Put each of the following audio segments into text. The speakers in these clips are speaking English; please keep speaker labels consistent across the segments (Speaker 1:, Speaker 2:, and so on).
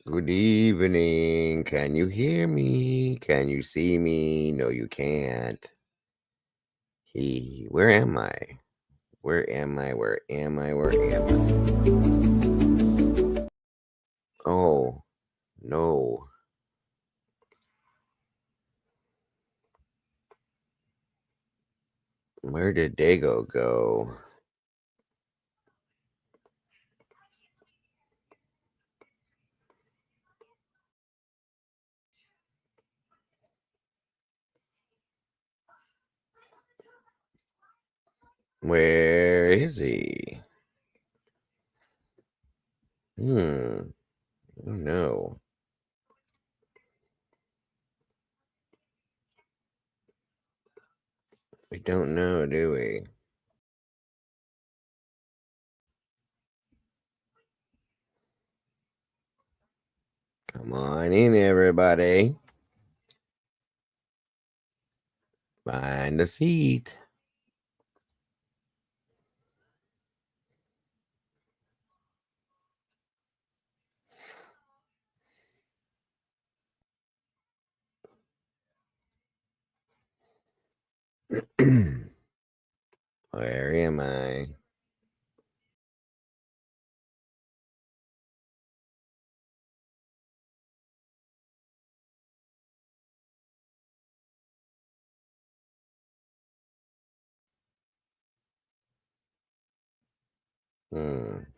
Speaker 1: Good evening. Can you hear me? Can you see me? No, you can't. Where am I? Where am I? Where am I? Where am I? Oh, no. Where did Dago go? Where is he? Oh no. We don't know, do we? Come on in, everybody. Find a seat. Where am I?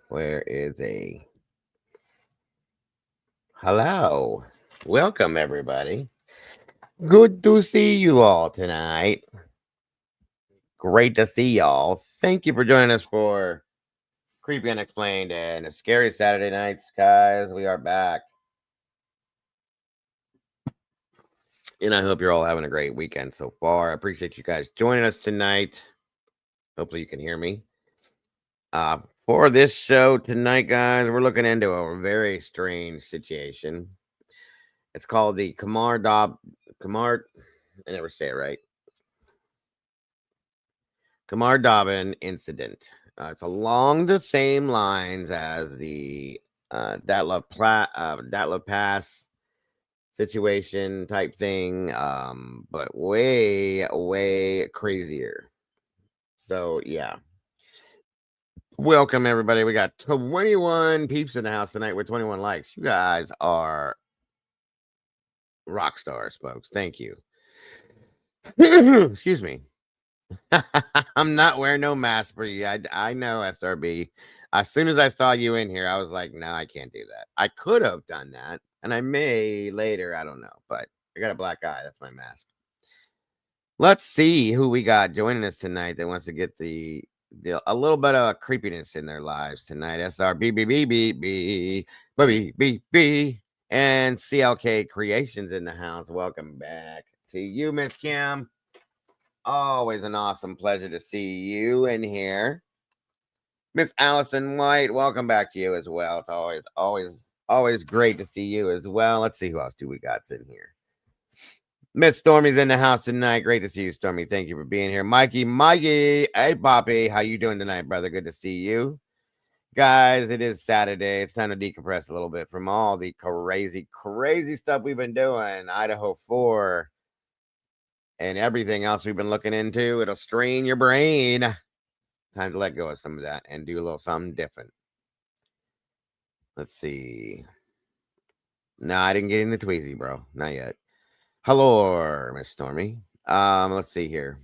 Speaker 1: Where is a hello? Welcome, everybody. Good to see you all tonight. Great to see y'all. Thank you for joining us for Creepy Unexplained and a Scary Saturday Nights, guys. We are back. And I hope you're all having a great weekend so far. I appreciate you guys joining us tonight. Hopefully you can hear me. For this show tonight, guys, we're looking into a very strange situation. It's called the Khamar, I never say it right. Khamar Daban incident. It's along the same lines as the Datlov Pass situation type thing, but way crazier. So yeah, welcome everybody. We got 21 peeps in the house tonight with 21 likes. You guys are rock stars, folks. Thank you. Excuse me. I'm not wearing no mask for you. I know, SRB. As soon as I saw you in here, I was like, no, I can't do that. I could have done that, and I may later. I don't know, but I got a black eye. That's my mask. Let's see who we got joining us tonight that wants to get a little bit of creepiness in their lives tonight. SRBBBBB and CLK Creations in the house. Welcome back to you, Miss Kim. Always an awesome pleasure to see you in here. Miss Allison White, welcome back to you as well. It's always great to see you as well. Let's see who else do we got in here. Miss Stormy's in the house tonight. Great to see you, Stormy. Thank you for being here. Mikey, hey Poppy, how you doing tonight, brother? Good to see you. Guys, it is Saturday. It's time to decompress a little bit from all the crazy stuff we've been doing. Idaho 4 and everything else we've been looking into. It'll strain your brain. Time to let go of some of that and do a little something different. Let's see. No, I didn't get into Tweezy, bro. Not yet. Hello, Miss Stormy. Let's see here.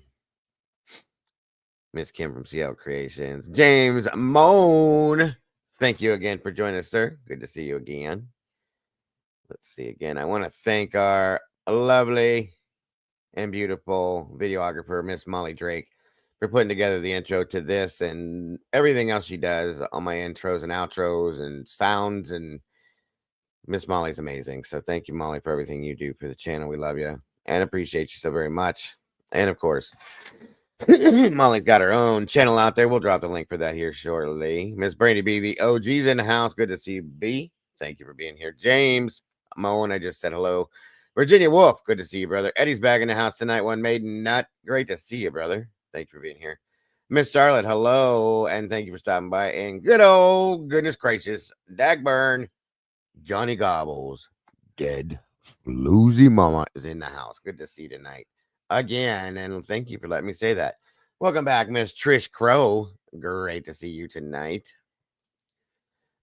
Speaker 1: Miss Kim from CL Creations. James Moan. Thank you again for joining us, sir. Good to see you again. Let's see again. I want to thank our lovely and beautiful videographer, Miss Molly Drake, for putting together the intro to this and everything else she does on my intros and outros and sounds. And Miss Molly's amazing. So thank you, Molly, for everything you do for the channel. We love you and appreciate you so very much. And of course, Molly's got her own channel out there. We'll drop the link for that here shortly. Miss Brandy B, the OG's in the house. Good to see you, B. Thank you for being here. James Moan, I just said hello. Virginia Wolf, good to see you, brother. Eddie's back in the house tonight. One Maiden Nut, great to see you, brother. Thank you for being here. Miss Charlotte, hello, and thank you for stopping by. And good old goodness gracious, Dagburn. Johnny Gobbles, dead. Floozy Mama is in the house. Good to see you tonight again, and thank you for letting me say that. Welcome back, Miss Trish Crow. Great to see you tonight.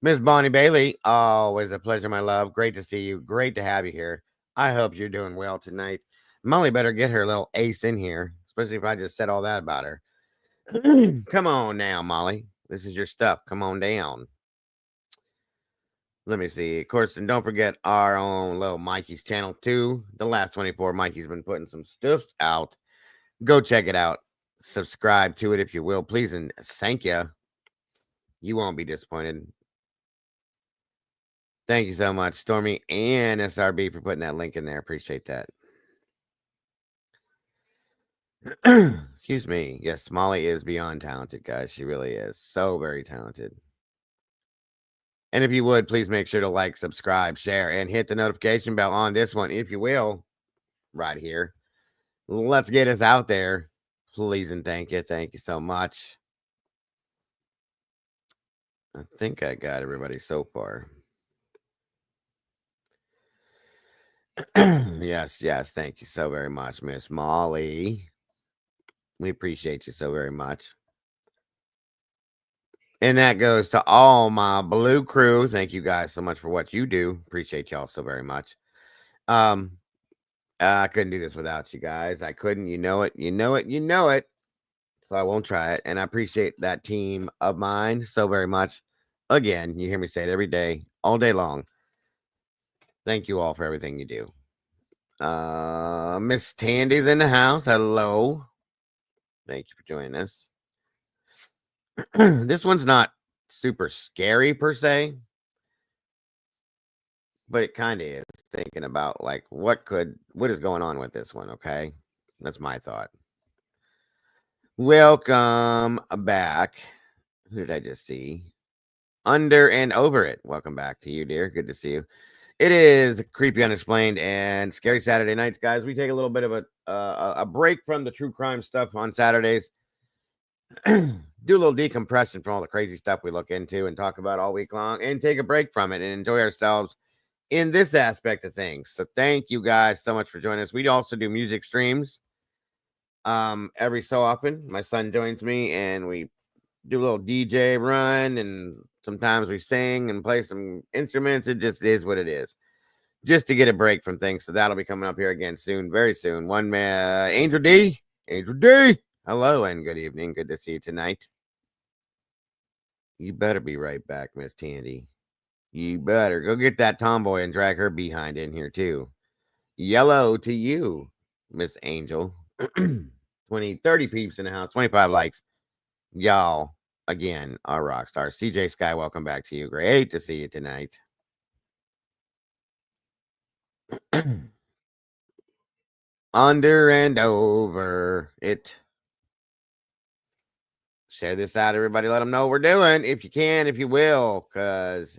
Speaker 1: Miss Bonnie Bailey, always a pleasure, my love. Great to see you. Great to have you here. I hope you're doing well tonight. Molly better get her little ace in here, especially if I just said all that about her. Come on now, Molly. This is your stuff. Come on down. Let me see. Of course, and don't forget our own little Mikey's channel too. The last 24, Mikey's been putting some stuffs out. Go check it out. Subscribe to it if you will, please, and thank you. You won't be disappointed. Thank you so much, Stormy and SRB, for putting that link in there. Appreciate that. Excuse me. Yes, Molly is beyond talented, guys. She really is. So very talented. And if you would, please make sure to like, subscribe, share, and hit the notification bell on this one, if you will, right here. Let's get us out there. Please and thank you. Thank you so much. I think I got everybody so far. Yes, yes. Thank you so very much, Miss Molly. We appreciate you so very much. And that goes to all my blue crew. Thank you guys so much for what you do. Appreciate y'all so very much. I couldn't do this without you guys. I couldn't. You know it. You know it. You know it. So I won't try it. And I appreciate that team of mine so very much. Again, you hear me say it every day, all day long. Thank you all for everything you do. Miss Tandy's in the house. Hello. Thank you for joining us. This one's not super scary per se, but it kind of is. Thinking about like what is going on with this one. Okay, that's my thought. Welcome back. Who did I just see? Under and over it. Welcome back to you, dear. Good to see you. It is Creepy Unexplained and Scary Saturday nights, guys. We take a little bit of a break from the true crime stuff on Saturdays. Do a little decompression from all the crazy stuff we look into and talk about all week long, and take a break from it and enjoy ourselves in this aspect of things. So thank you guys so much for joining us. We also do music streams every so often. My son joins me and we do a little DJ run, and sometimes we sing and play some instruments. It just is what it is, just to get a break from things. So that'll be coming up here again soon, very soon. One man, Angel D. Hello and good evening. Good to see you tonight. You better be right back, Miss Tandy. You better go get that tomboy and drag her behind in here too. Yellow to you, Miss Angel. 30 peeps in the house, 25 likes. Y'all, again, our rock stars. CJ Sky, welcome back to you. Great to see you tonight. Under and over it. Share this out, everybody. Let them know what we're doing if you can, if you will, because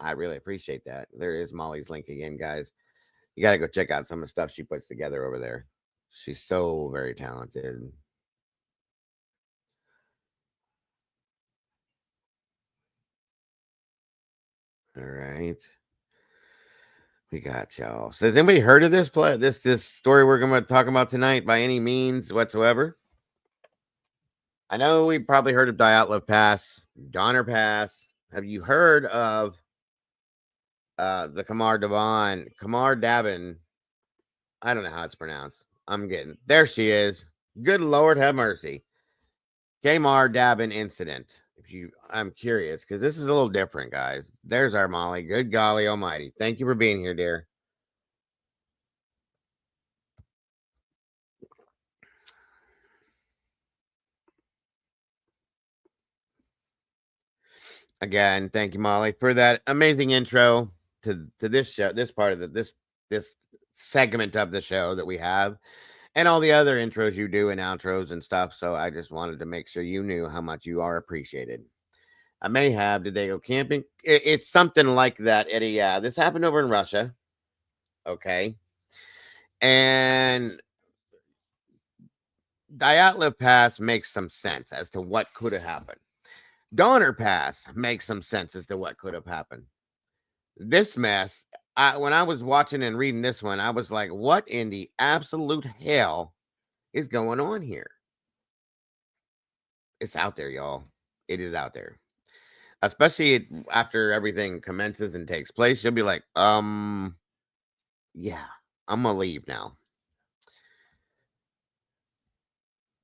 Speaker 1: I really appreciate that. There is Molly's link again, guys. You got to go check out some of the stuff she puts together over there. She's so very talented. All right. We got y'all. So has anybody heard of this this story we're going to talk about tonight by any means whatsoever? I know we probably heard of Dyatlov Pass, Donner Pass. Have you heard of the Khamar Daban? I don't know how it's pronounced. I'm getting there. She is. Good Lord, have mercy. Khamar Daban incident. I'm curious because this is a little different, guys. There's our Molly. Good golly almighty. Thank you for being here, dear. Again, thank you, Molly, for that amazing intro to this show, this part of this segment of the show that we have, and all the other intros you do and outros and stuff. So I just wanted to make sure you knew how much you are appreciated. I may have. Did they go camping? It's something like that, Eddie. Yeah, this happened over in Russia. Okay, and Dyatlov Pass makes some sense as to what could have happened. Donner Pass makes some sense as to what could have happened. this mess, when I was watching and reading this one, I was like, what in the absolute hell is going on here? It's out there, y'all. It is out there. Especially after everything commences and takes place, you'll be like, yeah, I'm gonna leave now.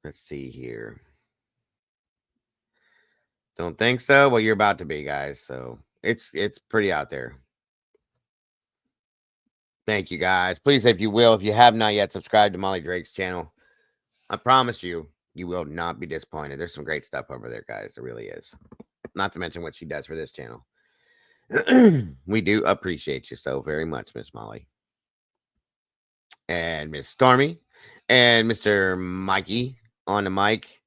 Speaker 1: Let's see here. Don't think so? Well, you're about to be, guys. So it's pretty out there. Thank you, guys. Please, if you will, if you have not yet subscribed to Molly Drake's channel, I promise you, you will not be disappointed. There's some great stuff over there, guys. There really is. Not to mention what she does for this channel. We do appreciate you so very much, Miss Molly. And Miss Stormy. And Mr. Mikey on the mic.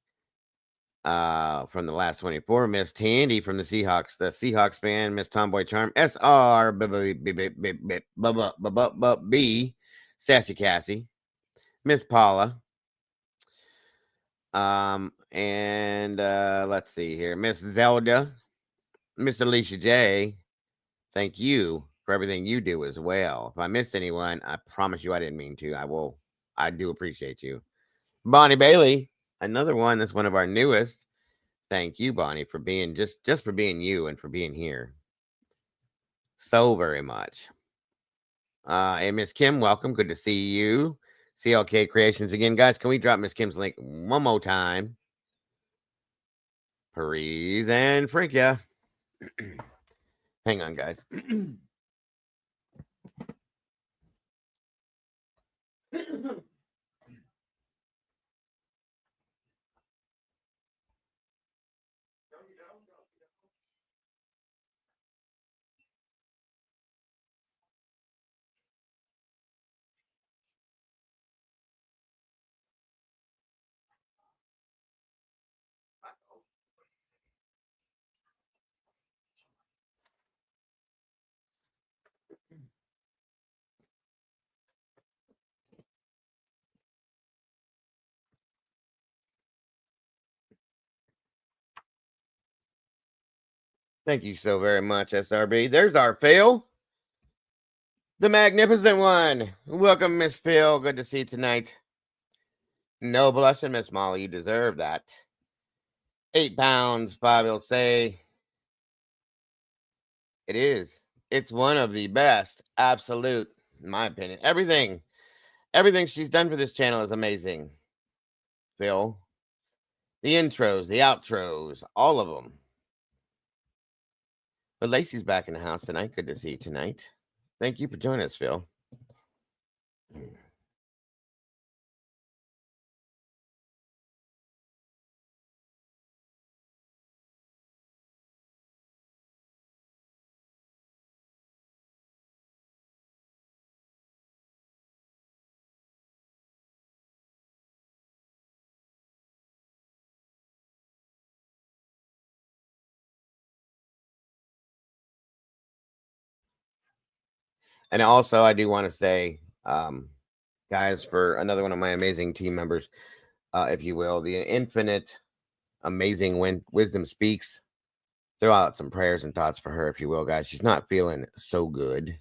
Speaker 1: From the last 24, Miss Tandy from the Seahawks fan, Miss Tomboy Charm, SR B, Sassy Cassie, Miss Paula, and let's see here, Miss Zelda, Miss Alicia J. Thank you for everything you do as well. If I missed anyone, I promise you I didn't mean to. I do appreciate you. Bonnie Bailey, another one that's one of our newest. Thank you, Bonnie, for being just for being you and for being here. So very much. Hey, Miss Kim, welcome. Good to see you. CLK Creations again. Guys, can we drop Miss Kim's link one more time? Paris and Frank, yeah. Hang on, guys. Thank you so very much, SRB. There's our Phil, the magnificent one. Welcome, Miss Phil. Good to see you tonight. No blushing, Miss Molly. You deserve that. 8 pounds, 5 will say. It is. It's one of the best. Absolute, in my opinion. Everything she's done for this channel is amazing. Phil. The intros, the outros, all of them. But Lacey's back in the house tonight. Good to see you tonight. Thank you for joining us, Phil. And also, I do want to say, guys, for another one of my amazing team members, if you will, the infinite, amazing wisdom speaks. Throw out some prayers and thoughts for her, if you will, guys. She's not feeling so good.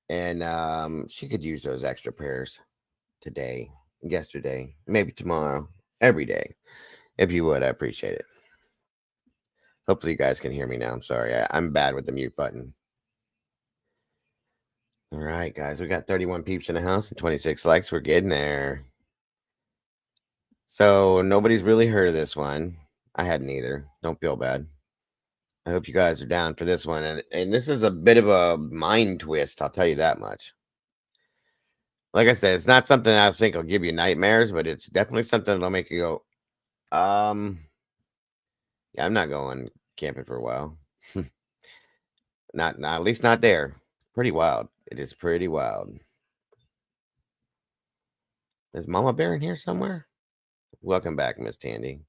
Speaker 1: And she could use those extra prayers today, yesterday, maybe tomorrow, every day. If you would, I appreciate it. Hopefully you guys can hear me now. I'm sorry. I'm bad with the mute button. All right, guys. We got 31 peeps in the house and 26 likes. We're getting there. So nobody's really heard of this one. I hadn't either. Don't feel bad. I hope you guys are down for this one. And this is a bit of a mind twist. I'll tell you that much. Like I said, it's not something I think will give you nightmares, but it's definitely something that'll make you go, yeah, I'm not going camping for a while. not at least not there. Pretty wild. It is pretty wild. Is Mama Bear in here somewhere? Welcome back, Miss Tandy.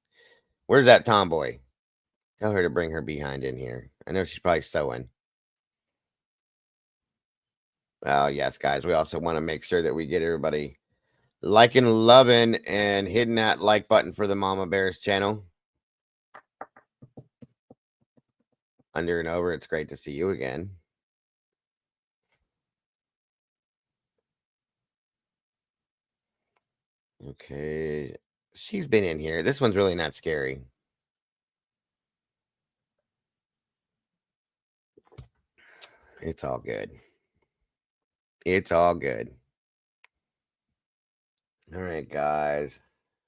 Speaker 1: Where's that tomboy? Tell her to bring her behind in here. I know she's probably sewing. Well, yes, guys. We also want to make sure that we get everybody liking, loving, and hitting that like button for the Mama Bears channel. Under and over, it's great to see you again. Okay. She's been in here. This one's really not scary. It's all good. It's all good. All right, guys.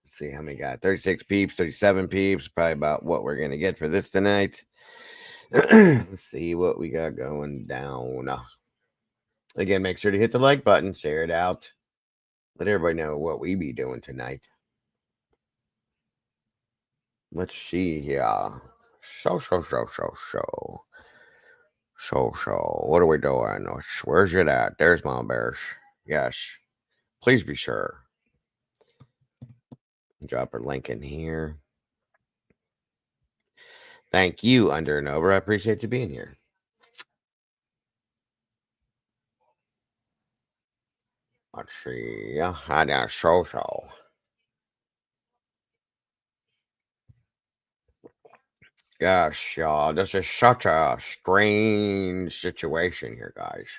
Speaker 1: Let's see how many got. 36 peeps, 37 peeps. Probably about what we're going to get for this tonight. Let's see what we got going down. Again, make sure to hit the like button, share it out. Let everybody know what we be doing tonight. Let's see here. So. What are we doing? Where's it at? There's Mom Bears. Yes. Please be sure. Drop her link in here. Thank you, Under and Over. I appreciate you being here. Let's see. I know. So. Gosh, y'all. This is such a strange situation here, guys.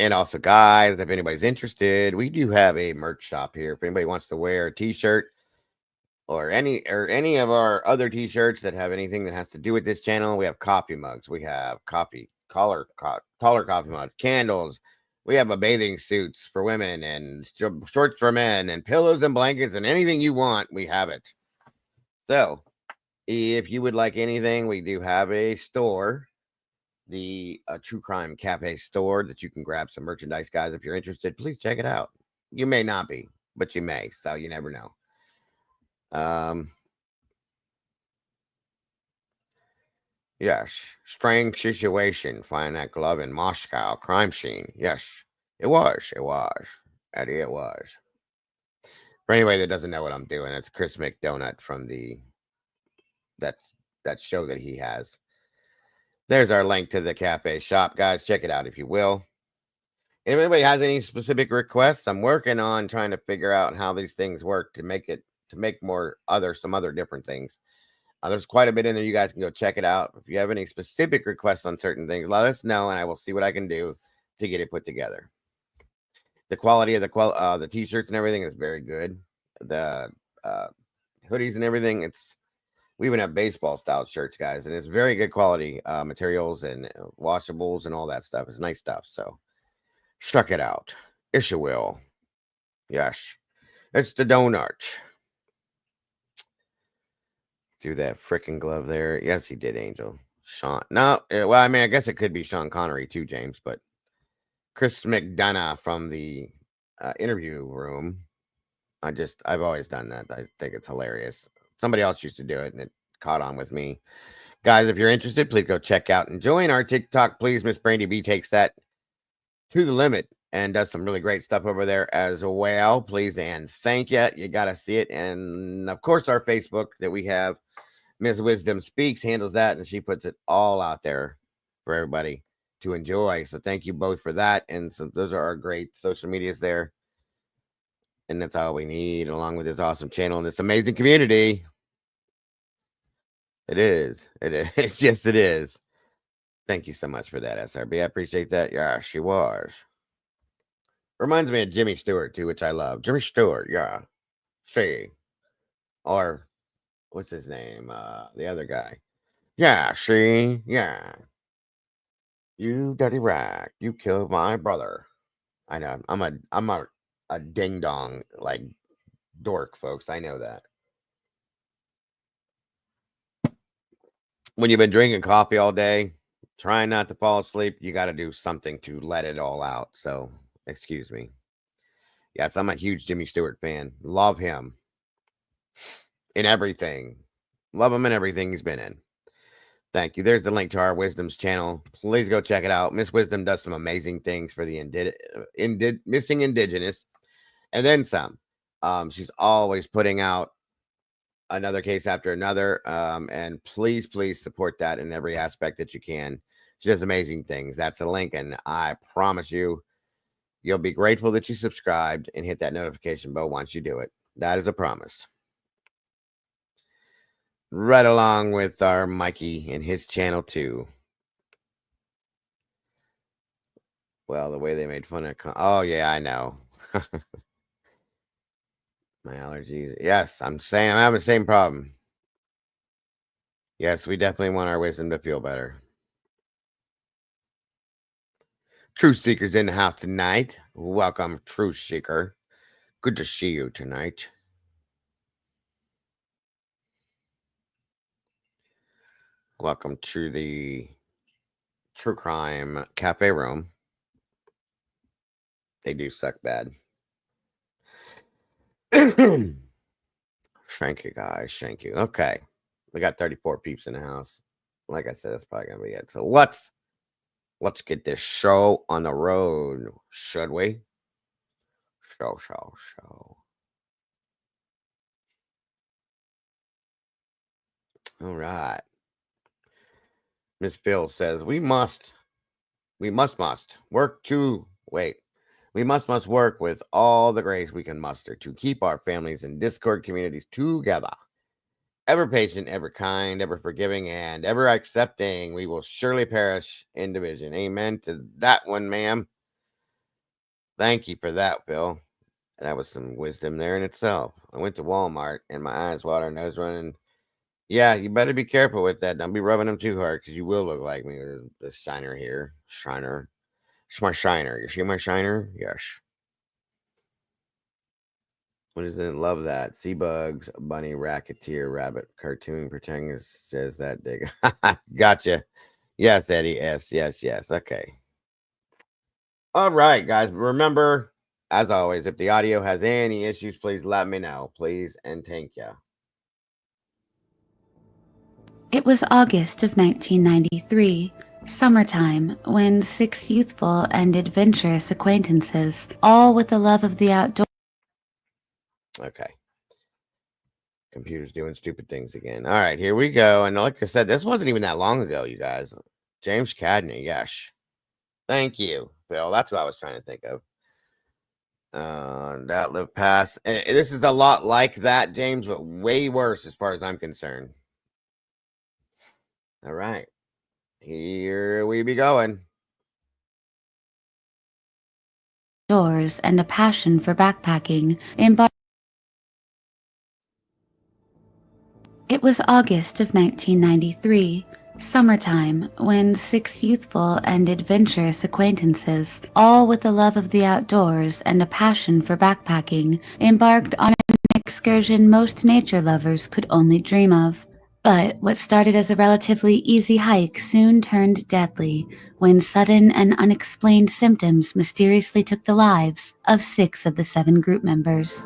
Speaker 1: And also, guys, if anybody's interested, we do have a merch shop here. If anybody wants to wear a t-shirt or any of our other t-shirts that have anything that has to do with this channel, we have coffee mugs, we have taller coffee mugs, candles, we have a bathing suits for women and shorts for men and pillows and blankets and anything you want, we have it. So if you would like anything, we do have a store, the True Crime Cafe store, that you can grab some merchandise, guys. If you're interested, please check it out. You may not be, but you may, so you never know. Yes, strange situation. Find that glove in Moscow crime scene. Yes, it was. Eddie, it was. For anybody that doesn't know what I'm doing, it's Chris McDonut from that show that he has. There's our link to the cafe shop, guys. Check it out if you will. And if anybody has any specific requests, I'm working on trying to figure out how these things work to make some other different things. There's quite a bit in there. You guys can go check it out. If you have any specific requests on certain things, let us know, and I will see what I can do to get it put together. The quality of the t-shirts and everything is very good. The hoodies and everything, we even have baseball style shirts, guys, and it's very good quality materials and washables and all that stuff. It's nice stuff. So check it out. If you will. Yes. It's the donut. Threw that freaking glove there. Yes, he did, Angel. Sean. No, well, I mean, I guess it could be Sean Connery too, James, but Chris McDonough from the interview room. I've always done that. I think it's hilarious. Somebody else used to do it and it caught on with me. Guys, if you're interested, please go check out and join our TikTok, please. Miss Brandy B takes that to the limit and does some really great stuff over there as well. Please and thank you. You got to see it. And of course, our Facebook that we have, Miss Wisdom Speaks, handles that, and she puts it all out there for everybody to enjoy. So thank you both for that. And so those are our great social medias there. And that's all we need, along with this awesome channel and this amazing community. It is. It is. Yes, it is. Thank you so much for that, SRB. I appreciate that. Yeah, she was. Reminds me of Jimmy Stewart, too, which I love. Jimmy Stewart, yeah. See. Or, what's his name? The other guy. Yeah, see? Yeah. You dirty rat. You killed my brother. I know. I'm a ding dong, like, dork, folks. I know that. When you've been drinking coffee all day, trying not to fall asleep, you got to do something to let it all out. So, excuse me. Yes, I'm a huge Jimmy Stewart fan. Love him in everything. Love him in everything he's been in. Thank you. There's the link to our Wisdom's channel. Please go check it out. Miss Wisdom does some amazing things for the missing indigenous, and then some. She's always putting out another case after another. And please support that in every aspect that you can. She does amazing things. That's the link, and I promise you, you'll be grateful that you subscribed and hit that notification bell once you do it. That is a promise. Right along with our Mikey and his channel too. Well, the way they made fun of... Oh, yeah, I know. My allergies. Yes, I'm saying I'm having the same problem. Yes, we definitely want our wisdom to feel better. Truth Seeker's in the house tonight. Welcome, Truth Seeker. Good to see you tonight. Welcome to the True Crime Cafe Room. They do suck bad. Thank you, guys. Thank you. Okay. We got 34 peeps in the house. Like I said, that's probably going to be it. So let's get this show on the road, should we? Show. All right. Miss Phil says, we must work to wait. We must work with all the grace we can muster to keep our families and Discord communities together. Ever patient, ever kind, ever forgiving, and ever accepting, we will surely perish in division. Amen to that one, ma'am. Thank you for that, Bill. That was some wisdom there in itself. I went to Walmart and my eyes water, nose running. Yeah, you better be careful with that. Don't be rubbing them too hard because you will look like me with the shiner here. Shiner. It's my shiner. You see my shiner? Yes. What is it? Love that. Sea bugs, bunny, racketeer, rabbit, cartoon, protagonist says that dig. Gotcha. Yes, Eddie. Yes. Okay. All right, guys. Remember, as always, if the audio has any issues, please let me know. Please and thank you.
Speaker 2: It was August of 1993, summertime, when 6 youthful and adventurous acquaintances, all with the love of the outdoors.
Speaker 1: Okay. Computer's doing stupid things again. All right, here we go. And like I said, this wasn't even that long ago, you guys. James Cadney, yes. Thank you, Bill. That's what I was trying to think of. That lived past. And this is a lot like that, James, but way worse as far as I'm concerned. All right. Here we be going.
Speaker 2: Doors and a passion for backpacking. It was August of 1993, summertime, when 6 youthful and adventurous acquaintances, all with the love of the outdoors and a passion for backpacking, embarked on an excursion most nature lovers could only dream of. But what started as a relatively easy hike soon turned deadly when sudden and unexplained symptoms mysteriously took the lives of 6 of the 7 group members.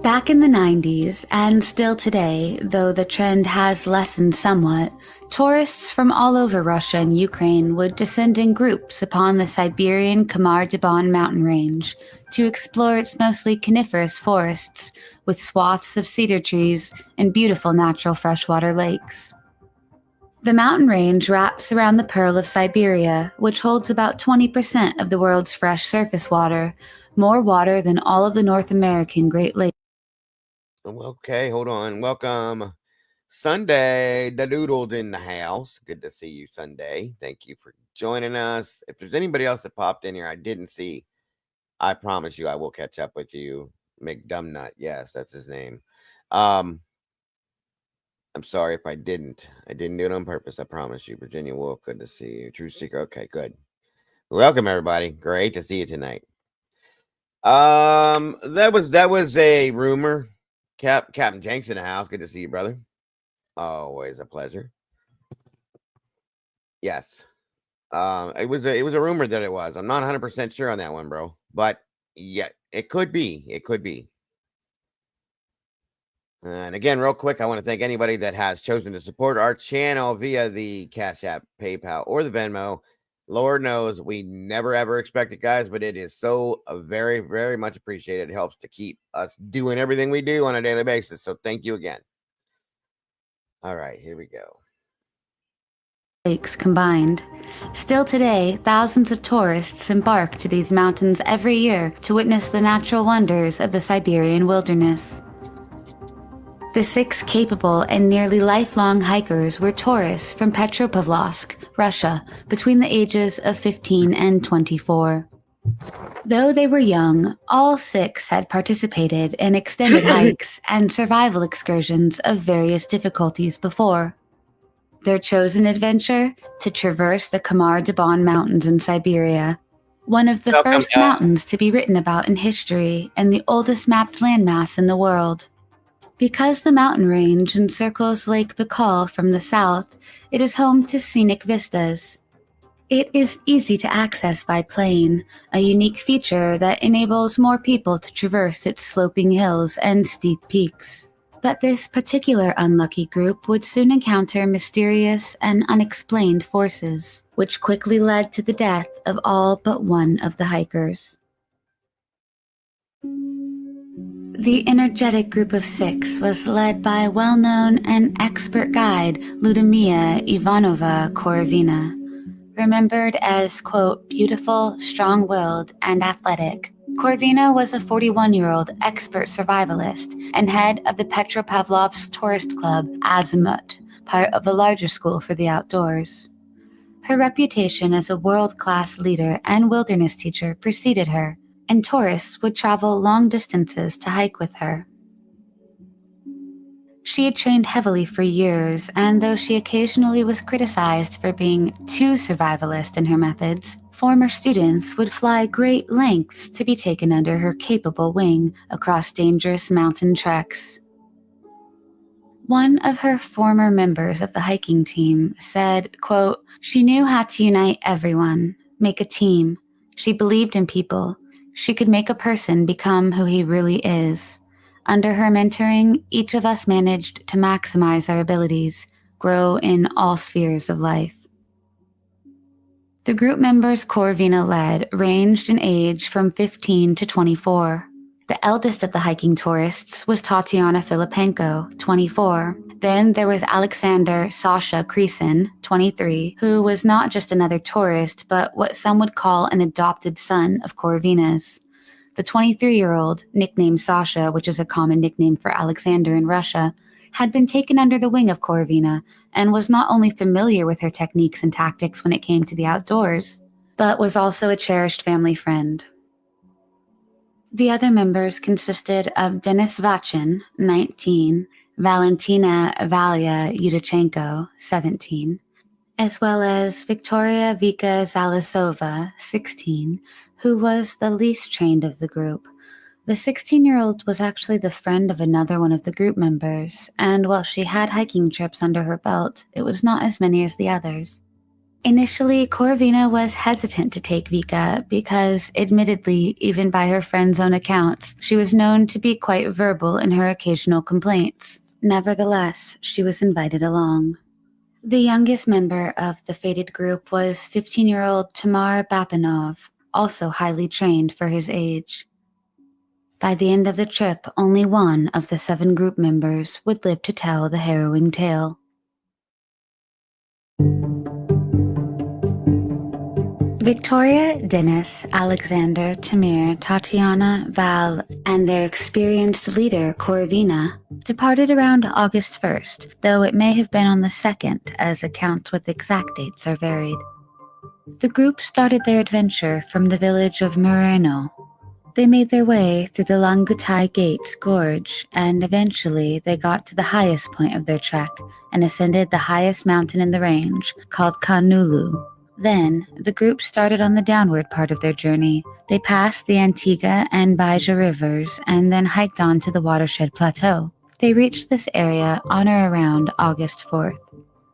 Speaker 2: Back in the 90s, and still today, though the trend has lessened somewhat, tourists from all over Russia and Ukraine would descend in groups upon the Siberian Khamar Daban mountain range to explore its mostly coniferous forests with swaths of cedar trees and beautiful natural freshwater lakes. The mountain range wraps around the Pearl of Siberia, which holds about 20% of the world's fresh surface water, more water than all of the North American Great Lakes.
Speaker 1: Okay, hold on. Welcome, Sunday. The Doodle's in the house. Good to see you, Sunday. Thank you for joining us. If there's anybody else that popped in here I didn't see, I promise you I will catch up with you. McDumnut. Yes, that's his name. I'm sorry if I didn't. I didn't do it on purpose. I promise you. Virginia Wolf, good to see you. True Seeker. Okay, good. Welcome, everybody. Great to see you tonight. That was a rumor. Captain Jenks in the house. Good to see you, brother. Always a pleasure. Yes. It was a rumor that it was. I'm not 100% sure on that one, bro. But yeah, it could be. It could be. And again, real quick, I want to thank anybody that has chosen to support our channel via the Cash App, PayPal, or the Venmo. Lord knows we never ever expect it, guys, but it is so very, very much appreciated. It helps to keep us doing everything we do on a daily basis. So thank you again. All right, here we go.
Speaker 2: Lakes combined. Still today, thousands of tourists embark to these mountains every year to witness the natural wonders of the Siberian wilderness. The 6 capable and nearly lifelong hikers were tourists from Petropavlovsk, Russia, between the ages of 15 and 24. Though they were young, all 6 had participated in extended hikes and survival excursions of various difficulties before. Their chosen adventure? To traverse the Khamar Daban mountains in Siberia, one of the first mountains to be written about in history and the oldest mapped landmass in the world. Because the mountain range encircles Lake Baikal from the south, it is home to scenic vistas. It is easy to access by plane, a unique feature that enables more people to traverse its sloping hills and steep peaks. But this particular unlucky group would soon encounter mysterious and unexplained forces, which quickly led to the death of all but one of the hikers. The energetic group of 6 was led by well-known and expert guide Ludmila Ivanova Korovina. Remembered as, quote, beautiful, strong-willed, and athletic, Korovina was a 41-year-old expert survivalist and head of the Petropavlovsk tourist club Azimut, part of a larger school for the outdoors. Her reputation as a world-class leader and wilderness teacher preceded her, and tourists would travel long distances to hike with her. She had trained heavily for years, and though she occasionally was criticized for being too survivalist in her methods, former students would fly great lengths to be taken under her capable wing across dangerous mountain treks. One of her former members of the hiking team said, quote, she knew how to unite everyone, make a team. She believed in people. She could make a person become who he really is. Under her mentoring, each of us managed to maximize our abilities, grow in all spheres of life. The group members Korovina led ranged in age from 15 to 24. The eldest of the hiking tourists was Tatiana Filipenko, 24. Then there was Alexander Sasha Kresin, 23, who was not just another tourist, but what some would call an adopted son of Korovina's. The 23-year-old, nicknamed Sasha, which is a common nickname for Alexander in Russia, had been taken under the wing of Korovina and was not only familiar with her techniques and tactics when it came to the outdoors, but was also a cherished family friend. The other members consisted of Denis Vachin, 19, Valentina Valia Yudachenko, 17, as well as Victoria Vika Zalazova, 16, who was the least trained of the group. The 16-year-old was actually the friend of another one of the group members, and while she had hiking trips under her belt, it was not as many as the others. Initially, Korovina was hesitant to take Vika because, admittedly, even by her friend's own accounts, she was known to be quite verbal in her occasional complaints. Nevertheless, she was invited along. The youngest member of the fated group was 15-year-old Tamar Bapanov, also highly trained for his age. By the end of the trip, only one of the 7 group members would live to tell the harrowing tale. Victoria, Denis, Alexander, Tamir, Tatiana, Val, and their experienced leader, Korovina, departed around August 1st, though it may have been on the 2nd, as accounts with exact dates are varied. The group started their adventure from the village of Moreno. They made their way through the Langutai Gates Gorge, and eventually they got to the highest point of their trek and ascended the highest mountain in the range, called Kanulu. Then, the group started on the downward part of their journey. They passed the Antigua and Baija rivers and then hiked on to the watershed plateau. They reached this area on or around August 4th.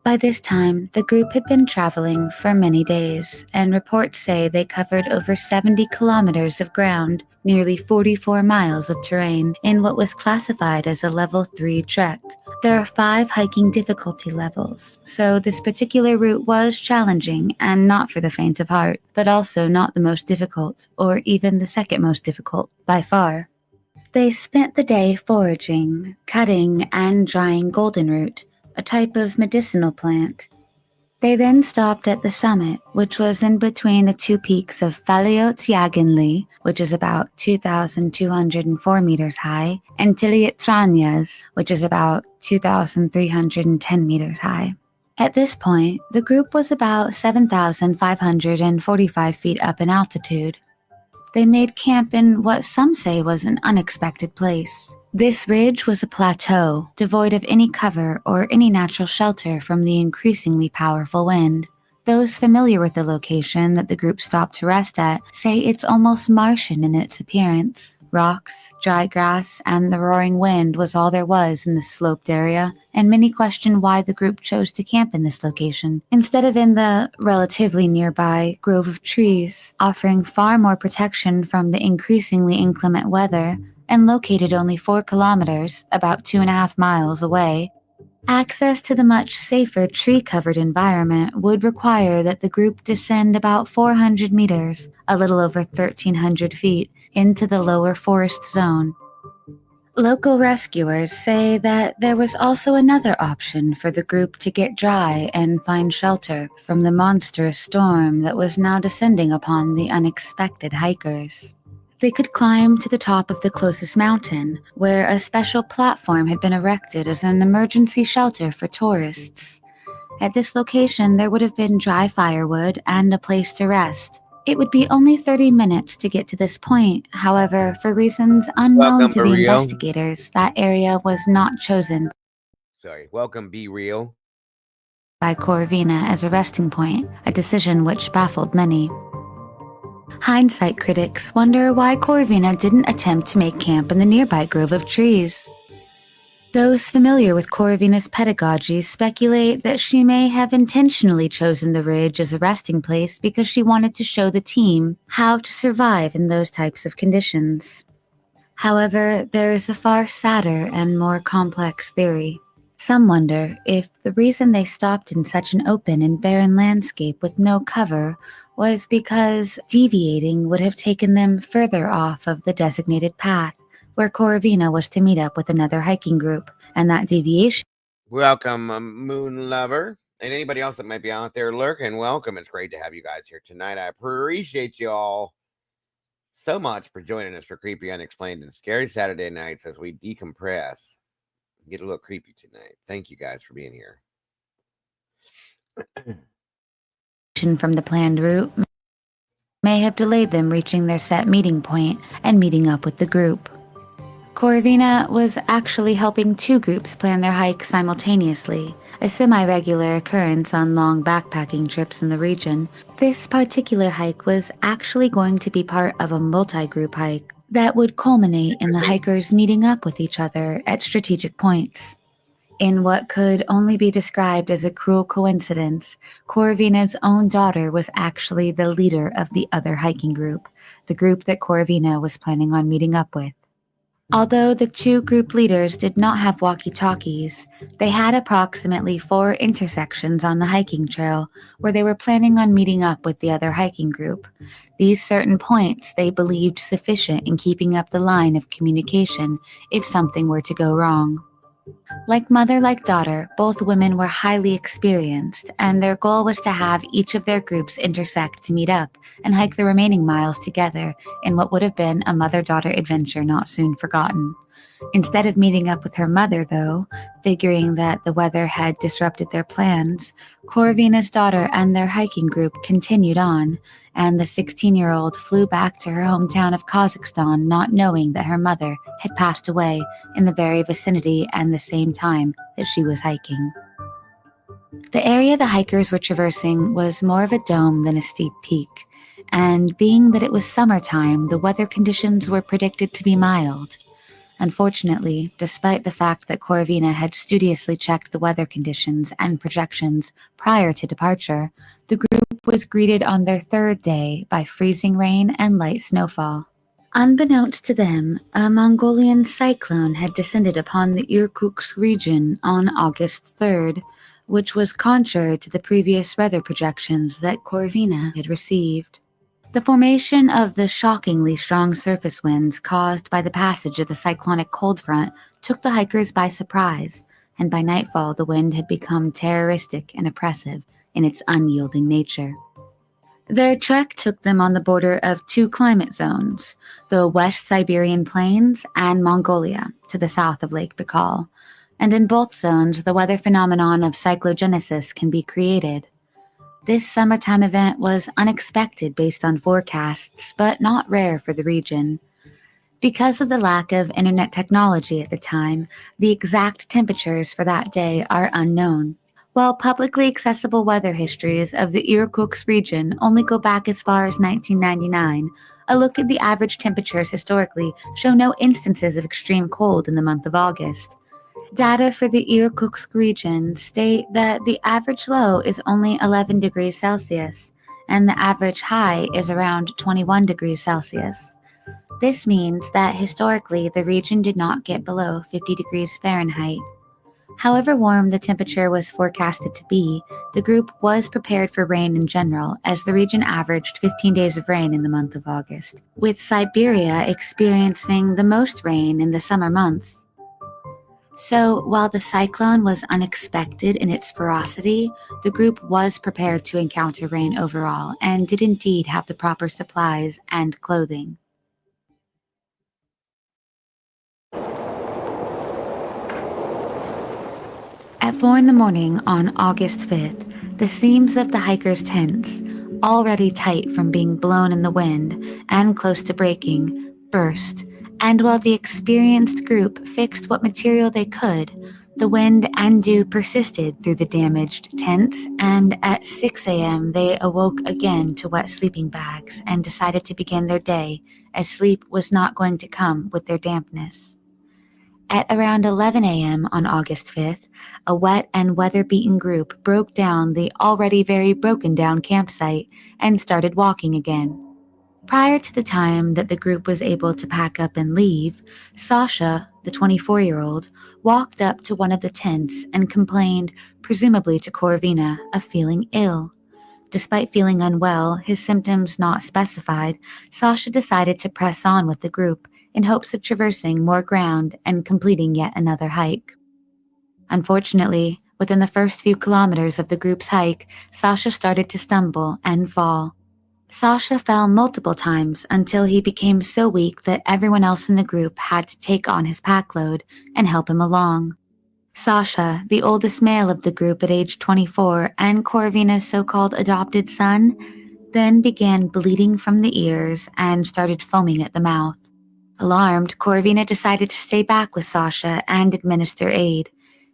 Speaker 2: By this time, the group had been traveling for many days, and reports say they covered over 70 kilometers of ground, nearly 44 miles of terrain, in what was classified as a level 3 trek. There are 5 hiking difficulty levels, so this particular route was challenging and not for the faint of heart, but also not the most difficult, or even the second most difficult, by far. They spent the day foraging, cutting, and drying goldenroot, a type of medicinal plant. They then stopped at the summit, which was in between the 2 peaks of Faliots which is about 2,204 meters high, and Tiliatranyas, which is about 2,310 meters high. At this point, the group was about 7,545 feet up in altitude. They made camp in what some say was an unexpected place. This ridge was a plateau, devoid of any cover or any natural shelter from the increasingly powerful wind. Those familiar with the location that the group stopped to rest at say it's almost Martian in its appearance. Rocks, dry grass, and the roaring wind was all there was in this sloped area, and many question why the group chose to camp in this location, instead of in the relatively nearby grove of trees, offering far more protection from the increasingly inclement weather, and located only 4 kilometers, about 2.5 miles away. Access to the much safer tree-covered environment would require that the group descend about 400 meters, a little over 1,300 feet, into the lower forest zone. Local rescuers say that there was also another option for the group to get dry and find shelter from the monstrous storm that was now descending upon the unexpected hikers. They could climb to the top of the closest mountain, where a special platform had been erected as an emergency shelter for tourists. At this location, there would have been dry firewood and a place to rest. It would be only 30 minutes to get to this point. However, for reasons unknown
Speaker 1: Welcome,
Speaker 2: to the
Speaker 1: Barrio.
Speaker 2: investigators, that area was not chosen
Speaker 1: Welcome, Be Real.
Speaker 2: by Corvina as a resting point, a decision which baffled many. Hindsight critics wonder why Corvina didn't attempt to make camp in the nearby grove of trees. Those familiar with Corvina's pedagogy speculate that she may have intentionally chosen the ridge as a resting place because she wanted to show the team how to survive in those types of conditions. However, there is a far sadder and more complex theory. Some wonder if the reason they stopped in such an open and barren landscape with no cover was because deviating would have taken them further off of the designated path where Corvina was to meet up with another hiking group, and that deviation.
Speaker 1: Welcome, Moon Lover. And anybody else that might be out there lurking, welcome. It's great to have you guys here tonight. I appreciate you all so much for joining us for Creepy, Unexplained, and Scary Saturday nights as we decompress. Get a little creepy tonight. Thank you guys for being here.
Speaker 2: From the planned route may have delayed them reaching their set meeting point and meeting up with the group. Corvina was actually helping 2 groups plan their hike simultaneously, a semi-regular occurrence on long backpacking trips in the region. This particular hike was actually going to be part of a multi-group hike that would culminate in the hikers meeting up with each other at strategic points. In what could only be described as a cruel coincidence, Corvina's own daughter was actually the leader of the other hiking group, the group that Corvina was planning on meeting up with. Although the 2 group leaders did not have walkie-talkies, they had approximately 4 intersections on the hiking trail where they were planning on meeting up with the other hiking group. These certain points they believed sufficient in keeping up the line of communication if something were to go wrong. Like mother, like daughter, both women were highly experienced, and their goal was to have each of their groups intersect to meet up and hike the remaining miles together in what would have been a mother-daughter adventure not soon forgotten. Instead of meeting up with her mother, though, figuring that the weather had disrupted their plans, Corvina's daughter and their hiking group continued on, and the 16-year-old flew back to her hometown of Kazakhstan not knowing that her mother had passed away in the very vicinity and the same time that she was hiking. The area the hikers were traversing was more of a dome than a steep peak, and being that it was summertime, the weather conditions were predicted to be mild. Unfortunately, despite the fact that Corvina had studiously checked the weather conditions and projections prior to departure, the group was greeted on their third day by freezing rain and light snowfall. Unbeknownst to them, a Mongolian cyclone had descended upon the Irkutsk region on August 3rd, which was contrary to the previous weather projections that Corvina had received. The formation of the shockingly strong surface winds caused by the passage of a cyclonic cold front took the hikers by surprise, and by nightfall the wind had become terroristic and oppressive in its unyielding nature. Their trek took them on the border of two climate zones, the West Siberian Plains and Mongolia, to the south of Lake Baikal, and in both zones the weather phenomenon of cyclogenesis can be created. This summertime event was unexpected based on forecasts, but not rare for the region. Because of the lack of internet technology at the time, the exact temperatures for that day are unknown. While publicly accessible weather histories of the Irkutsk region only go back as far as 1999, a look at the average temperatures historically show no instances of extreme cold in the month of August. Data for the Irkutsk region state that the average low is only 11 degrees Celsius, and the average high is around 21 degrees Celsius. This means that historically the region did not get below 50 degrees Fahrenheit. However warm the temperature was forecasted to be, the group was prepared for rain in general, as the region averaged 15 days of rain in the month of August, with Siberia experiencing the most rain in the summer months. So, while the cyclone was unexpected in its ferocity, the group was prepared to encounter rain overall and did indeed have the proper supplies and clothing. At 4 in the morning on August 5th, the seams of the hikers' tents, already tight from being blown in the wind and close to breaking, burst, and while the experienced group fixed what material they could, the wind and dew persisted through the damaged tents, and at 6 a.m. they awoke again to wet sleeping bags and decided to begin their day, as sleep was not going to come with their dampness. At around 11 a.m. on August 5th, a wet and weather-beaten group broke down the already very broken-down campsite and started walking again. Prior to the time that the group was able to pack up and leave, Sasha, the 24-year-old, walked up to one of the tents and complained, presumably to Corvina, of feeling ill. Despite feeling unwell, his symptoms not specified, Sasha decided to press on with the group in hopes of traversing more ground and completing yet another hike. Unfortunately, within the first few kilometers of the group's hike, Sasha started to stumble and fall. Sasha fell multiple times until he became so weak that everyone else in the group had to take on his pack load and help him along. Sasha, the oldest male of the group at age 24 and Corvina's so-called adopted son, then began bleeding from the ears and started foaming at the mouth. Alarmed, Corvina decided to stay back with Sasha and administer aid.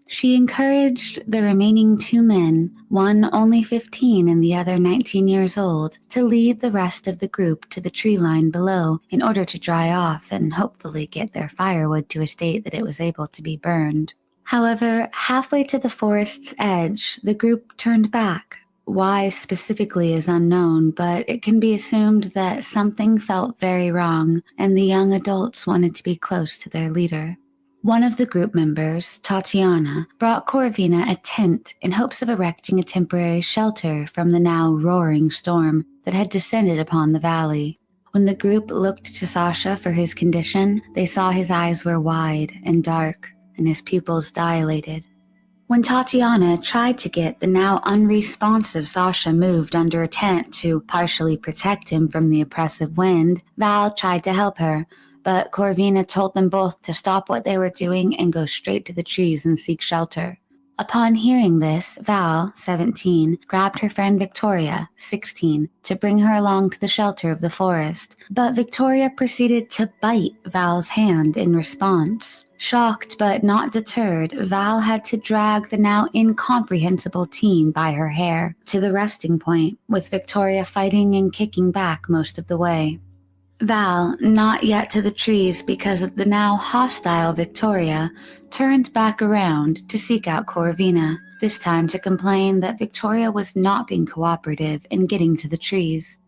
Speaker 2: She encouraged the remaining two men, one only 15 and the other 19 years old, to lead the rest of the group to the tree line below in order to dry off and hopefully get their firewood to a state that it was able to be burned. However, halfway to the forest's edge, the group turned back. Why specifically is unknown, but it can be assumed that something felt very wrong and the young adults wanted to be close to their leader. One of the group members, Tatiana, brought Corvina a tent in hopes of erecting a temporary shelter from the now roaring storm that had descended upon the valley. When the group looked to Sasha for his condition, they saw his eyes were wide and dark, and his pupils dilated. When Tatiana tried to get the now unresponsive Sasha moved under a tent to partially protect him from the oppressive wind, Val tried to help her, but Corvina told them both to stop what they were doing and go straight to the trees and seek shelter. Upon hearing this, Val, 17, grabbed her friend Victoria, 16, to bring her along to the shelter of the forest, but Victoria proceeded to bite Val's hand in response. Shocked but not deterred, Val had to drag the now incomprehensible teen by her hair to the resting point, with Victoria fighting and kicking back most of the way. Val, not yet to the trees because of the now hostile Victoria, turned back around to seek out Corvina, this time to complain that Victoria was not being cooperative in getting to the trees.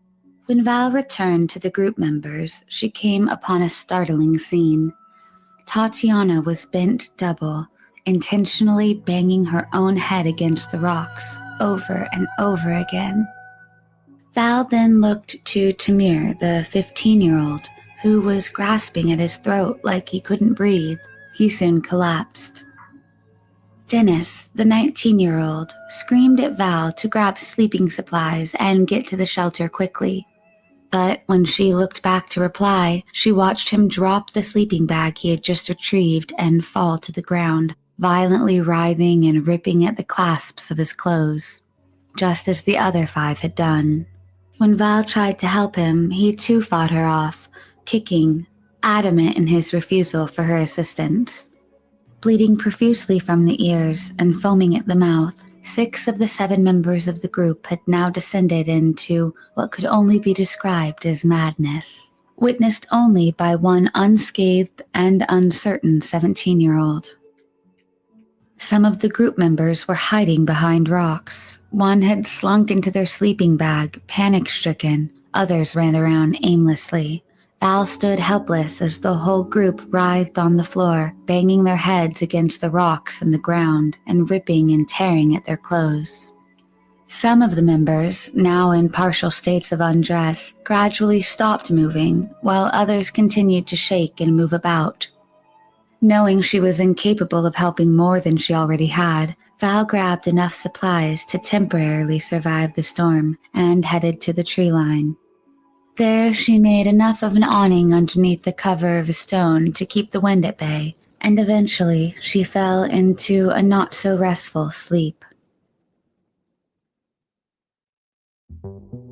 Speaker 2: When Val returned to the group members, she came upon a startling scene. Tatiana was bent double, intentionally banging her own head against the rocks, over and over again. Val then looked to Tamir, the 15-year-old, who was grasping at his throat like he couldn't breathe. He soon collapsed. Dennis, the 19-year-old, screamed at Val to grab sleeping supplies and get to the shelter quickly. But when she looked back to reply, she watched him drop the sleeping bag he had just retrieved and fall to the ground, violently writhing and ripping at the clasps of his clothes, just as the other 5 had done. When Val tried to help him, he too fought her off, kicking, adamant in his refusal for her assistance. Bleeding profusely from the ears and foaming at the mouth, 6 of the 7 members of the group had now descended into what could only be described as madness, witnessed only by one unscathed and uncertain 17-year-old. Some of the group members were hiding behind rocks. One had slunk into their sleeping bag, panic-stricken. Others ran around aimlessly. Val stood helpless as the whole group writhed on the floor, banging their heads against the rocks and the ground, and ripping and tearing at their clothes. Some of the members, now in partial states of undress, gradually stopped moving, while others continued to shake and move about. Knowing she was incapable of helping more than she already had, Val grabbed enough supplies to temporarily survive the storm and headed to the tree line. There she made enough of an awning underneath the cover of a stone to keep the wind at bay, and eventually she fell into a not-so-restful sleep.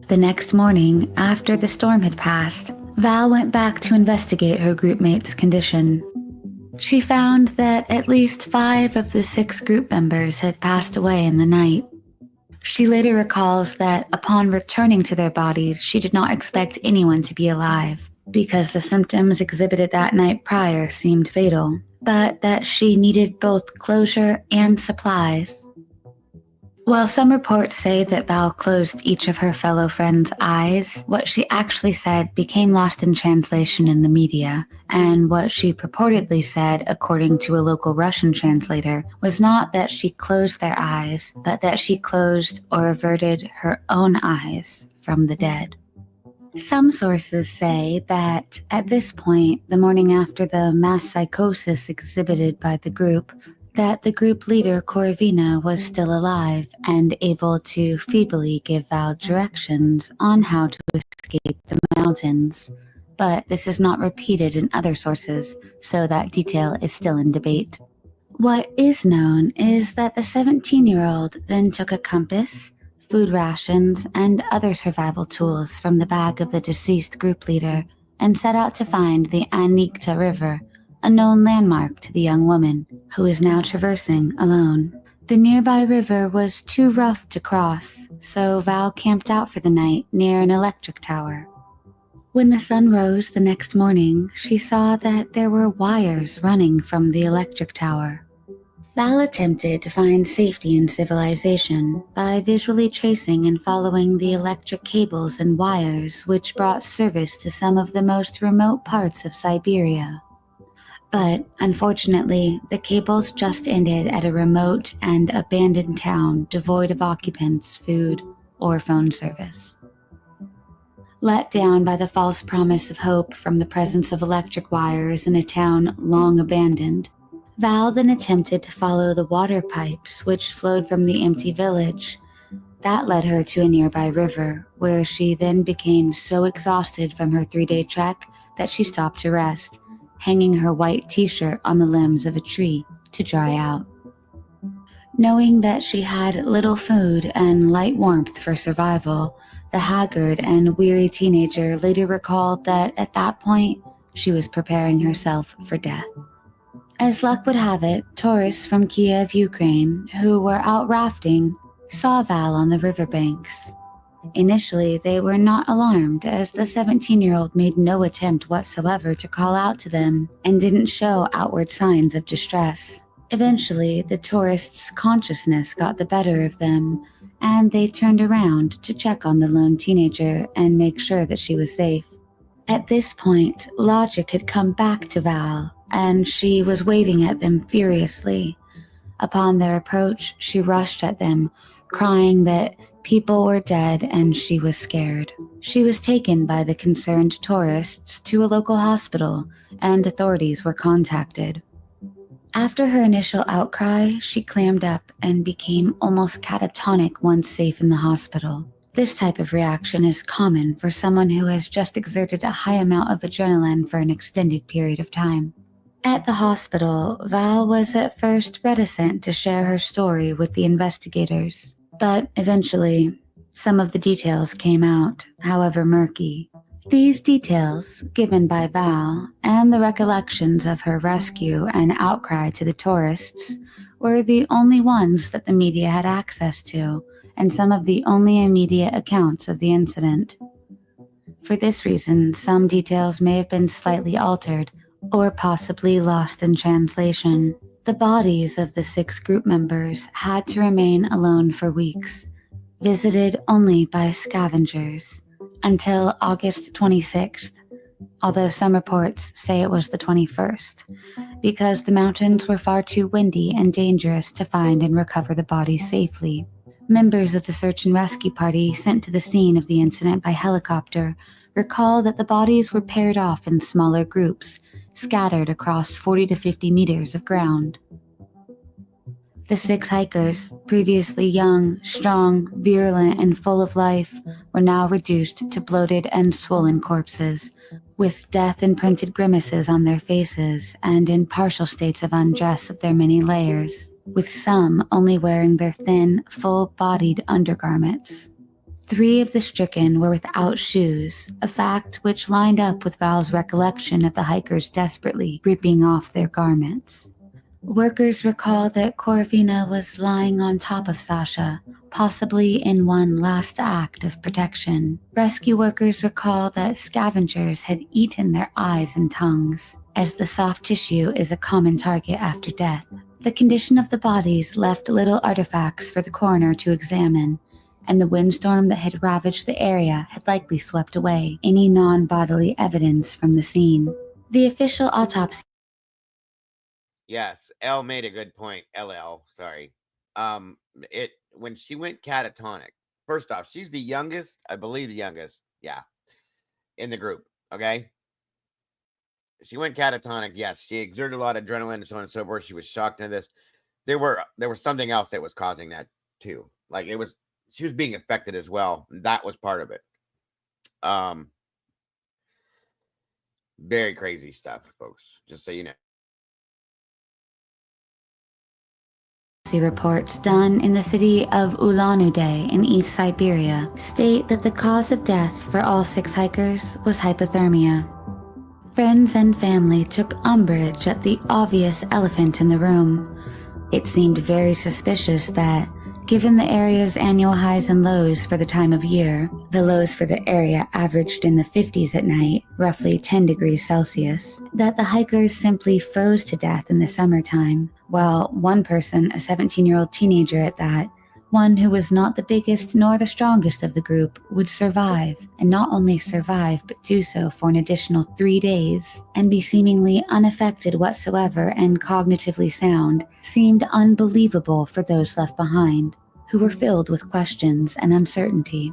Speaker 2: The next morning, after the storm had passed, Val went back to investigate her groupmate's condition. She found that at least 5 of the 6 group members had passed away in the night. She later recalls that upon returning to their bodies, she did not expect anyone to be alive, because the symptoms exhibited that night prior seemed fatal, but that she needed both closure and supplies. While some reports say that Val closed each of her fellow friends' eyes, what she actually said became lost in translation in the media, and what she purportedly said, according to a local Russian translator, was not that she closed their eyes, but that she closed or averted her own eyes from the dead. Some sources say that at this point, the morning after the mass psychosis exhibited by the group, that the group leader, Corvina, was still alive and able to feebly give Val directions on how to escape the mountains. But this is not repeated in other sources, so that detail is still in debate. What is known is that the 17-year-old then took a compass, food rations, and other survival tools from the bag of the deceased group leader and set out to find the Anikta River, a known landmark to the young woman, who is now traversing alone. The nearby river was too rough to cross, so Val camped out for the night near an electric tower. When the sun rose the next morning, she saw that there were wires running from the electric tower. Val attempted to find safety in civilization by visually tracing and following the electric cables and wires which brought service to some of the most remote parts of Siberia. But, unfortunately, the cables just ended at a remote and abandoned town devoid of occupants, food, or phone service. Let down by the false promise of hope from the presence of electric wires in a town long abandoned, Val then attempted to follow the water pipes which flowed from the empty village. That led her to a nearby river, where she then became so exhausted from her 3-day trek that she stopped to rest, hanging her white t-shirt on the limbs of a tree to dry out. Knowing that she had little food and light warmth for survival, the haggard and weary teenager later recalled that at that point, she was preparing herself for death. As luck would have it, tourists from Kiev, Ukraine, who were out rafting, saw Val on the riverbanks. Initially, they were not alarmed as the 17-year-old made no attempt whatsoever to call out to them and didn't show outward signs of distress. Eventually, the tourists' consciousness got the better of them, and they turned around to check on the lone teenager and make sure that she was safe. At this point, logic had come back to Val, and she was waving at them furiously. Upon their approach, she rushed at them, crying that people were dead and she was scared. She was taken by the concerned tourists to a local hospital, and authorities were contacted. After her initial outcry, she clammed up and became almost catatonic once safe in the hospital. This type of reaction is common for someone who has just exerted a high amount of adrenaline for an extended period of time. At the hospital, Val was at first reticent to share her story with the investigators, but eventually, some of the details came out, however murky. These details, given by Val, and the recollections of her rescue and outcry to the tourists, were the only ones that the media had access to, and some of the only immediate accounts of the incident. For this reason, some details may have been slightly altered, or possibly lost in translation. The bodies of the 6 group members had to remain alone for weeks, visited only by scavengers, until August 26th, although some reports say it was the 21st, because the mountains were far too windy and dangerous to find and recover the bodies safely. Members of the search and rescue party sent to the scene of the incident by helicopter recall that the bodies were paired off in smaller groups, scattered across 40 to 50 meters of ground. The 6 hikers, previously young, strong, virulent, and full of life, were now reduced to bloated and swollen corpses, with death-imprinted grimaces on their faces and in partial states of undress of their many layers, with some only wearing their thin, full-bodied undergarments. 3 of the stricken were without shoes, a fact which lined up with Val's recollection of the hikers desperately ripping off their garments. Workers recall that Korovina was lying on top of Sasha, possibly in one last act of protection. Rescue workers recall that scavengers had eaten their eyes and tongues, as the soft tissue is a common target after death. The condition of the bodies left little artifacts for the coroner to examine, and the windstorm that had ravaged the area had likely swept away any non-bodily evidence from the scene. The official autopsy.
Speaker 1: Yes, L made a good point. LL, sorry. When she went catatonic, first off, she's the youngest, I believe the youngest, yeah, in the group, okay? She went catatonic, yes. She exerted a lot of adrenaline and so on and so forth. She was shocked into this. There was something else that was causing that too. Like she was being affected as well. That was part of it. Very crazy stuff, folks. Just so you know.
Speaker 2: Reports done in the city of Ulan-Ude in East Siberia state that the cause of death for all 6 hikers was hypothermia. Friends and family took umbrage at the obvious elephant in the room. It seemed very suspicious that, given the area's annual highs and lows for the time of year, the lows for the area averaged in the 50s at night, roughly 10 degrees Celsius, that the hikers simply froze to death in the summertime, while one person, a 17-year-old teenager at that, one who was not the biggest nor the strongest of the group, would survive, and not only survive but do so for an additional 3 days, and be seemingly unaffected whatsoever and cognitively sound, seemed unbelievable for those left behind, who were filled with questions and uncertainty.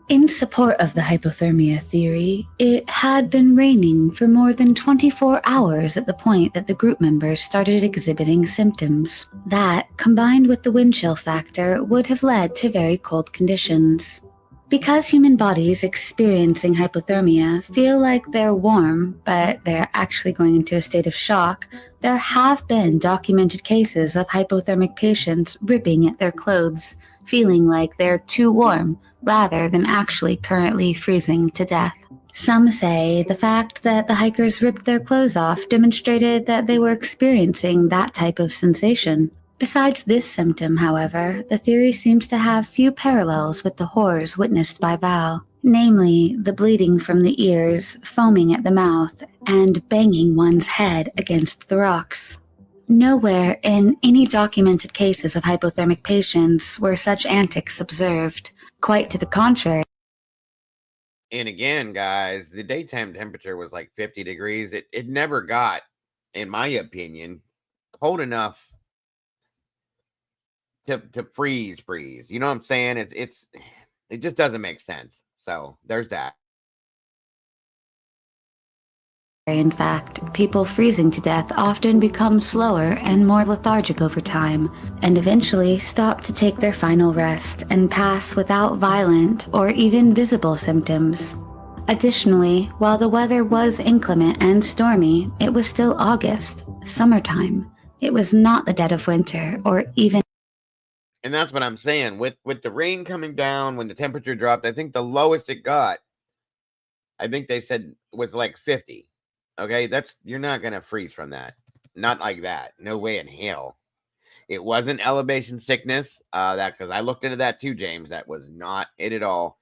Speaker 2: In support of the hypothermia theory, it had been raining for more than 24 hours at the point that the group members started exhibiting symptoms. That, combined with the wind chill factor, would have led to very cold conditions. Because human bodies experiencing hypothermia feel like they're warm, but they're actually going into a state of shock, there have been documented cases of hypothermic patients ripping at their clothes, feeling like they're too warm, rather than actually currently freezing to death. Some say the fact that the hikers ripped their clothes off demonstrated that they were experiencing that type of sensation. Besides this symptom, however, the theory seems to have few parallels with the horrors witnessed by Val, namely the bleeding from the ears, foaming at the mouth, and banging one's head against the rocks. Nowhere in any documented cases of hypothermic patients were such antics observed. Quite to the contrary.
Speaker 1: And again, guys, the daytime temperature was like 50 degrees. It never got, in my opinion, cold enough to freeze. You know what I'm saying? It just doesn't make sense. So there's that.
Speaker 2: In fact, people freezing to death often become slower and more lethargic over time, and eventually stop to take their final rest and pass without violent or even visible symptoms. Additionally, while the weather was inclement and stormy, it was still August, summertime. It was not the dead of winter or even.
Speaker 1: And that's what I'm saying. With the rain coming down, when the temperature dropped, I think the lowest it got, I think they said was like 50. Okay, you're not gonna freeze from that. Not like that. No way in hell. It wasn't elevation sickness. That because I looked into that too, James. That was not it at all.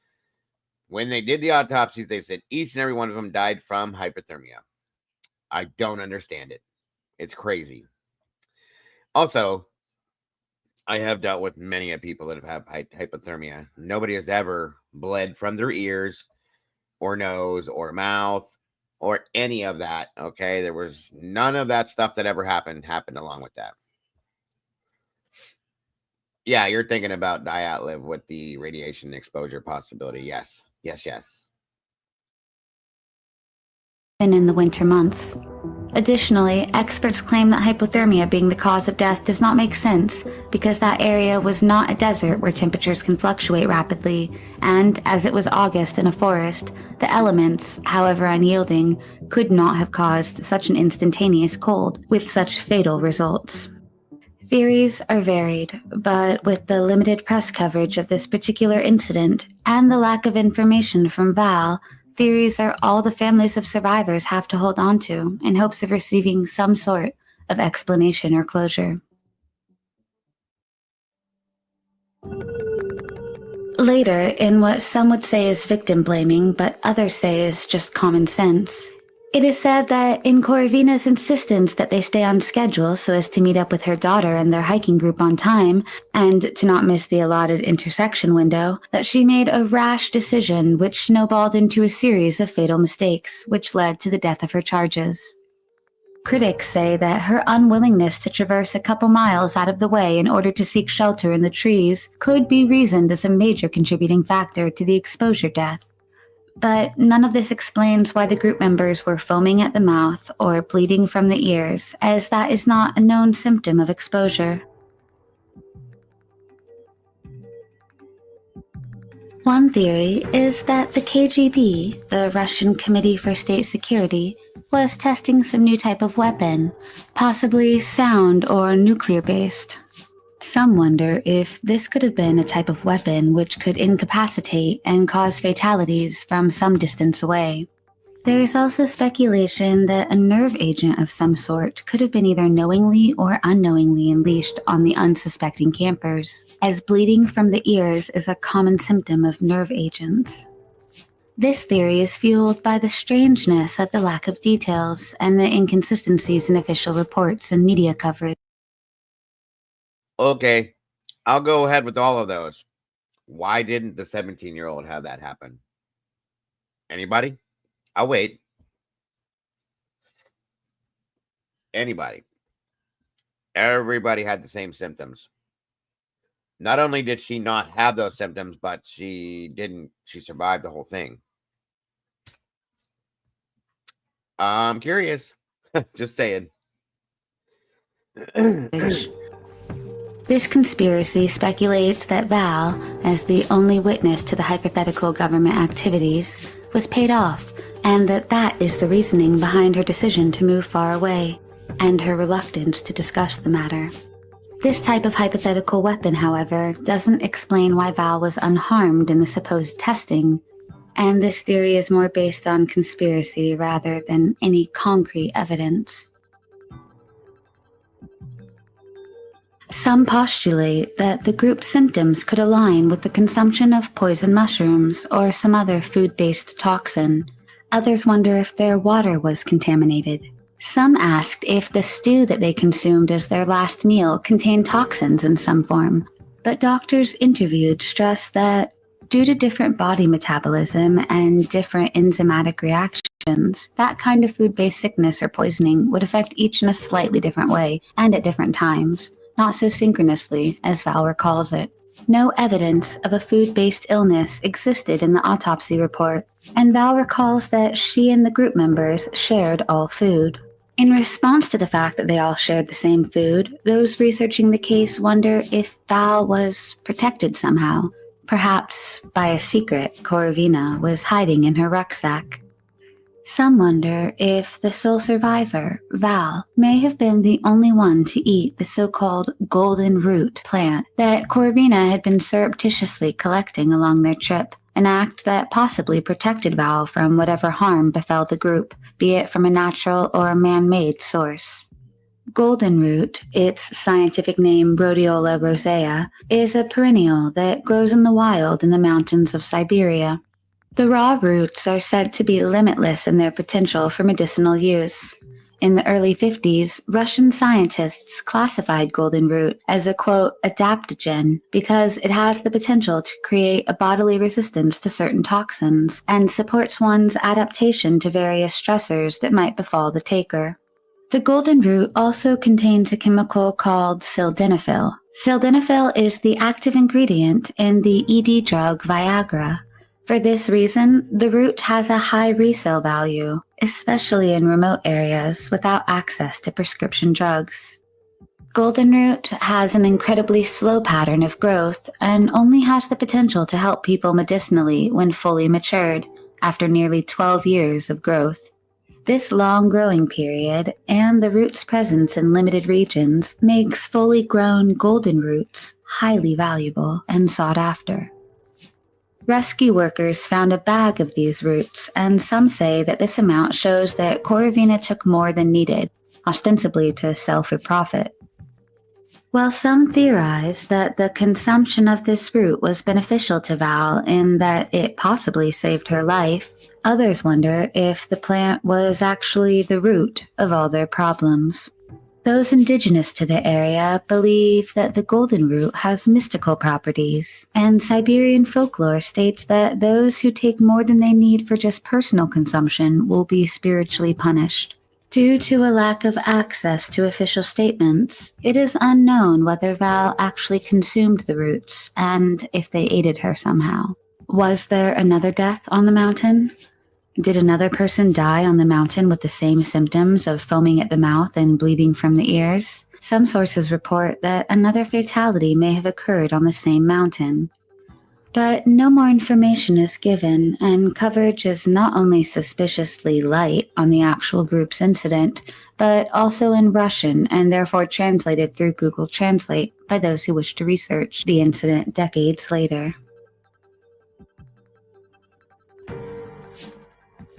Speaker 1: When they did the autopsies, they said each and every one of them died from hypothermia. I don't understand it. It's crazy. Also, I have dealt with many people that have hypothermia. Nobody has ever bled from their ears or nose or mouth or any of that. Okay. There was none of that stuff that ever happened along with that. Yeah, you're thinking about Diatliv with the radiation exposure possibility. Yes.
Speaker 2: In the winter months. Additionally, experts claim that hypothermia being the cause of death does not make sense because that area was not a desert where temperatures can fluctuate rapidly, and as it was August in a forest, the elements, however unyielding, could not have caused such an instantaneous cold with such fatal results. Theories are varied, but with the limited press coverage of this particular incident and the lack of information from Val, theories are all the families of survivors have to hold on to in hopes of receiving some sort of explanation or closure. Later, in what some would say is victim blaming, but others say is just common sense, it is said that in Corvina's insistence that they stay on schedule so as to meet up with her daughter and their hiking group on time, and to not miss the allotted intersection window, that she made a rash decision which snowballed into a series of fatal mistakes, which led to the death of her charges. Critics say that her unwillingness to traverse a couple miles out of the way in order to seek shelter in the trees could be reasoned as a major contributing factor to the exposure death. But none of this explains why the group members were foaming at the mouth or bleeding from the ears, as that is not a known symptom of exposure. One theory is that the KGB, the Russian Committee for State Security, was testing some new type of weapon, possibly sound or nuclear-based. Some wonder if this could have been a type of weapon which could incapacitate and cause fatalities from some distance away. There is also speculation that a nerve agent of some sort could have been either knowingly or unknowingly unleashed on the unsuspecting campers, as bleeding from the ears is a common symptom of nerve agents. This theory is fueled by the strangeness of the lack of details and the inconsistencies in official reports and media coverage.
Speaker 1: Okay. I'll go ahead with all of those. Why didn't the 17-year-old have that happen? Anybody? I'll wait. Anybody? Everybody had the same symptoms. Not only did she not have those symptoms, but she survived the whole thing. I'm curious. Just saying.
Speaker 2: This conspiracy speculates that Val, as the only witness to the hypothetical government activities, was paid off, and that is the reasoning behind her decision to move far away, and her reluctance to discuss the matter. This type of hypothetical weapon, however, doesn't explain why Val was unharmed in the supposed testing, and this theory is more based on conspiracy rather than any concrete evidence. Some postulate that the group's symptoms could align with the consumption of poison mushrooms or some other food-based toxin. Others wonder if their water was contaminated. Some asked if the stew that they consumed as their last meal contained toxins in some form, but doctors interviewed stressed that due to different body metabolism and different enzymatic reactions, that kind of food-based sickness or poisoning would affect each in a slightly different way and at different times. Not so synchronously, as Val recalls it. No evidence of a food-based illness existed in the autopsy report, and Val recalls that she and the group members shared all food. In response to the fact that they all shared the same food, those researching the case wonder if Val was protected somehow, perhaps by a secret Corvina was hiding in her rucksack. Some wonder if the sole survivor, Val, may have been the only one to eat the so-called golden root plant that Corvina had been surreptitiously collecting along their trip, an act that possibly protected Val from whatever harm befell the group, be it from a natural or man-made source. Golden root, its scientific name Rhodiola rosea, is a perennial that grows in the wild in the mountains of Siberia. The raw roots are said to be limitless in their potential for medicinal use. In the early 50s, Russian scientists classified golden root as a, quote, adaptogen because it has the potential to create a bodily resistance to certain toxins and supports one's adaptation to various stressors that might befall the taker. The golden root also contains a chemical called sildenafil. Sildenafil is the active ingredient in the ED drug Viagra. For this reason, the root has a high resale value, especially in remote areas without access to prescription drugs. Golden root has an incredibly slow pattern of growth and only has the potential to help people medicinally when fully matured, after nearly 12 years of growth. This long growing period and the root's presence in limited regions makes fully grown golden roots highly valuable and sought after. Rescue workers found a bag of these roots, and some say that this amount shows that Corvina took more than needed, ostensibly to sell for profit. While some theorize that the consumption of this root was beneficial to Val in that it possibly saved her life, others wonder if the plant was actually the root of all their problems. Those indigenous to the area believe that the golden root has mystical properties, and Siberian folklore states that those who take more than they need for just personal consumption will be spiritually punished. Due to a lack of access to official statements, it is unknown whether Val actually consumed the roots, and if they aided her somehow. Was there another death on the mountain? Did another person die on the mountain with the same symptoms of foaming at the mouth and bleeding from the ears? Some sources report that another fatality may have occurred on the same mountain. But no more information is given, and coverage is not only suspiciously light on the actual group's incident, but also in Russian and therefore translated through Google Translate by those who wish to research the incident decades later.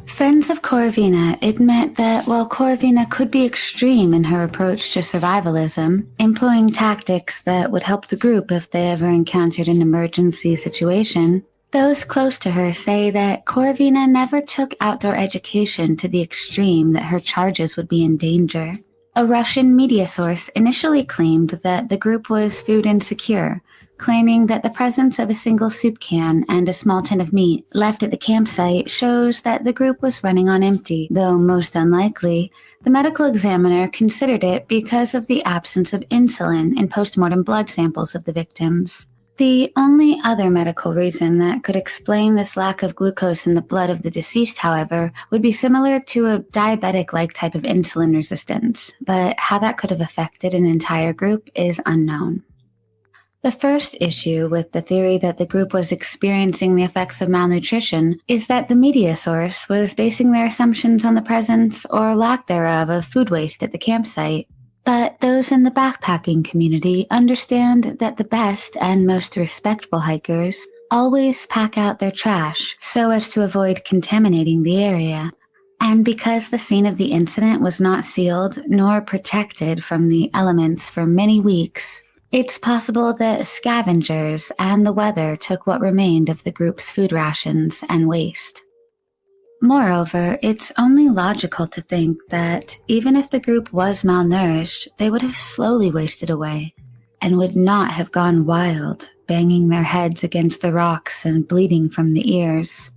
Speaker 2: Friends of Corvina admit that while Corvina could be extreme in her approach to survivalism, employing tactics that would help the group if they ever encountered an emergency situation, those close to her say that Corvina never took outdoor education to the extreme that her charges would be in danger. A Russian media source initially claimed that the group was food insecure, claiming that the presence of a single soup can and a small tin of meat left at the campsite shows that the group was running on empty, though most unlikely. The medical examiner considered it because of the absence of insulin in postmortem blood samples of the victims. The only other medical reason that could explain this lack of glucose in the blood of the deceased, however, would be similar to a diabetic-like type of insulin resistance, but how that could have affected an entire group is unknown. The first issue with the theory that the group was experiencing the effects of malnutrition is that the media source was basing their assumptions on the presence or lack thereof of food waste at the campsite. But those in the backpacking community understand that the best and most respectful hikers always pack out their trash so as to avoid contaminating the area. And because the scene of the incident was not sealed nor protected from the elements for many weeks, it's possible that scavengers and the weather took what remained of the group's food rations and waste. Moreover, it's only logical to think that even if the group was malnourished, they would have slowly wasted away and would not have gone wild, banging their heads against the rocks and bleeding from the ears.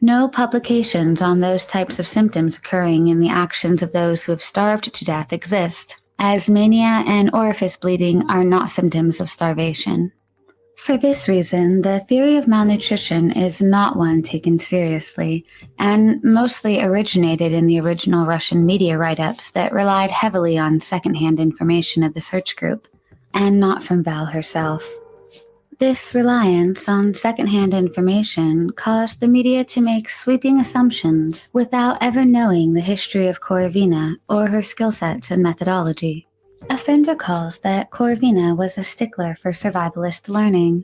Speaker 2: No publications on those types of symptoms occurring in the actions of those who have starved to death exist, as mania and orifice bleeding are not symptoms of starvation. For this reason, the theory of malnutrition is not one taken seriously, and mostly originated in the original Russian media write-ups that relied heavily on secondhand information of the search group, and not from Val herself. This reliance on secondhand information caused the media to make sweeping assumptions without ever knowing the history of Korovina or her skill sets and methodology. A friend recalls that Korovina was a stickler for survivalist learning,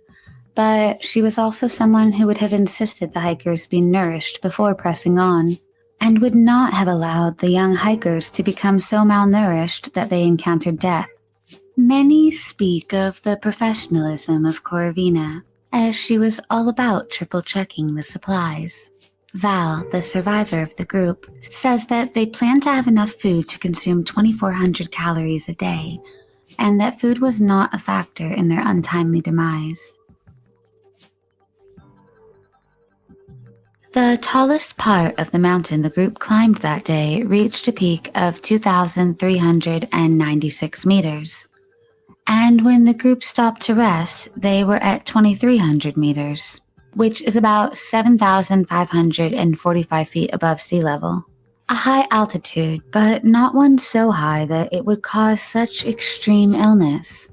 Speaker 2: but she was also someone who would have insisted the hikers be nourished before pressing on, and would not have allowed the young hikers to become so malnourished that they encountered death. Many speak of the professionalism of Korovina, as she was all about triple-checking the supplies. Val, the survivor of the group, says that they planned to have enough food to consume 2,400 calories a day, and that food was not a factor in their untimely demise. The tallest part of the mountain the group climbed that day reached a peak of 2,396 meters. And when the group stopped to rest, they were at 2,300 meters, which is about 7,545 feet above sea level. A high altitude, but not one so high that it would cause such extreme illness.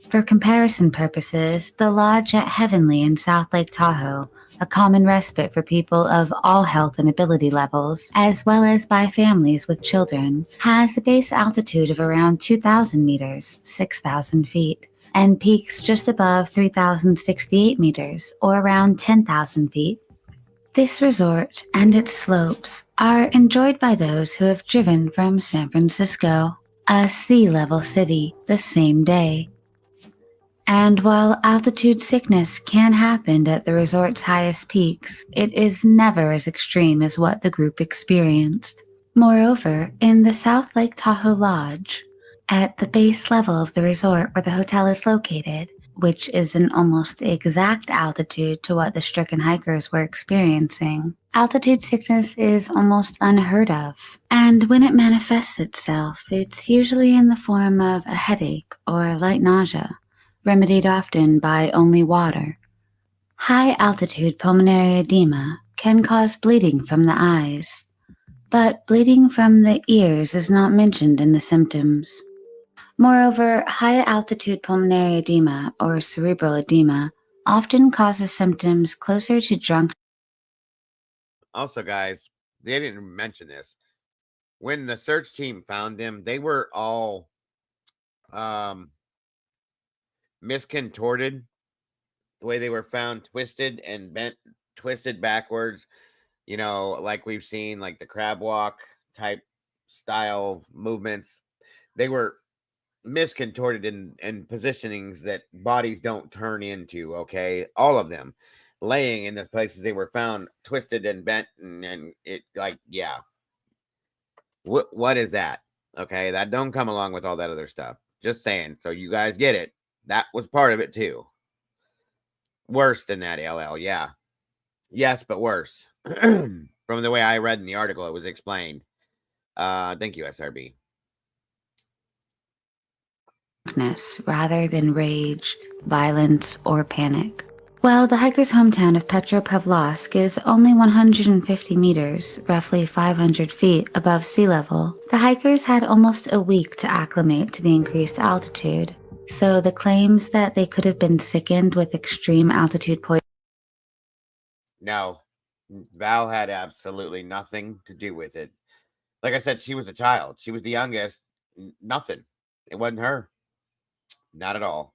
Speaker 2: For comparison purposes, the lodge at Heavenly in South Lake Tahoe, a common respite for people of all health and ability levels, as well as by families with children, has a base altitude of around 2,000 meters, 6,000 feet, and peaks just above 3,068 meters, or around 10,000 feet. This resort and its slopes are enjoyed by those who have driven from San Francisco, a sea-level city, the same day. And while altitude sickness can happen at the resort's highest peaks, it is never as extreme as what the group experienced. Moreover, in the South Lake Tahoe Lodge, at the base level of the resort where the hotel is located, which is an almost exact altitude to what the stricken hikers were experiencing, altitude sickness is almost unheard of. And when it manifests itself, it's usually in the form of a headache or light nausea, remedied often by only water. High-altitude pulmonary edema can cause bleeding from the eyes, but bleeding from the ears is not mentioned in the symptoms. Moreover, high-altitude pulmonary edema, or cerebral edema, often causes symptoms closer to drunkenness.
Speaker 1: Also, guys, they didn't mention this. When the search team found them, they were all miscontorted, the way they were found, twisted and bent, twisted backwards, like we've seen, like the crab walk type style movements. They were miscontorted in positionings that bodies don't turn into. Okay, all of them laying in the places they were found, twisted and bent, and it, like, yeah, what is that? Okay, that don't come along with all that other stuff. Just saying, so you guys get it. That was part of it too. Worse than that, LL. Yeah. Yes, but worse. From the way I read in the article, it was explained. Thank you, SRB.
Speaker 2: Rather than rage, violence, or panic. Well, the hiker's hometown of Petropavlovsk is only 150 meters, roughly 500 feet above sea level. The hikers had almost a week to acclimate to the increased altitude. So the claims that they could have been sickened with extreme altitude poisoning.
Speaker 1: No, Val had absolutely nothing to do with it. Like I said, she was a child. She was the youngest. Nothing. It wasn't her. Not at all.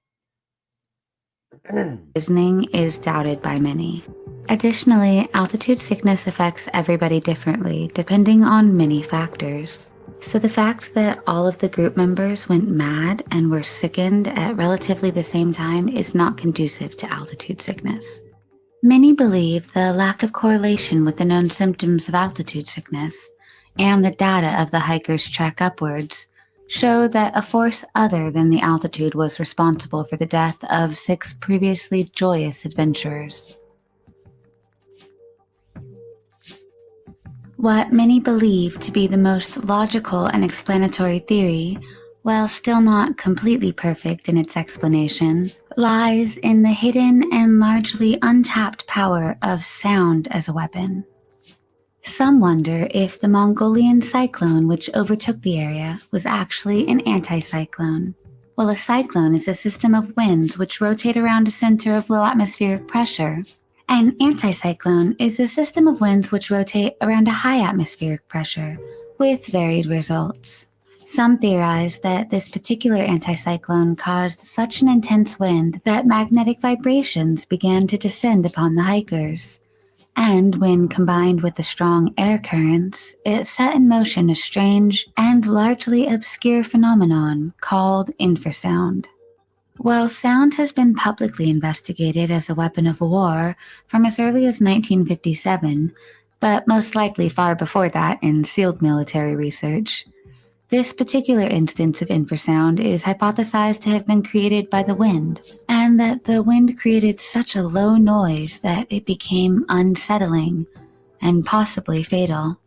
Speaker 2: Poisoning is doubted by many. Additionally, altitude sickness affects everybody differently, depending on many factors. So the fact that all of the group members went mad and were sickened at relatively the same time is not conducive to altitude sickness. Many believe the lack of correlation with the known symptoms of altitude sickness and the data of the hikers' trek upwards show that a force other than the altitude was responsible for the death of 6 previously joyous adventurers. What many believe to be the most logical and explanatory theory, while still not completely perfect in its explanation, lies in the hidden and largely untapped power of sound as a weapon. Some wonder if the Mongolian cyclone which overtook the area was actually an anticyclone. Well, a cyclone is a system of winds which rotate around a center of low atmospheric pressure. An anticyclone is a system of winds which rotate around a high atmospheric pressure, with varied results. Some theorize that this particular anticyclone caused such an intense wind that magnetic vibrations began to descend upon the hikers. And when combined with the strong air currents, it set in motion a strange and largely obscure phenomenon called infrasound. While sound has been publicly investigated as a weapon of war from as early as 1957, but most likely far before that in sealed military research, this particular instance of infrasound is hypothesized to have been created by the wind, and that the wind created such a low noise that it became unsettling and possibly fatal.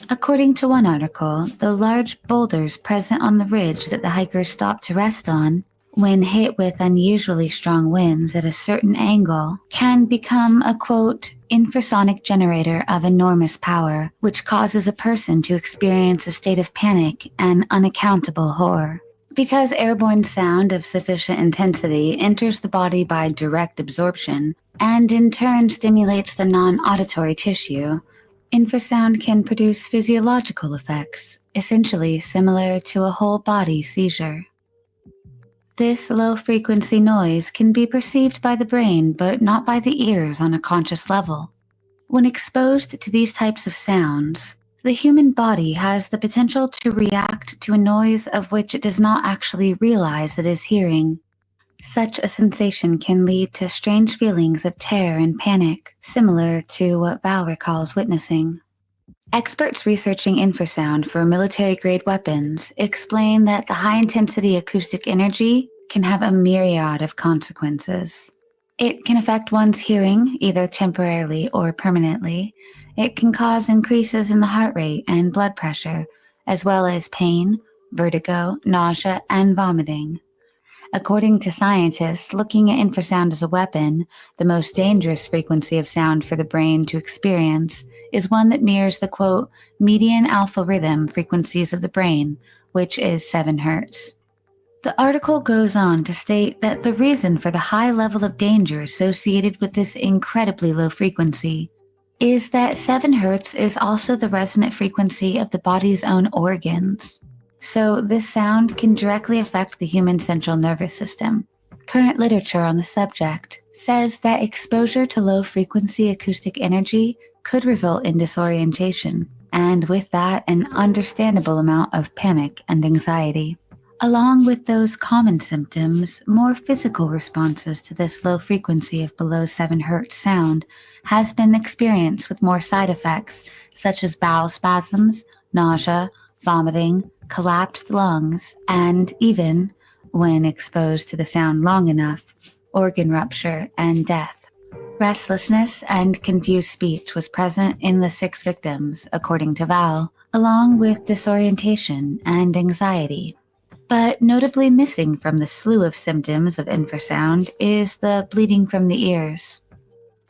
Speaker 2: According to one article, the large boulders present on the ridge that the hikers stopped to rest on, when hit with unusually strong winds at a certain angle, can become a, quote, infrasonic generator of enormous power, which causes a person to experience a state of panic and unaccountable horror. Because airborne sound of sufficient intensity enters the body by direct absorption, and in turn stimulates the non-auditory tissue, infrasound can produce physiological effects, essentially similar to a whole-body seizure. This low-frequency noise can be perceived by the brain but not by the ears on a conscious level. When exposed to these types of sounds, the human body has the potential to react to a noise of which it does not actually realize it is hearing. Such a sensation can lead to strange feelings of terror and panic, similar to what Val recalls witnessing. Experts researching infrasound for military-grade weapons explain that the high-intensity acoustic energy can have a myriad of consequences. It can affect one's hearing, either temporarily or permanently. It can cause increases in the heart rate and blood pressure, as well as pain, vertigo, nausea, and vomiting. According to scientists looking at infrasound as a weapon, the most dangerous frequency of sound for the brain to experience is one that mirrors the, quote, median alpha rhythm frequencies of the brain, which is 7 Hz. The article goes on to state that the reason for the high level of danger associated with this incredibly low frequency is that 7 Hz is also the resonant frequency of the body's own organs. So this sound can directly affect the human central nervous system. Current literature on the subject says that exposure to low-frequency acoustic energy could result in disorientation, and with that, an understandable amount of panic and anxiety. Along with those common symptoms, more physical responses to this low frequency of below 7 Hz sound has been experienced with more side effects such as bowel spasms, nausea, vomiting, collapsed lungs, and even, when exposed to the sound long enough, organ rupture and death. Restlessness and confused speech was present in the 6 victims, according to Val, along with disorientation and anxiety. But notably missing from the slew of symptoms of infrasound is the bleeding from the ears.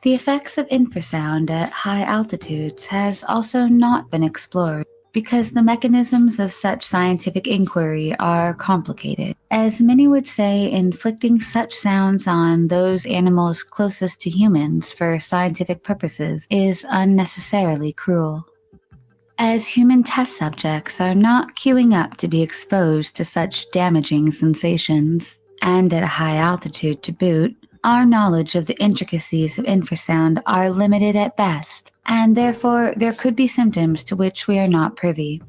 Speaker 2: The effects of infrasound at high altitudes has also not been explored because the mechanisms of such scientific inquiry are complicated. As many would say, inflicting such sounds on those animals closest to humans for scientific purposes is unnecessarily cruel. As human test subjects are not queuing up to be exposed to such damaging sensations, and at a high altitude to boot, our knowledge of the intricacies of infrasound are limited at best, and therefore there could be symptoms to which we are not privy.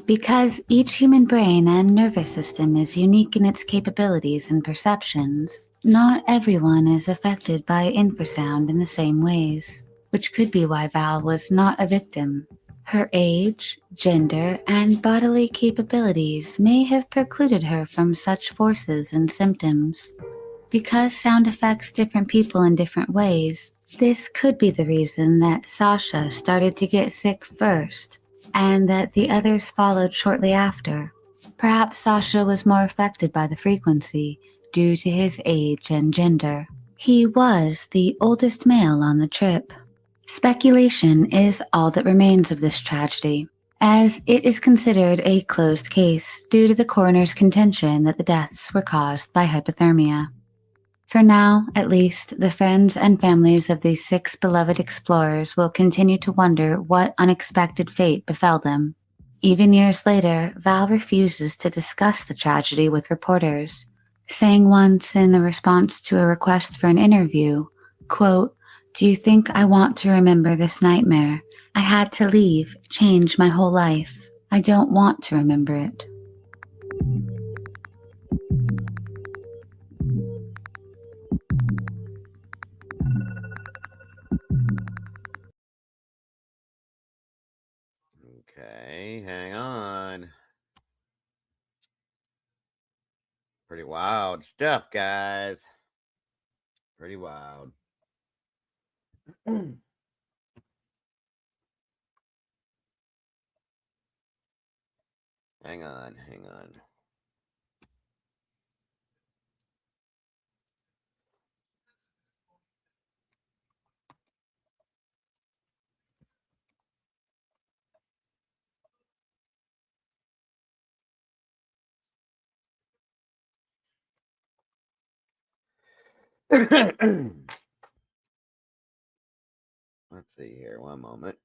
Speaker 2: Because each human brain and nervous system is unique in its capabilities and perceptions, not everyone is affected by infrasound in the same ways, which could be why Val was not a victim. Her age, gender, and bodily capabilities may have precluded her from such forces and symptoms. Because sound affects different people in different ways, this could be the reason that Sasha started to get sick first, and that the others followed shortly after. Perhaps Sasha was more affected by the frequency due to his age and gender. He was the oldest male on the trip. Speculation is all that remains of this tragedy, as it is considered a closed case due to the coroner's contention that the deaths were caused by hypothermia. For now, at least, the friends and families of these 6 beloved explorers will continue to wonder what unexpected fate befell them. Even years later, Val refuses to discuss the tragedy with reporters, saying once in a response to a request for an interview, quote, "Do you think I want to remember this nightmare? I had to leave, change my whole life. I don't want to remember it."
Speaker 1: Okay, hang on. Pretty wild stuff, guys. Pretty wild. Hang on. Let's see here. One moment.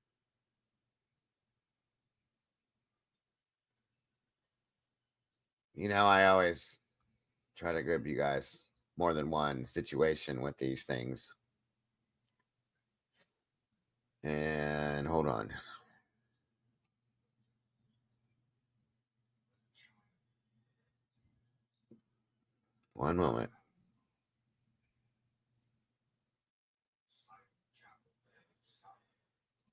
Speaker 1: I always try to give you guys more than one situation with these things. And hold on. One moment.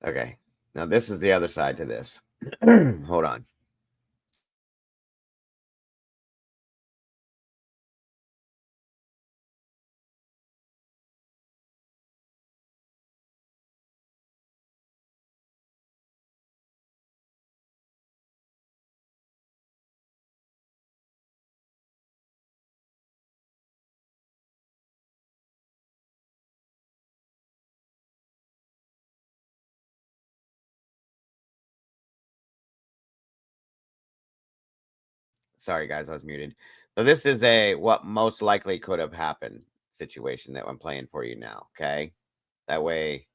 Speaker 1: Okay. Now this is the other side to this. Hold on. Sorry, guys, I was muted. So this is a what most likely could have happened situation that I'm playing for you now. Okay, that way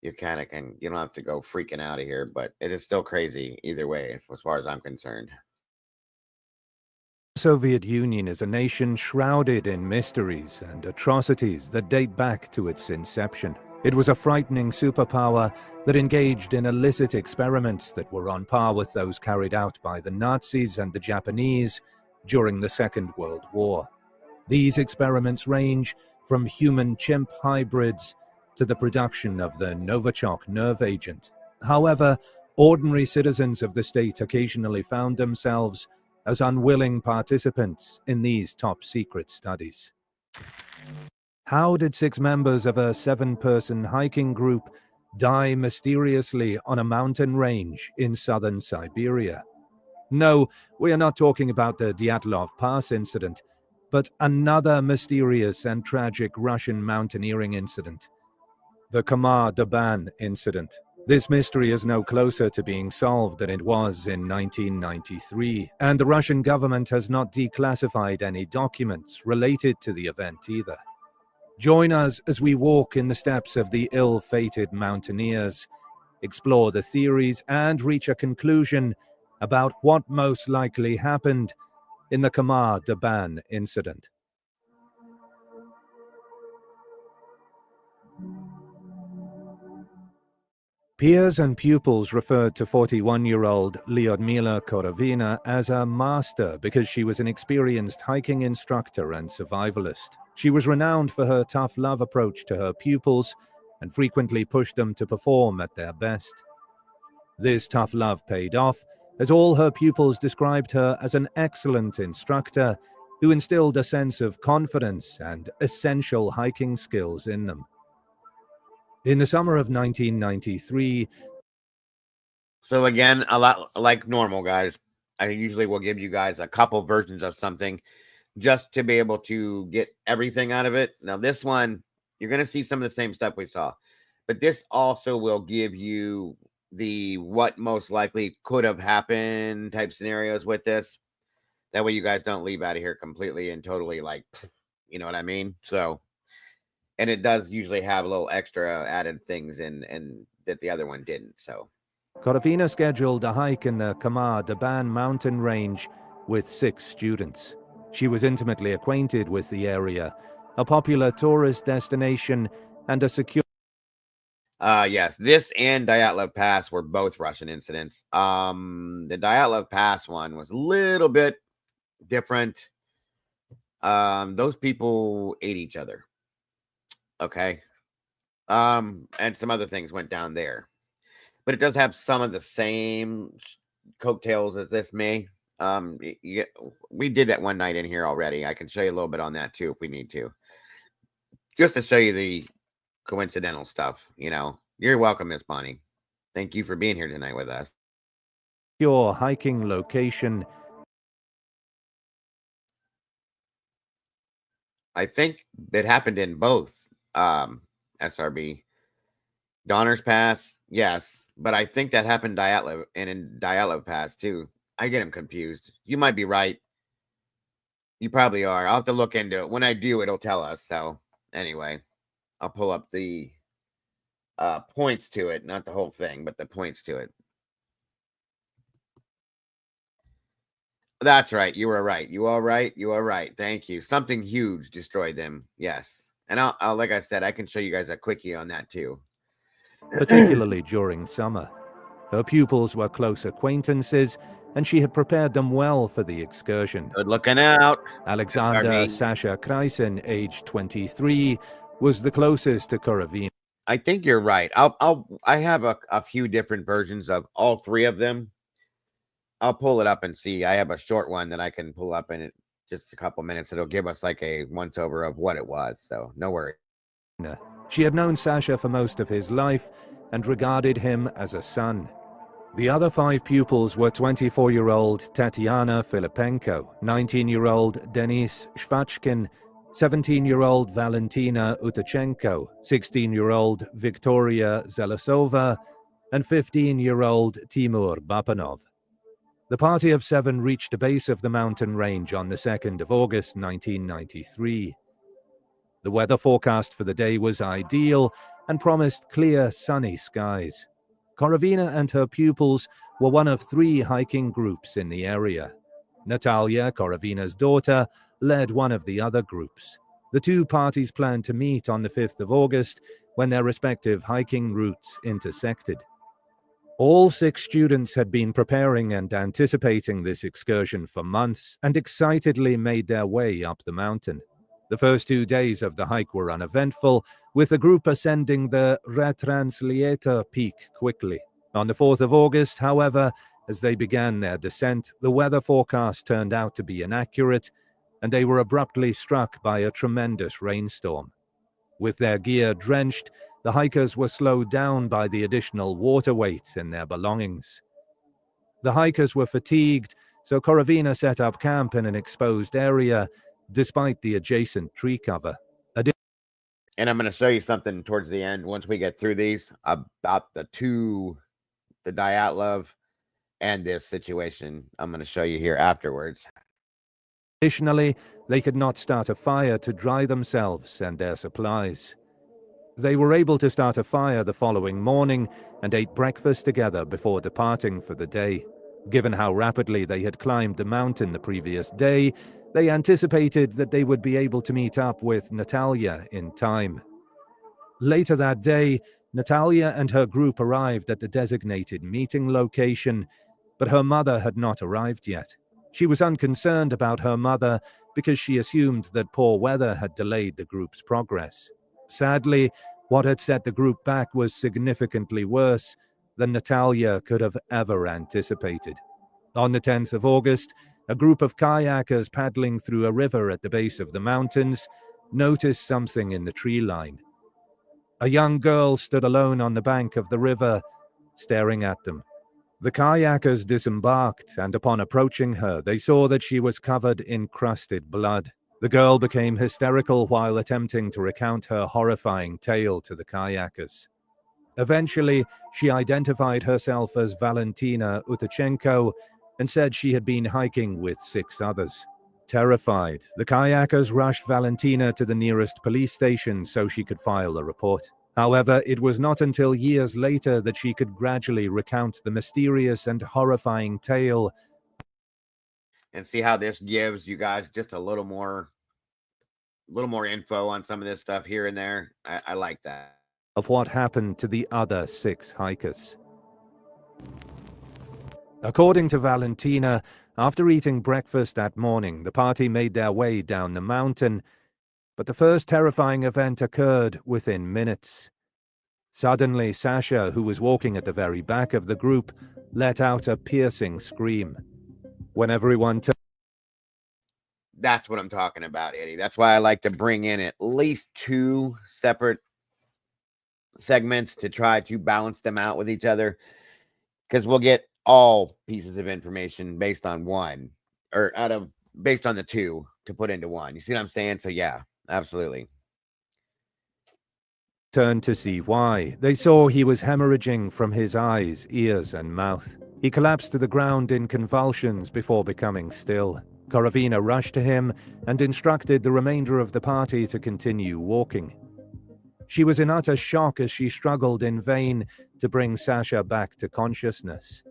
Speaker 1: you kind of can. You don't have to go freaking out of here, but it is still crazy either way, as far as I'm concerned.
Speaker 3: The Soviet Union is a nation shrouded in mysteries and atrocities that date back to its inception. It was a frightening superpower that engaged in illicit experiments that were on par with those carried out by the Nazis and the Japanese during the Second World War. These experiments range from human-chimp hybrids to the production of the Novichok nerve agent. However, ordinary citizens of the state occasionally found themselves as unwilling participants in these top-secret studies. How did 6 members of a 7-person hiking group die mysteriously on a mountain range in southern Siberia? No, we are not talking about the Dyatlov Pass incident, but another mysterious and tragic Russian mountaineering incident, the Khamar Daban incident. This mystery is no closer to being solved than it was in 1993, and the Russian government has not declassified any documents related to the event either. Join us as we walk in the steps of the ill-fated mountaineers, explore the theories, and reach a conclusion about what most likely happened in the Khamar Daban incident. Peers and pupils referred to 41-year-old Lyudmila Korovina as a master because she was an experienced hiking instructor and survivalist. She was renowned for her tough love approach to her pupils and frequently pushed them to perform at their best. This tough love paid off, as all her pupils described her as an excellent instructor who instilled a sense of confidence and essential hiking skills in them. In the summer of 1993...
Speaker 1: So again, a lot like normal, guys. I usually will give you guys a couple versions of something just to be able to get everything out of it. Now, this one, you're going to see some of the same stuff we saw. But this also will give you the what most likely could have happened type scenarios with this. That way you guys don't leave out of here completely and totally like, you know what I mean? So... and it does usually have a little extra added things in that the other one didn't. So
Speaker 3: Korovina scheduled a hike in the Khamar Daban mountain range with 6 students. She was intimately acquainted with the area, a popular tourist destination and a secure...
Speaker 1: yes, this and Dyatlov Pass were both Russian incidents. The Dyatlov Pass one was a little bit different. Those people ate each other. Okay. And some other things went down there. But it does have some of the same coattails as this may. We did that one night in here already. I can show you a little bit on that too if we need to. Just to show you the coincidental stuff, you know. You're welcome, Miss Bonnie. Thank you for being here tonight with us.
Speaker 3: Your hiking location.
Speaker 1: I think that happened in both. SRB. Donner's Pass, yes, but I think that happened Dyatlov and in Dyatlov Pass too. I get them confused. You might be right. You probably are. I'll have to look into it. When I do, it'll tell us. So anyway, I'll pull up the points to it, not the whole thing, but the points to it. That's right. You were right. You are right. You are right. Thank you. Something huge destroyed them. Yes. And I'll like I said, I can show you guys a quickie on that too.
Speaker 3: Particularly during summer. Her pupils were close acquaintances, and she had prepared them well for the excursion.
Speaker 1: Good looking out.
Speaker 3: Alexander Sasha Krysin, age 23, was the closest to Korovina.
Speaker 1: I think you're right. I have a few different versions of all 3 of them. I'll pull it up and see. I have a short one that I can pull up in it. Just a couple minutes. It'll give us like a once over of what it was. So no worry.
Speaker 3: She had known Sasha for most of his life and regarded him as a son. The other 5 pupils were 24-year-old Tatiana Filipenko, 19-year-old Denis Shvachkin, 17-year-old Valentina Utachenko, 16-year-old Victoria Zelasova, and 15-year-old Timur Bapanov. The party of 7 reached the base of the mountain range on the 2nd of August 1993. The weather forecast for the day was ideal and promised clear, sunny skies. Korovina and her pupils were one of 3 hiking groups in the area. Natalia, Korovina's daughter, led one of the other groups. The 2 parties planned to meet on the 5th of August when their respective hiking routes intersected. All 6 students had been preparing and anticipating this excursion for months and excitedly made their way up the mountain. The first 2 days of the hike were uneventful, with the group ascending the Retransliator peak quickly. On the 4th of August, however, as they began their descent, the weather forecast turned out to be inaccurate, and they were abruptly struck by a tremendous rainstorm. With their gear drenched, the hikers were slowed down by the additional water weight in their belongings. The hikers were fatigued, so Korovina set up camp in an exposed area, despite the adjacent tree cover.
Speaker 1: And I'm going to show you something towards the end once we get through these about the Dyatlov and this situation. I'm going to show you here afterwards.
Speaker 3: Additionally, they could not start a fire to dry themselves and their supplies. They were able to start a fire the following morning and ate breakfast together before departing for the day. Given how rapidly they had climbed the mountain the previous day, they anticipated that they would be able to meet up with Natalia in time. Later that day, Natalia and her group arrived at the designated meeting location, but her mother had not arrived yet. She was unconcerned about her mother because she assumed that poor weather had delayed the group's progress. Sadly, what had set the group back was significantly worse than Natalia could have ever anticipated. On the 10th of August, a group of kayakers paddling through a river at the base of the mountains noticed something in the tree line. A young girl stood alone on the bank of the river, staring at them. The kayakers disembarked, and upon approaching her, they saw that she was covered in crusted blood. The girl became hysterical while attempting to recount her horrifying tale to the kayakers. Eventually, she identified herself as Valentina Utachenko and said she had been hiking with 6 others. Terrified, the kayakers rushed Valentina to the nearest police station so she could file a report. However, it was not until years later that she could gradually recount the mysterious and horrifying tale.
Speaker 1: And see how this gives you guys just a little more info on some of this stuff here and there. I like that.
Speaker 3: Of what happened to the other 6 hikers. According to Valentina, after eating breakfast that morning, the party made their way down the mountain, but the first terrifying event occurred within minutes. Suddenly, Sasha, who was walking at the very back of the group, let out a piercing scream. When everyone
Speaker 1: That's what I'm talking about, Eddie. That's why I like to bring in at least 2 separate segments to try to balance them out with each other, because we'll get all pieces of information based on one, or based on the 2 to put into one. You see what I'm saying? So yeah, absolutely.
Speaker 3: turned to see why, they saw he was hemorrhaging from his eyes, ears, and mouth. He collapsed to the ground in convulsions before becoming still. Korovina rushed to him and instructed the remainder of the party to continue walking. She was in utter shock as she struggled in vain to bring Sasha back to consciousness.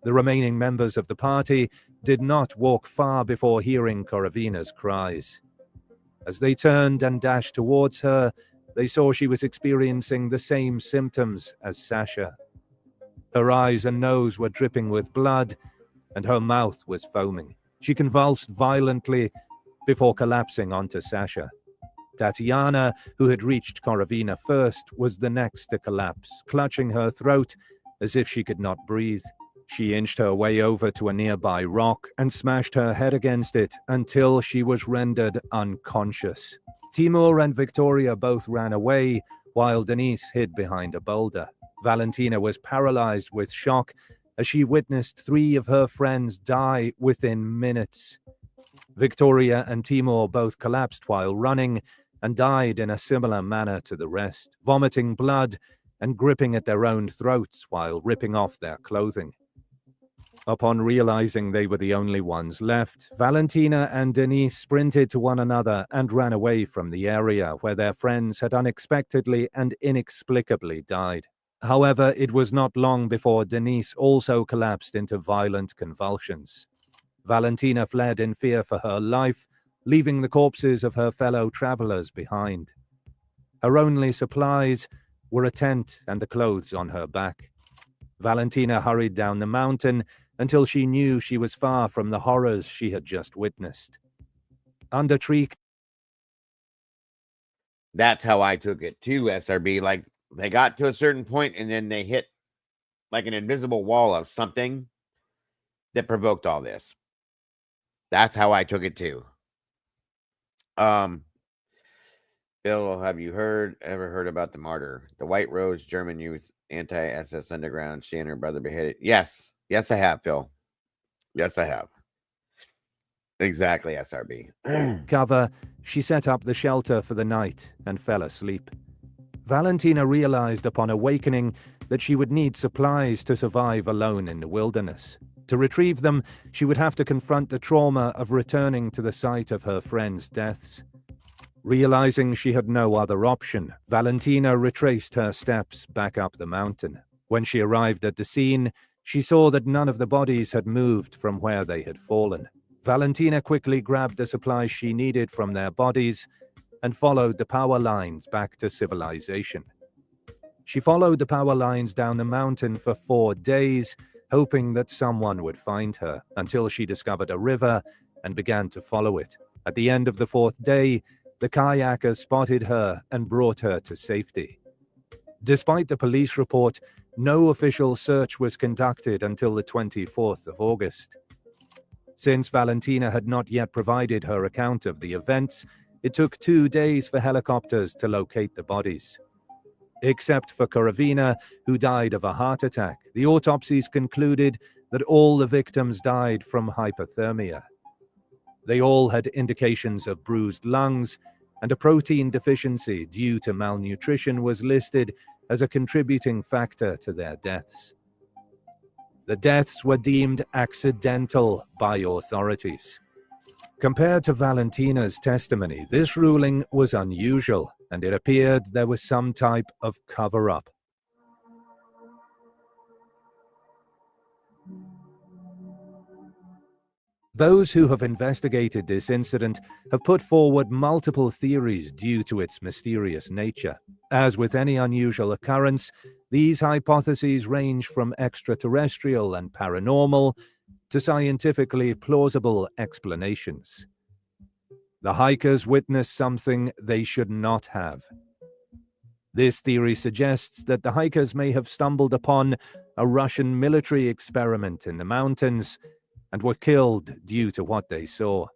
Speaker 3: The remaining members of the party did not walk far before hearing Korovina's cries. As they turned and dashed towards her, they saw she was experiencing the same symptoms as Sasha. Her eyes and nose were dripping with blood, and her mouth was foaming. She convulsed violently before collapsing onto Sasha. Tatiana, who had reached Korovina first, was the next to collapse, clutching her throat as if she could not breathe. She inched her way over to a nearby rock and smashed her head against it until she was rendered unconscious. Timur and Victoria both ran away, while Denise hid behind a boulder. Valentina was paralyzed with shock as she witnessed 3 of her friends die within minutes. Victoria and Timur both collapsed while running and died in a similar manner to the rest, vomiting blood and gripping at their own throats while ripping off their clothing. Upon realizing they were the only ones left, Valentina and Denise sprinted to one another and ran away from the area where their friends had unexpectedly and inexplicably died. However, it was not long before Denise also collapsed into violent convulsions. Valentina fled in fear for her life, leaving the corpses of her fellow travelers behind. Her only supplies were a tent and the clothes on her back. Valentina hurried down the mountain until she knew she was far from the horrors she had just witnessed. Under tree...
Speaker 1: That's how I took it too, SRB. Like, they got to a certain point and then they hit like an invisible wall of something that provoked all this. That's how I took it too. Bill, have you ever heard about the martyr? The White Rose German youth anti-SS underground. She and her brother beheaded. Yes, I have, Phil. Yes, I have. Exactly, SRB.
Speaker 3: Cover, she set up the shelter for the night and fell asleep. Valentina realized upon awakening that she would need supplies to survive alone in the wilderness. To retrieve them, she would have to confront the trauma of returning to the site of her friends' deaths. Realizing she had no other option, Valentina retraced her steps back up the mountain. When she arrived at the scene, she saw that none of the bodies had moved from where they had fallen. Valentina quickly grabbed the supplies she needed from their bodies and followed the power lines back to civilization. She followed the power lines down the mountain for 4 days, hoping that someone would find her, until she discovered a river and began to follow it. At the end of the 4th day, the kayaker spotted her and brought her to safety. Despite the police report, no official search was conducted until the 24th of August. Since Valentina had not yet provided her account of the events, it took 2 days for helicopters to locate the bodies. Except for Karavina, who died of a heart attack, the autopsies concluded that all the victims died from hypothermia. They all had indications of bruised lungs, and a protein deficiency due to malnutrition was listed as a contributing factor to their deaths. The deaths were deemed accidental by authorities. Compared to Valentina's testimony, this ruling was unusual, and it appeared there was some type of cover-up. Those who have investigated this incident have put forward multiple theories due to its mysterious nature. As with any unusual occurrence, these hypotheses range from extraterrestrial and paranormal to scientifically plausible explanations. The hikers witnessed something they should not have. This theory suggests that the hikers may have stumbled upon a Russian military experiment in the mountains and were killed due to what they saw.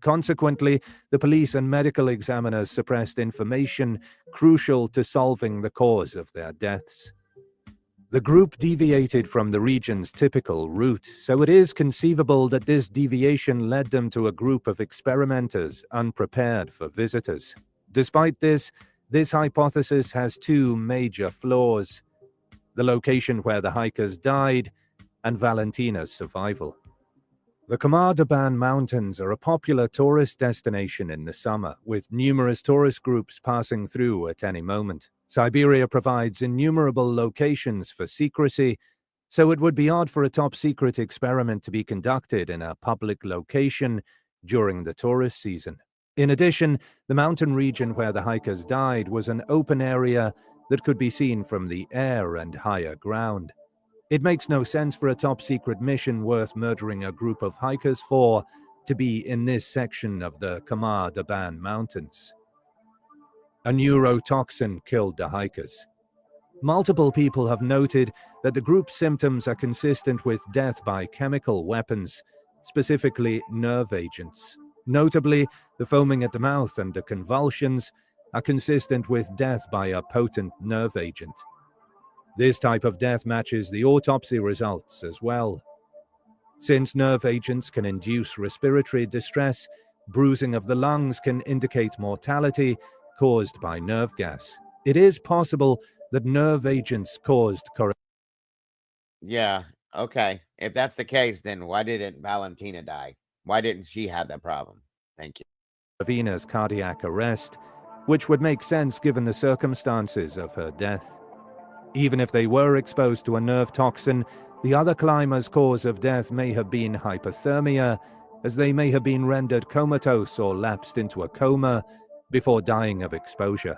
Speaker 3: Consequently, the police and medical examiners suppressed information crucial to solving the cause of their deaths. The group deviated from the region's typical route, so it is conceivable that this deviation led them to a group of experimenters unprepared for visitors. Despite this hypothesis has 2 major flaws: the location where the hikers died and Valentina's survival. The Khamar Daban Mountains are a popular tourist destination in the summer, with numerous tourist groups passing through at any moment. Siberia provides innumerable locations for secrecy, so it would be odd for a top-secret experiment to be conducted in a public location during the tourist season. In addition, the mountain region where the hikers died was an open area that could be seen from the air and higher ground. It makes no sense for a top-secret mission worth murdering a group of hikers for to be in this section of the Khamar Daban Mountains. A neurotoxin killed the hikers. Multiple people have noted that the group's symptoms are consistent with death by chemical weapons, specifically nerve agents. Notably, the foaming at the mouth and the convulsions are consistent with death by a potent nerve agent. This type of death matches the autopsy results as well. Since nerve agents can induce respiratory distress, bruising of the lungs can indicate mortality caused by nerve gas. It is possible that nerve agents caused
Speaker 1: Yeah, okay. If that's the case, then why didn't Valentina die? Why didn't she have that problem? Thank you.
Speaker 3: Karavina's cardiac arrest, which would make sense given the circumstances of her death. Even if they were exposed to a nerve toxin, the other climbers' cause of death may have been hypothermia, as they may have been rendered comatose or lapsed into a coma before dying of exposure.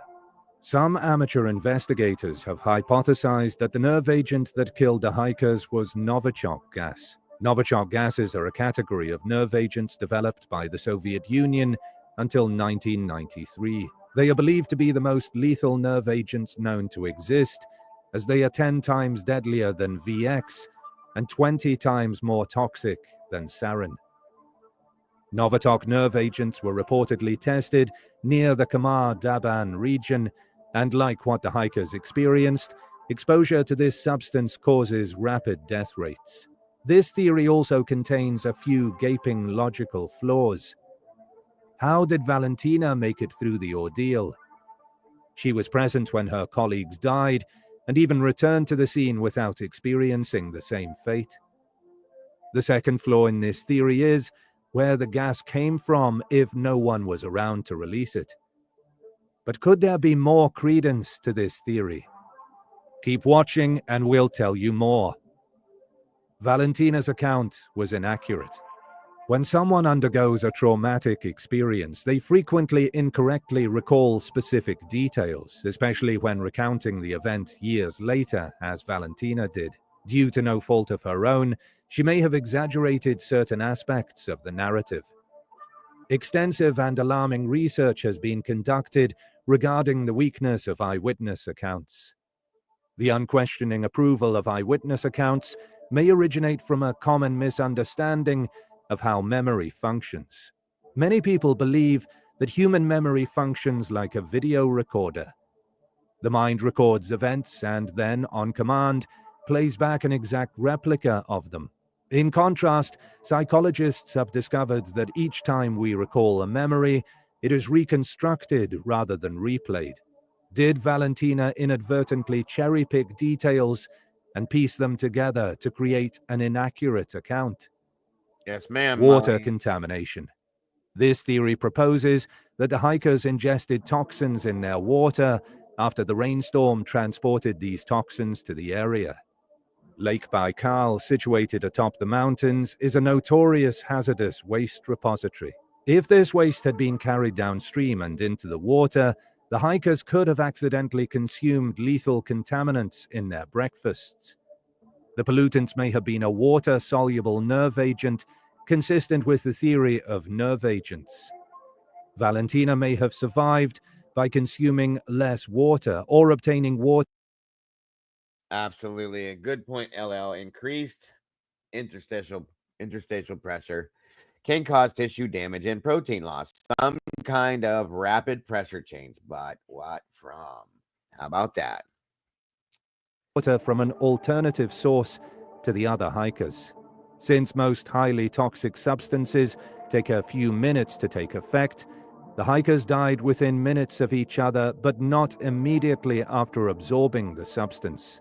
Speaker 3: Some amateur investigators have hypothesized that the nerve agent that killed the hikers was Novichok gas. Novichok gases are a category of nerve agents developed by the Soviet Union until 1993. They are believed to be the most lethal nerve agents known to exist, as they are 10 times deadlier than VX and 20 times more toxic than sarin. Novichok nerve agents were reportedly tested near the Khamar Daban region, and like what the hikers experienced, exposure to this substance causes rapid death rates. This theory also contains a few gaping logical flaws. How did Valentina make it through the ordeal? She was present when her colleagues died and even returned to the scene without experiencing the same fate. The second flaw in this theory is where the gas came from if no one was around to release it. But could there be more credence to this theory? Keep watching and we'll tell you more. Valentina's account was inaccurate. When someone undergoes a traumatic experience, they frequently incorrectly recall specific details, especially when recounting the event years later, as Valentina did. Due to no fault of her own, she may have exaggerated certain aspects of the narrative. Extensive and alarming research has been conducted regarding the weakness of eyewitness accounts. The unquestioning approval of eyewitness accounts may originate from a common misunderstanding of how memory functions. Many people believe that human memory functions like a video recorder. The mind records events and then, on command, plays back an exact replica of them. In contrast, psychologists have discovered that each time we recall a memory, it is reconstructed rather than replayed. Did Valentina inadvertently cherry-pick details and piece them together to create an inaccurate account?
Speaker 1: Yes, ma'am.
Speaker 3: Water contamination. This theory proposes that the hikers ingested toxins in their water after the rainstorm transported these toxins to the area. Lake Baikal, situated atop the mountains, is a notorious hazardous waste repository. If this waste had been carried downstream and into the water, the hikers could have accidentally consumed lethal contaminants in their breakfasts. The pollutants may have been a water-soluble nerve agent, consistent with the theory of nerve agents. Valentina may have survived by consuming less water or obtaining water.
Speaker 1: Absolutely. A good point, LL. Increased interstitial pressure can cause tissue damage and protein loss. Some kind of rapid pressure change, but what from? How about that?
Speaker 3: Water from an alternative source to the other hikers. Since most highly toxic substances take a few minutes to take effect, the hikers died within minutes of each other, but not immediately after absorbing the substance.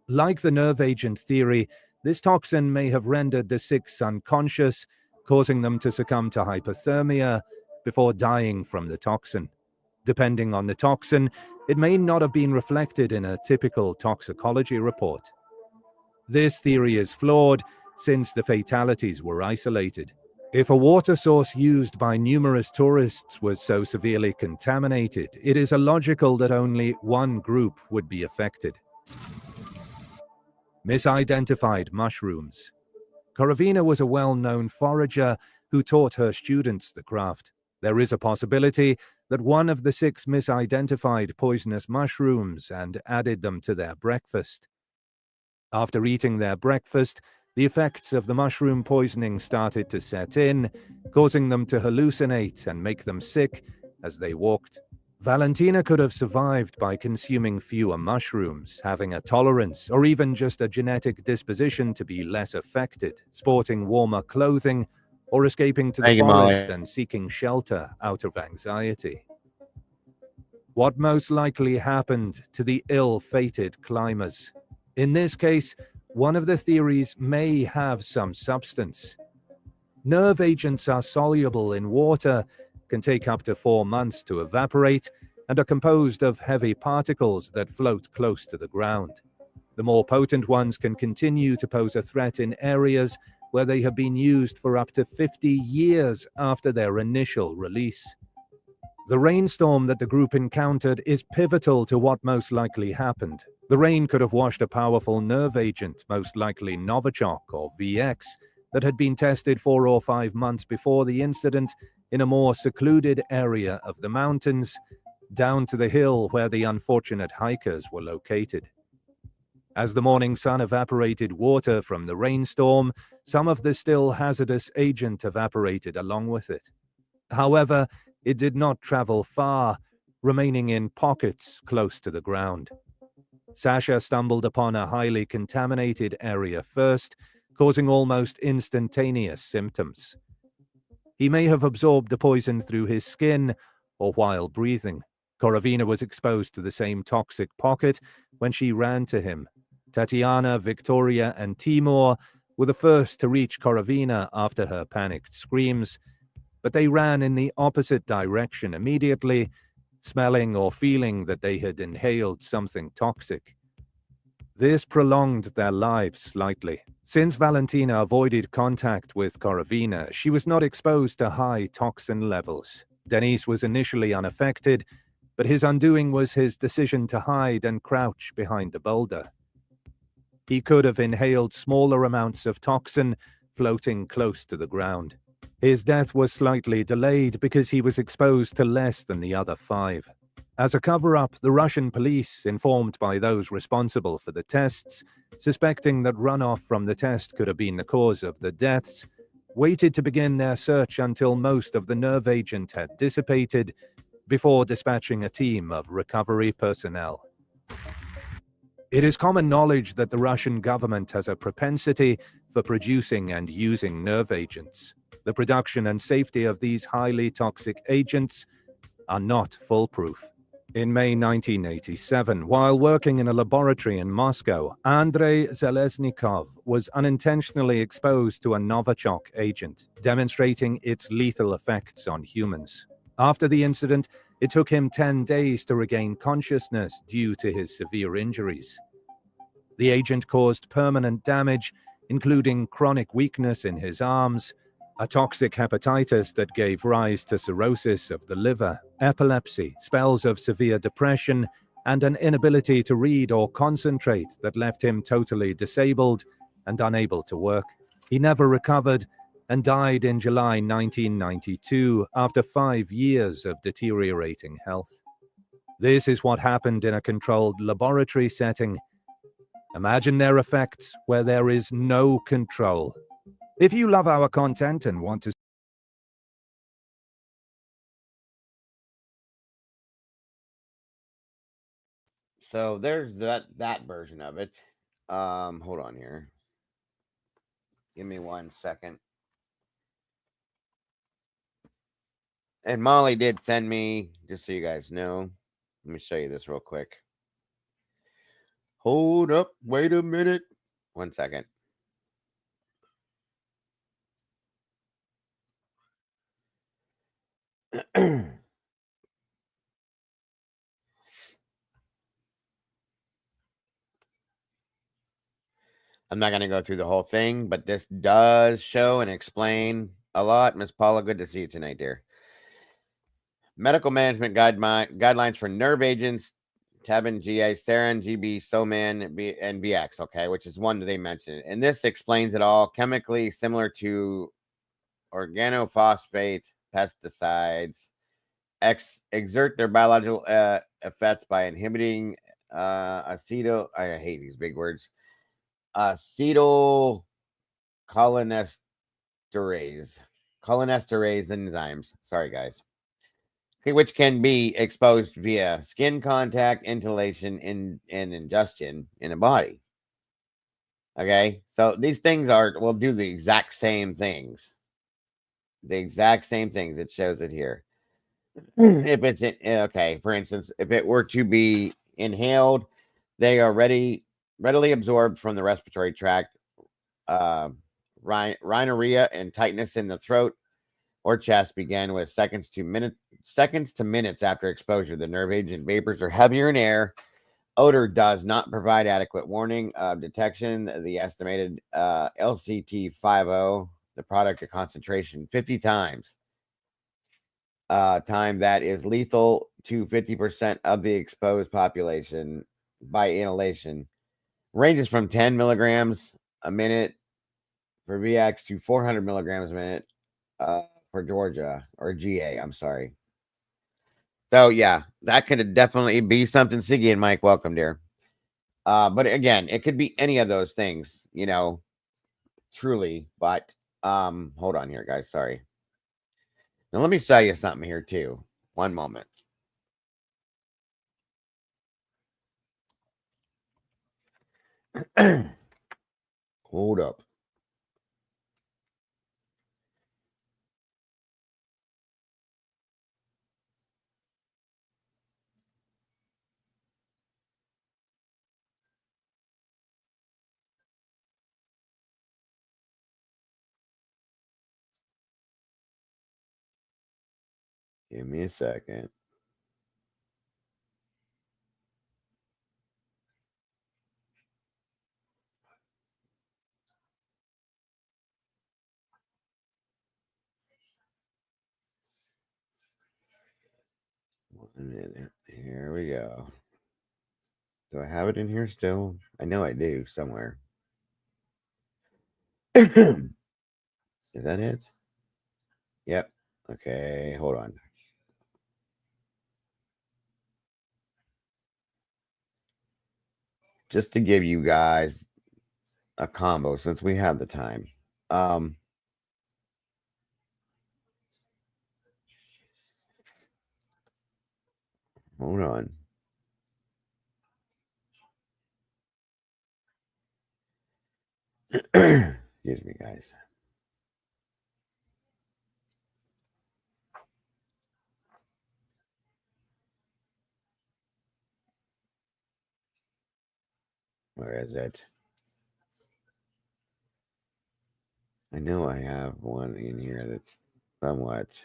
Speaker 3: Like the nerve agent theory, this toxin may have rendered the six unconscious, causing them to succumb to hypothermia before dying from the toxin. Depending on the toxin, it may not have been reflected in a typical toxicology report. This theory is flawed since the fatalities were isolated. If a water source used by numerous tourists was so severely contaminated, it is illogical that only one group would be affected. Misidentified mushrooms. Karavina was a well-known forager who taught her students the craft. There is a possibility that one of the six misidentified poisonous mushrooms and added them to their breakfast. After eating their breakfast, the effects of the mushroom poisoning started to set in, causing them to hallucinate and make them sick as they walked. Valentina could have survived by consuming fewer mushrooms, having a tolerance, or even just a genetic disposition to be less affected, sporting warmer clothing, or escaping to the forest and seeking shelter out of anxiety. What most likely happened to the ill-fated climbers? In this case, one of the theories may have some substance. Nerve agents are soluble in water, can take up to 4 months to evaporate, and are composed of heavy particles that float close to the ground. The more potent ones can continue to pose a threat in areas where they have been used for up to 50 years after their initial release. The rainstorm that the group encountered is pivotal to what most likely happened. The rain could have washed a powerful nerve agent, most likely Novichok or VX, that had been tested 4 or 5 months before the incident in a more secluded area of the mountains, down to the hill where the unfortunate hikers were located. As the morning sun evaporated water from the rainstorm, some of the still hazardous agent evaporated along with it. However, it did not travel far, remaining in pockets close to the ground. Sasha stumbled upon a highly contaminated area first, causing almost instantaneous symptoms. He may have absorbed the poison through his skin or while breathing. Korovina was exposed to the same toxic pocket when she ran to him. Tatiana, Victoria, and Timur were the first to reach Korovina after her panicked screams, but they ran in the opposite direction immediately, smelling or feeling that they had inhaled something toxic. This prolonged their lives slightly. Since Valentina avoided contact with Korovina, she was not exposed to high toxin levels. Denis was initially unaffected, but his undoing was his decision to hide and crouch behind the boulder. He could have inhaled smaller amounts of toxin floating close to the ground. His death was slightly delayed because he was exposed to less than the other 5. As a cover-up, the Russian police, informed by those responsible for the tests, suspecting that runoff from the test could have been the cause of the deaths, waited to begin their search until most of the nerve agent had dissipated before dispatching a team of recovery personnel. It is common knowledge that the Russian government has a propensity for producing and using nerve agents. The production and safety of these highly toxic agents are not foolproof. In May 1987, while working in a laboratory in Moscow, Andrei Zeleznikov was unintentionally exposed to a Novichok agent, demonstrating its lethal effects on humans. After the incident, it took him 10 days to regain consciousness due to his severe injuries. The agent caused permanent damage, including chronic weakness in his arms, a toxic hepatitis that gave rise to cirrhosis of the liver, epilepsy, spells of severe depression, and an inability to read or concentrate that left him totally disabled and unable to work. He never recovered and died in July 1992 after 5 years of deteriorating health. This is what happened in a controlled laboratory setting. Imagine their effects where there is no control. If you love our content and want to
Speaker 1: So there's that version of it. Hold on here. Give me 1 second. And Molly did send me, just so you guys know. Let me show you this real quick. Hold up. Wait a minute. 1 second. I'm not going to go through the whole thing, but this does show and explain a lot. Miss Paula, good to see you tonight, dear. Medical management guidelines for nerve agents, Tabin, GA, Sarin, GB, Soman, and BX, okay, which is one that they mentioned. And this explains it all. Chemically similar to organophosphate pesticides, exert their biological effects by inhibiting acetyl, I hate these big words, acetylcholinesterase enzymes. Sorry, guys. Okay, which can be exposed via skin contact, inhalation, and ingestion in a body. Okay, so these things will do the exact same things. The exact same things. It shows it here. If it's okay, for instance, if it were to be inhaled, they are readily absorbed from the respiratory tract. Rhinorrhea and tightness in the throat or chest began with seconds to minutes after exposure. The nerve agent vapors are heavier in air. Odor does not provide adequate warning of detection. The estimated LCT50, the product of concentration, 50 times. Time that is lethal to 50% of the exposed population by inhalation. Ranges from 10 milligrams a minute for VX to 400 milligrams a minute for Georgia or GA. I'm sorry. So yeah, that could definitely be something. Siggy and Mike, welcome, dear. But again, it could be any of those things, truly. But hold on here, guys. Sorry. Now let me show you something here too. One moment. Hold up. Give me a second. One minute. Here we go. Do I have it in here still? I know I do somewhere. Is that it? Yep. Okay, hold on. Just to give you guys a combo since we have the time. Um Hold on. Excuse me, guys. Where is it? I know I have one in here that's somewhat.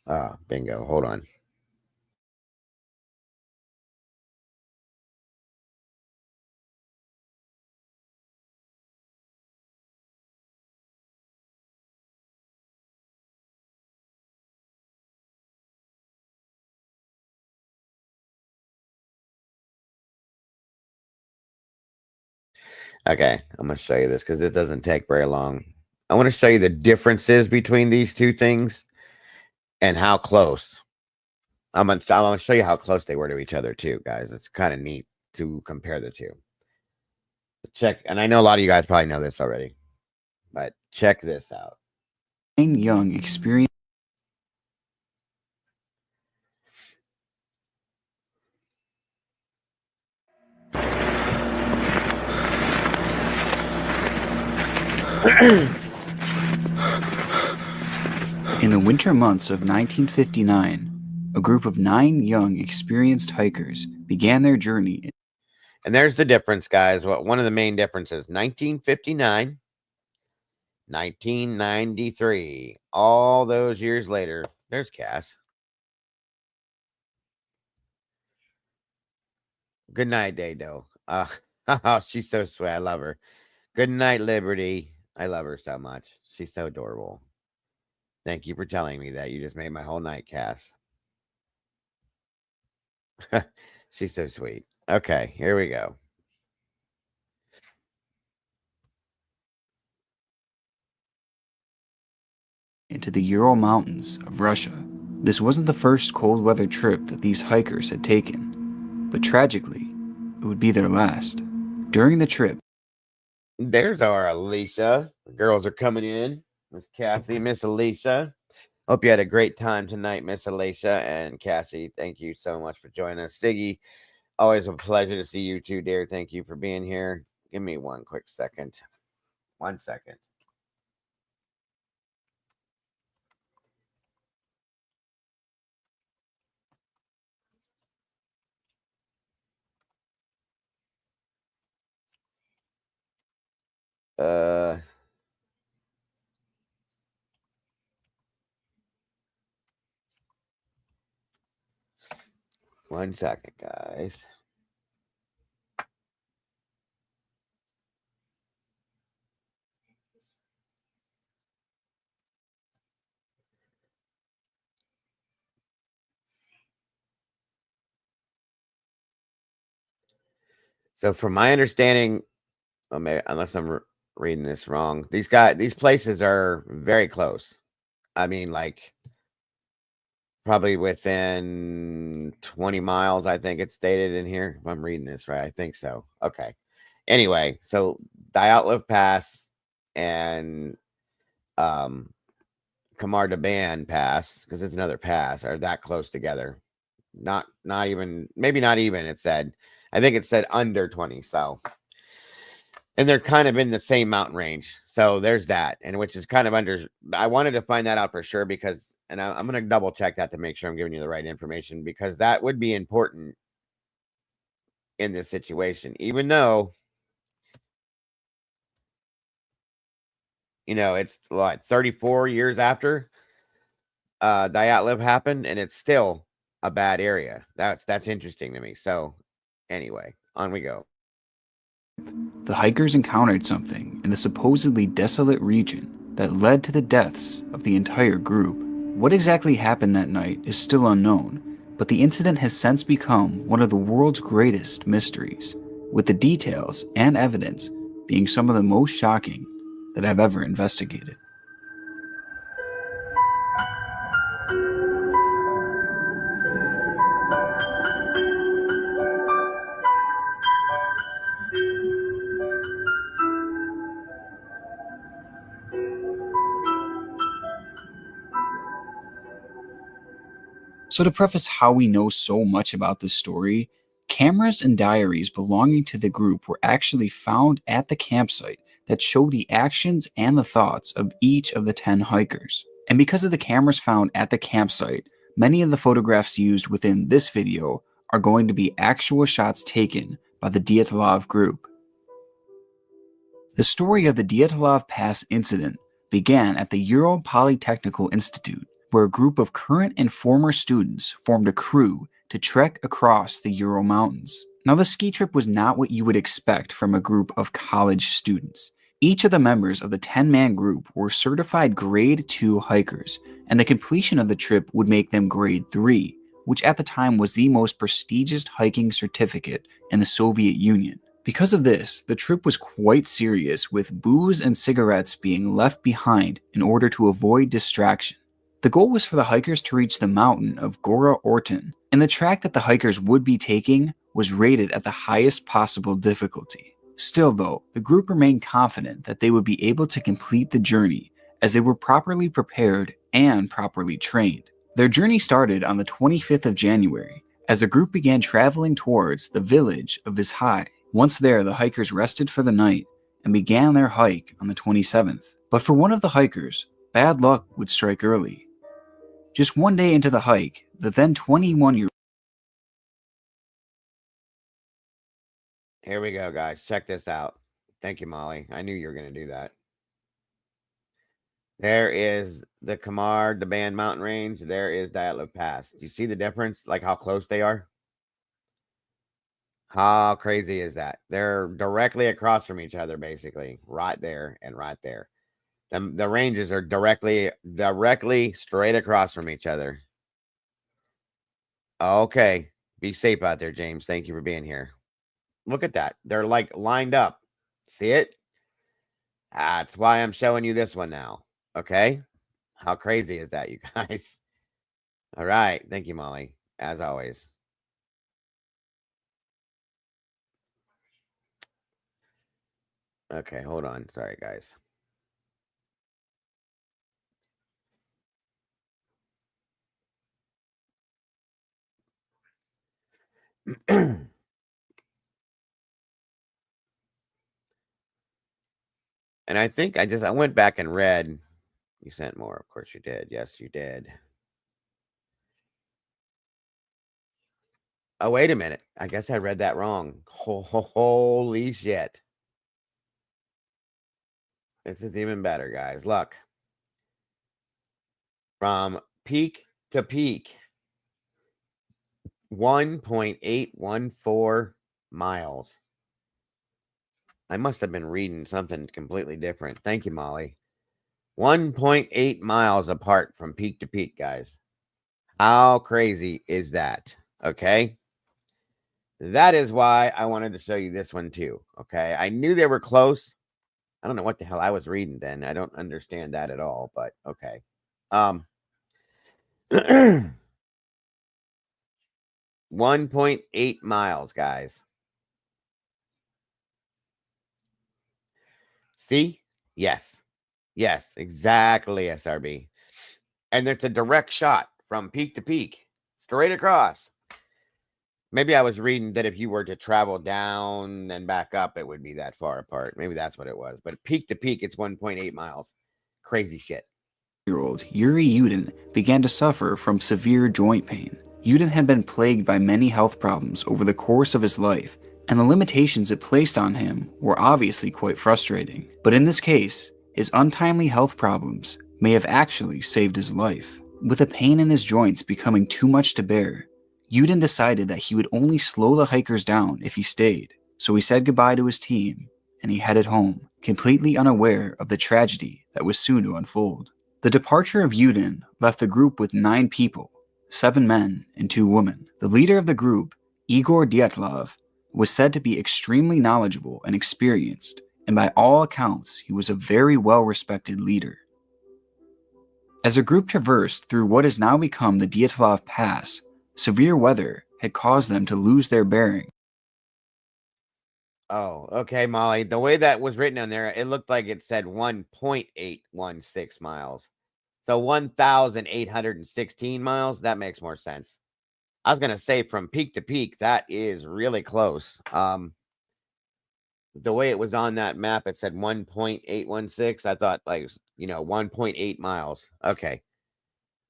Speaker 1: Ah, bingo. Hold on. Okay, I'm going to show you this because it doesn't take very long. I want to show you the differences between these two things and how close. I'm gonna show you how close they were to each other too, guys. It's kind of neat to compare the two. Check, and I know a lot of you guys probably know this already, but check this out.
Speaker 4: Young experience. In the winter months of 1959, a group of 9 young, experienced hikers began their journey.
Speaker 1: And there's the difference, guys. One of the main differences: 1959, 1993. All those years later, there's Cass. Good night, Dado. She's so sweet. I love her. Good night, Liberty. I love her so much. She's so adorable. Thank you for telling me that. You just made my whole night, Cass. She's so sweet. Okay, here we go.
Speaker 4: Into the Ural Mountains of Russia. This wasn't the first cold weather trip that these hikers had taken, but tragically, it would be their last. During the trip,
Speaker 1: There's our Alicia. The girls are coming in. Miss Cassie, Miss Alicia. Hope you had a great time tonight, Miss Alicia and Cassie. Thank you so much for joining us. Siggy, always a pleasure to see you too, dear. Thank you for being here. Give me one quick second. 1 second. Uh 1 second, guys. So, from my understanding, unless I'm reading this wrong, these places are very close. I mean, like probably within 20 miles. I think it's stated in here. If I'm reading this right, I think so. Okay. Anyway, so Dyatlov Pass and Khamar Daban Pass, because it's another pass, are that close together. Not even, maybe not even. It said, I think it said under 20. So, and they're kind of in the same mountain range. So there's that, and which is kind of under. I wanted to find that out for sure because, and I'm going to double check that to make sure I'm giving you the right information because that would be important in this situation, even though it's like 34 years after Dyatlov happened, and it's still a bad area. That's interesting to me. So anyway, on we go.
Speaker 4: The hikers encountered something in the supposedly desolate region that led to the deaths of the entire group. What exactly happened that night is still unknown, but the incident has since become one of the world's greatest mysteries, with the details and evidence being some of the most shocking that I've ever investigated. So to preface how we know so much about this story, cameras and diaries belonging to the group were actually found at the campsite that show the actions and the thoughts of each of the 10 hikers. And because of the cameras found at the campsite, many of the photographs used within this video are going to be actual shots taken by the Dyatlov group. The story of the Dyatlov Pass incident began at the Ural Polytechnical Institute, where a group of current and former students formed a crew to trek across the Ural Mountains. Now, the ski trip was not what you would expect from a group of college students. Each of the members of the 10-man group were certified Grade 2 hikers, and the completion of the trip would make them Grade 3, which at the time was the most prestigious hiking certificate in the Soviet Union. Because of this, the trip was quite serious, with booze and cigarettes being left behind in order to avoid distraction. The goal was for the hikers to reach the mountain of Gora Orton, and the track that the hikers would be taking was rated at the highest possible difficulty. Still though, the group remained confident that they would be able to complete the journey, as they were properly prepared and properly trained. Their journey started on the 25th of January, as the group began traveling towards the village of Vizhai. Once there, the hikers rested for the night and began their hike on the 27th. But for one of the hikers, bad luck would strike early. Just one day into the hike, the then 21-year-old.
Speaker 1: Here we go, guys. Check this out. Thank you, Molly. I knew you were going to do that. There is the Khamar Daban mountain range. There is Dyatlov Pass. Do you see the difference? Like how close they are? How crazy is that? They're directly across from each other, basically. Right there and right there. The ranges are directly straight across from each other. Okay. Be safe out there, James. Thank you for being here. Look at that. They're like lined up. See it? That's why I'm showing you this one now. Okay? How crazy is that, you guys? All right. Thank you, Molly. As always. Okay, hold on. Sorry, guys. And I think I went back and read. You sent more. Of course you did. Yes, you did. Oh, wait a minute. I guess I read that wrong. Holy shit. This is even better, guys. Look. From peak to peak, 1.814 miles. I must have been reading something completely different. Thank you, Molly. 1.8 miles apart from peak to peak, guys. How crazy is that? Okay. That is why I wanted to show you this one too. Okay. I knew they were close. I don't know what the hell I was reading then. I don't understand that at all, but okay. 1.8 miles, guys. See? Yes. Yes, exactly, SRB. And there's a direct shot from peak to peak, straight across. Maybe I was reading that if you were to travel down and back up, it would be that far apart. Maybe that's what it was. But peak to peak, it's 1.8 miles. Crazy shit.
Speaker 4: Yuri Yudin began to suffer from severe joint pain. Yudin had been plagued by many health problems over the course of his life, and the limitations it placed on him were obviously quite frustrating. But in this case, his untimely health problems may have actually saved his life. With the pain in his joints becoming too much to bear, Yuden decided that he would only slow the hikers down if he stayed, so he said goodbye to his team and he headed home, completely unaware of the tragedy that was soon to unfold. The departure of Yuden left the group with 9 people, 7 men and 2 women. The leader of the group, Igor Dyatlov, was said to be extremely knowledgeable and experienced, and by all accounts, he was a very well-respected leader. As the group traversed through what has now become the Dyatlov Pass, severe weather had caused them to lose their bearing.
Speaker 1: Oh, okay, Molly. The way that was written on there, it looked like it said 1.816 miles. So 1,816 miles. That makes more sense. I was going to say from peak to peak, that is really close. The way it was on that map, it said 1.816. I thought 1.8 miles. Okay.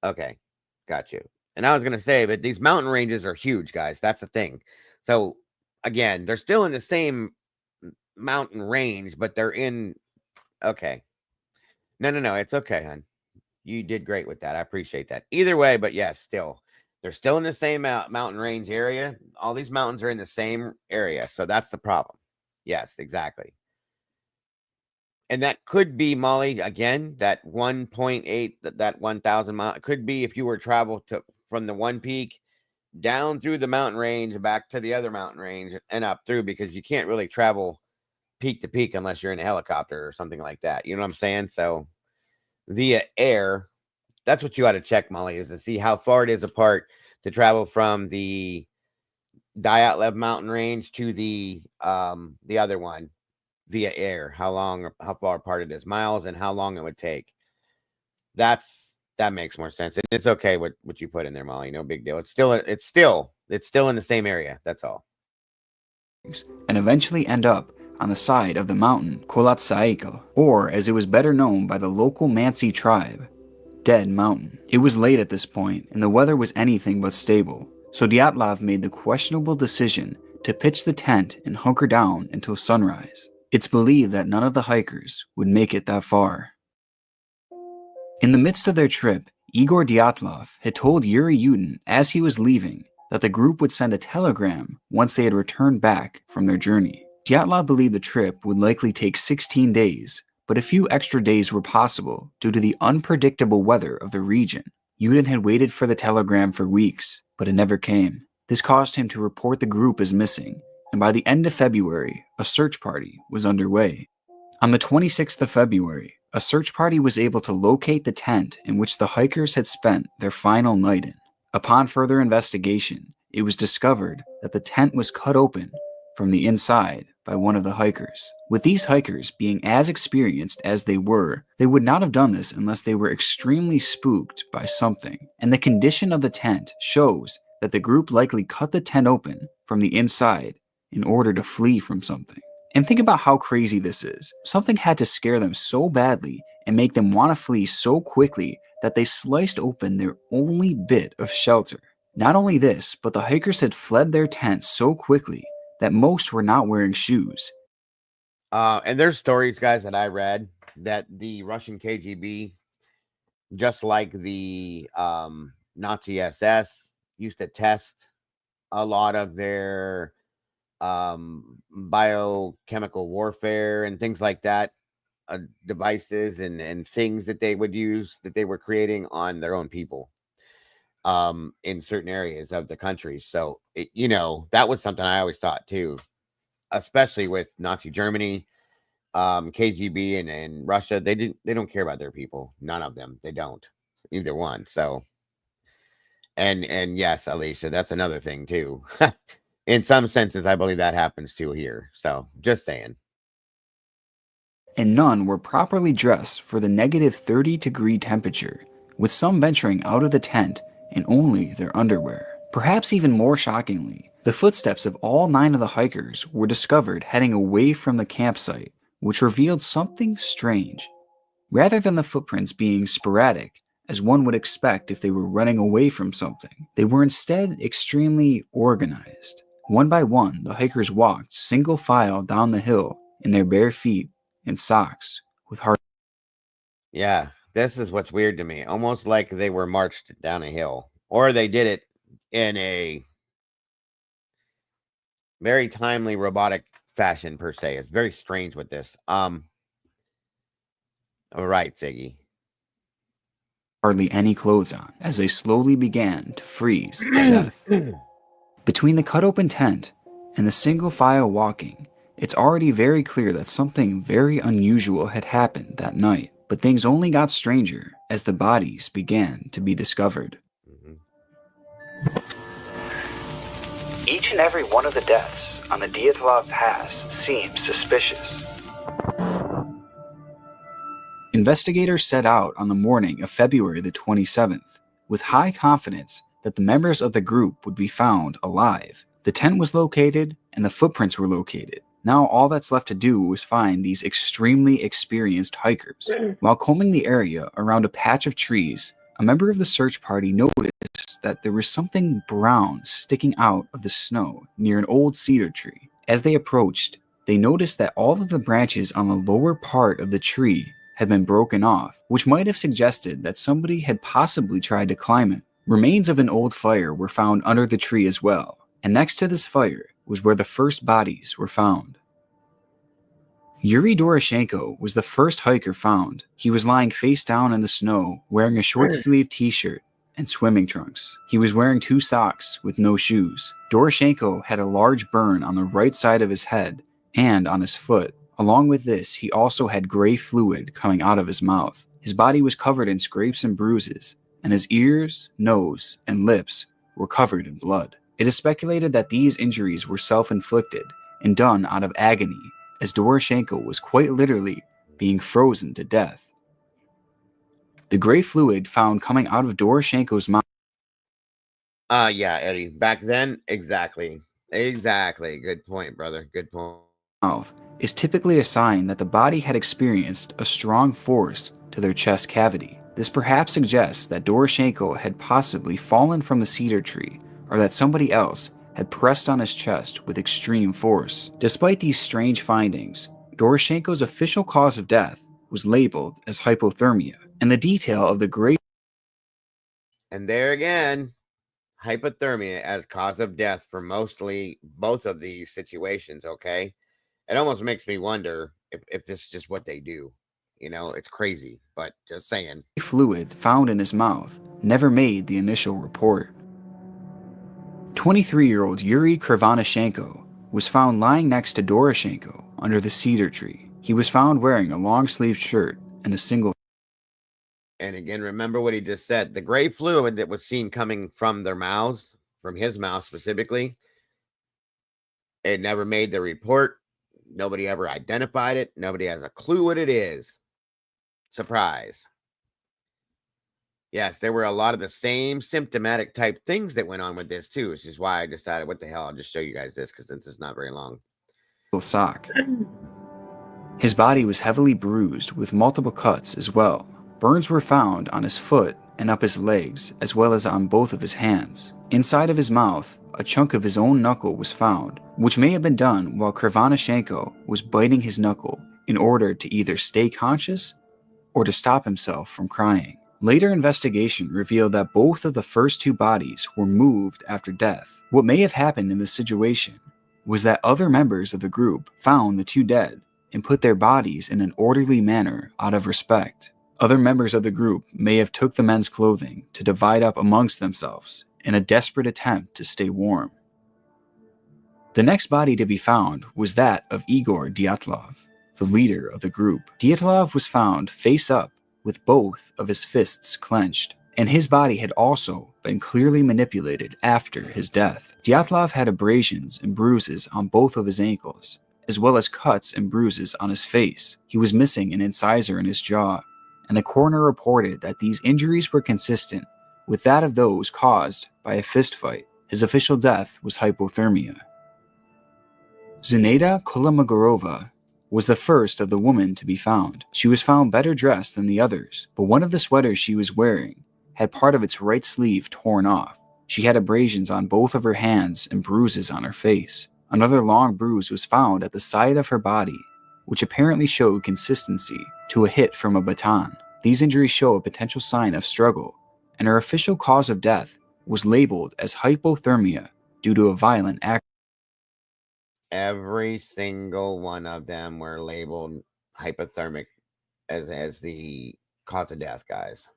Speaker 1: Got you. And I was going to say, but these mountain ranges are huge, guys. That's the thing. So again, they're still in the same mountain range, but they're in. Okay. No. It's okay, hon. You did great with that. I appreciate that. Either way, but yes, they're still in the same mountain range area. All these mountains are in the same area. So that's the problem. Yes, exactly. And that could be, Molly, again, that 1.8, that 1,000 mile. It could be if you were travel from the one peak down through the mountain range, back to the other mountain range and up through, because you can't really travel peak to peak unless you're in a helicopter or something like that. You know what I'm saying? So via air, that's what you ought to check, Molly, is to see how far it is apart to travel from the Dyatlov mountain range to the other one via air. How far apart it is, miles, and how long it would take. That makes more sense. And it's okay what you put in there, Molly. No big deal. It's still in the same area. That's all.
Speaker 4: And eventually end up on the side of the mountain Kolatsaikal, or as it was better known by the local Mansi tribe, Dead Mountain. It was late at this point, and the weather was anything but stable, so Dyatlov made the questionable decision to pitch the tent and hunker down until sunrise. It's believed that none of the hikers would make it that far. In the midst of their trip, Igor Dyatlov had told Yuri Yudin as he was leaving that the group would send a telegram once they had returned back from their journey. Dyatlov believed the trip would likely take 16 days, but a few extra days were possible due to the unpredictable weather of the region. Yudin had waited for the telegram for weeks, but it never came. This caused him to report the group as missing, and by the end of February, a search party was underway. On the 26th of February, a search party was able to locate the tent in which the hikers had spent their final night in. Upon further investigation, it was discovered that the tent was cut open from the inside by one of the hikers. With these hikers being as experienced as they would not have done this unless they were extremely spooked by something, and the condition of the tent shows that the group likely cut the tent open from the inside in order to flee from something. And think about how crazy this is. Something had to scare them so badly and make them want to flee so quickly that they sliced open their only bit of shelter. Not only this, but the hikers had fled their tent so quickly that most were not wearing shoes.
Speaker 1: And there's stories, guys, that I read that the Russian KGB, just like the Nazi SS, used to test a lot of their biochemical warfare and things like that, devices and things that they would use, that they were creating on their own people in certain areas of the country. So that was something I always thought too, especially with Nazi Germany, KGB and Russia. They don't care about their people. None of them. They don't, either one. So and yes, Alicia, that's another thing too. In some senses, I believe that happens too here. So just saying.
Speaker 4: And none were properly dressed for the negative 30-degree temperature, with some venturing out of the tent in only their underwear. Perhaps even more shockingly, the footsteps of all 9 of the hikers were discovered heading away from the campsite, which revealed something strange. Rather than the footprints being sporadic, as one would expect if they were running away from something, they were instead extremely organized. One by one, the hikers walked single file down the hill in their bare feet and socks with hard
Speaker 1: Yeah, this is what's weird to me. Almost like they were marched down a hill, or they did it in a very timely robotic fashion per se. It's very strange with this. All right, Ziggy.
Speaker 4: Hardly any clothes on, as they slowly began to freeze to death. Between the cut-open tent and the single file walking, it's already very clear that something very unusual had happened that night. But things only got stranger as the bodies began to be discovered. Each and every one of the deaths on the Dyatlov Pass seems suspicious. Investigators set out on the morning of February the 27th with high confidence that the members of the group would be found alive. The tent was located and the footprints were located. Now all that's left to do was find these extremely experienced hikers. While combing the area around a patch of trees, a member of the search party noticed that there was something brown sticking out of the snow near an old cedar tree. As they approached, they noticed that all of the branches on the lower part of the tree had been broken off, which might have suggested that somebody had possibly tried to climb it. Remains of an old fire were found under the tree as well, and next to this fire was where the first bodies were found. Yuri Doroshenko was the first hiker found. He was lying face down in the snow, wearing a short-sleeved t-shirt and swimming trunks. He was wearing 2 socks with no shoes. Doroshenko had a large burn on the right side of his head and on his foot. Along with this, he also had gray fluid coming out of his mouth. His body was covered in scrapes and bruises, and his ears, nose, and lips were covered in blood. It is speculated that these injuries were self-inflicted and done out of agony, as Doroshenko was quite literally being frozen to death. The gray fluid found coming out of Doroshenko's mouth.
Speaker 1: Yeah, Eddie. Back then, exactly. Good point, brother. Good point.
Speaker 4: Is typically a sign that the body had experienced a strong force to their chest cavity. This perhaps suggests that Doroshenko had possibly fallen from the cedar tree, or that somebody else had pressed on his chest with extreme force. Despite these strange findings, Doroshenko's official cause of death was labeled as hypothermia, and the detail of the great...
Speaker 1: And there again, hypothermia as cause of death for mostly both of these situations, okay? It almost makes me wonder if this is just what they do. You know, it's crazy, but just saying.
Speaker 4: Fluid found in his mouth never made the initial report. 23-year-old Yuri Krivanashenko was found lying next to Doroshenko under the cedar tree. He was found wearing a long-sleeved shirt and a single...
Speaker 1: And again, remember what he just said. The gray fluid that was seen coming from their mouths, from his mouth specifically, it never made the report. Nobody ever identified it. Nobody has a clue what it is. Surprise. Yes, there were a lot of the same symptomatic type things that went on with this too, which is why I decided, what the hell, I'll just show you guys this because since it's not very long.
Speaker 4: Sock. His body was heavily bruised with multiple cuts as well. Burns were found on his foot and up his legs, as well as on both of his hands. Inside of his mouth, a chunk of his own knuckle was found, which may have been done while Krivanashenko was biting his knuckle in order to either stay conscious or to stop himself from crying. Later investigation revealed that both of the first 2 bodies were moved after death. What may have happened in this situation was that other members of the group found the 2 dead and put their bodies in an orderly manner out of respect. Other members of the group may have took the men's clothing to divide up amongst themselves in a desperate attempt to stay warm. The next body to be found was that of Igor Dyatlov, the leader of the group. Dyatlov was found face up with both of his fists clenched, and his body had also been clearly manipulated after his death. Dyatlov had abrasions and bruises on both of his ankles, as well as cuts and bruises on his face. He was missing an incisor in his jaw, and the coroner reported that these injuries were consistent with that of those caused by a fistfight. His official death was hypothermia. Zinaida Kolomogorova was the first of the women to be found. She was found better dressed than the others, but one of the sweaters she was wearing had part of its right sleeve torn off. She had abrasions on both of her hands and bruises on her face. Another long bruise was found at the side of her body, which apparently showed consistency to a hit from a baton. These injuries show a potential sign of struggle, and her official cause of death was labeled as hypothermia due to a violent accident.
Speaker 1: Every single one of them were labeled hypothermic as the cause of death, guys.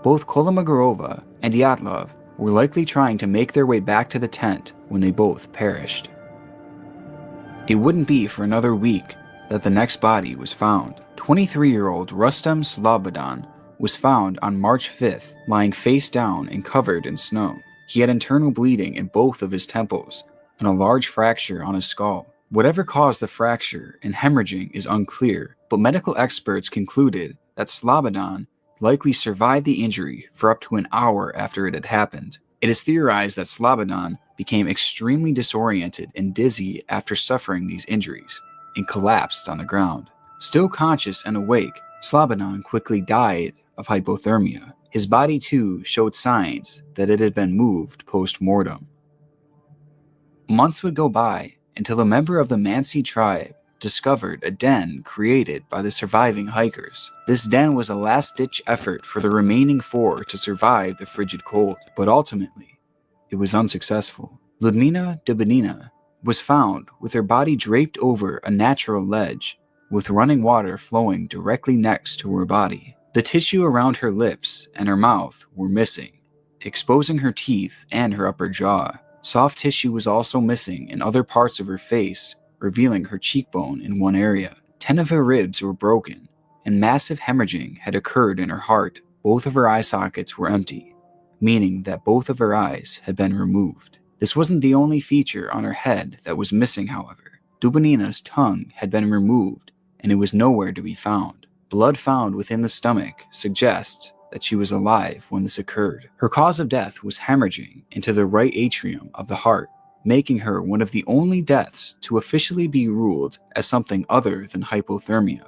Speaker 4: Both Kolmogorova and Dyatlov were likely trying to make their way back to the tent when they both perished. It wouldn't be for another week that the next body was found. 23-year-old Rustem Slobodan was found on March 5th, lying face down and covered in snow. He had internal bleeding in both of his temples and a large fracture on his skull. Whatever caused the fracture and hemorrhaging is unclear, but medical experts concluded that Slobodan likely survived the injury for up to an hour after it had happened. It is theorized that Slobodan became extremely disoriented and dizzy after suffering these injuries and collapsed on the ground. Still conscious and awake, Slobodan quickly died of hypothermia. His body too showed signs that it had been moved post-mortem. Months would go by until a member of the Mansi tribe discovered a den created by the surviving hikers. This den was a last-ditch effort for the remaining 4 to survive the frigid cold, but ultimately, it was unsuccessful. Ludmila Dubanina was found with her body draped over a natural ledge, with running water flowing directly next to her body. The tissue around her lips and her mouth were missing, exposing her teeth and her upper jaw. Soft tissue was also missing in other parts of her face, revealing her cheekbone in one area. 10 of her ribs were broken, and massive hemorrhaging had occurred in her heart. Both of her eye sockets were empty, meaning that both of her eyes had been removed. This wasn't the only feature on her head that was missing, however. Dubanina's tongue had been removed, and it was nowhere to be found. Blood found within the stomach suggests that she was alive when this occurred. Her cause of death was hemorrhaging into the right atrium of the heart, making her one of the only deaths to officially be ruled as something other than hypothermia.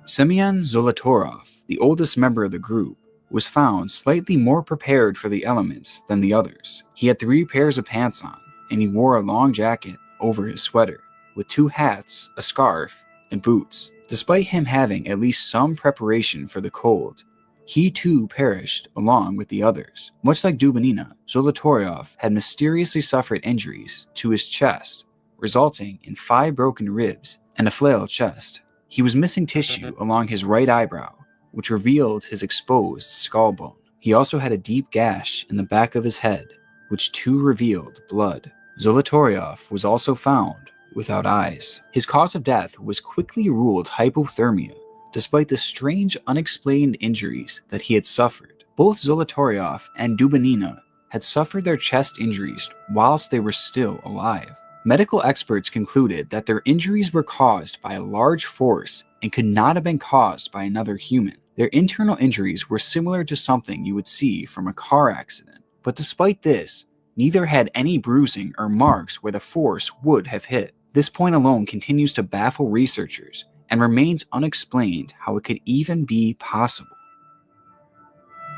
Speaker 4: Semyon Zolotorov, the oldest member of the group, was found slightly more prepared for the elements than the others. He had 3 pairs of pants on, and he wore a long jacket over his sweater, with 2 hats, a scarf, and boots. Despite him having at least some preparation for the cold, he too perished along with the others. Much like Dubanina, Zolotoryov had mysteriously suffered injuries to his chest, resulting in 5 broken ribs and a flailed chest. He was missing tissue along his right eyebrow, which revealed his exposed skull bone. He also had a deep gash in the back of his head, which too revealed blood. Zolotoryov was also found without eyes. His cause of death was quickly ruled hypothermia, despite the strange unexplained injuries that he had suffered. Both Zolotoryov and Dubanina had suffered their chest injuries whilst they were still alive. Medical experts concluded that their injuries were caused by a large force and could not have been caused by another human. Their internal injuries were similar to something you would see from a car accident. But despite this, neither had any bruising or marks where the force would have hit. This point alone continues to baffle researchers and remains unexplained how it could even be possible.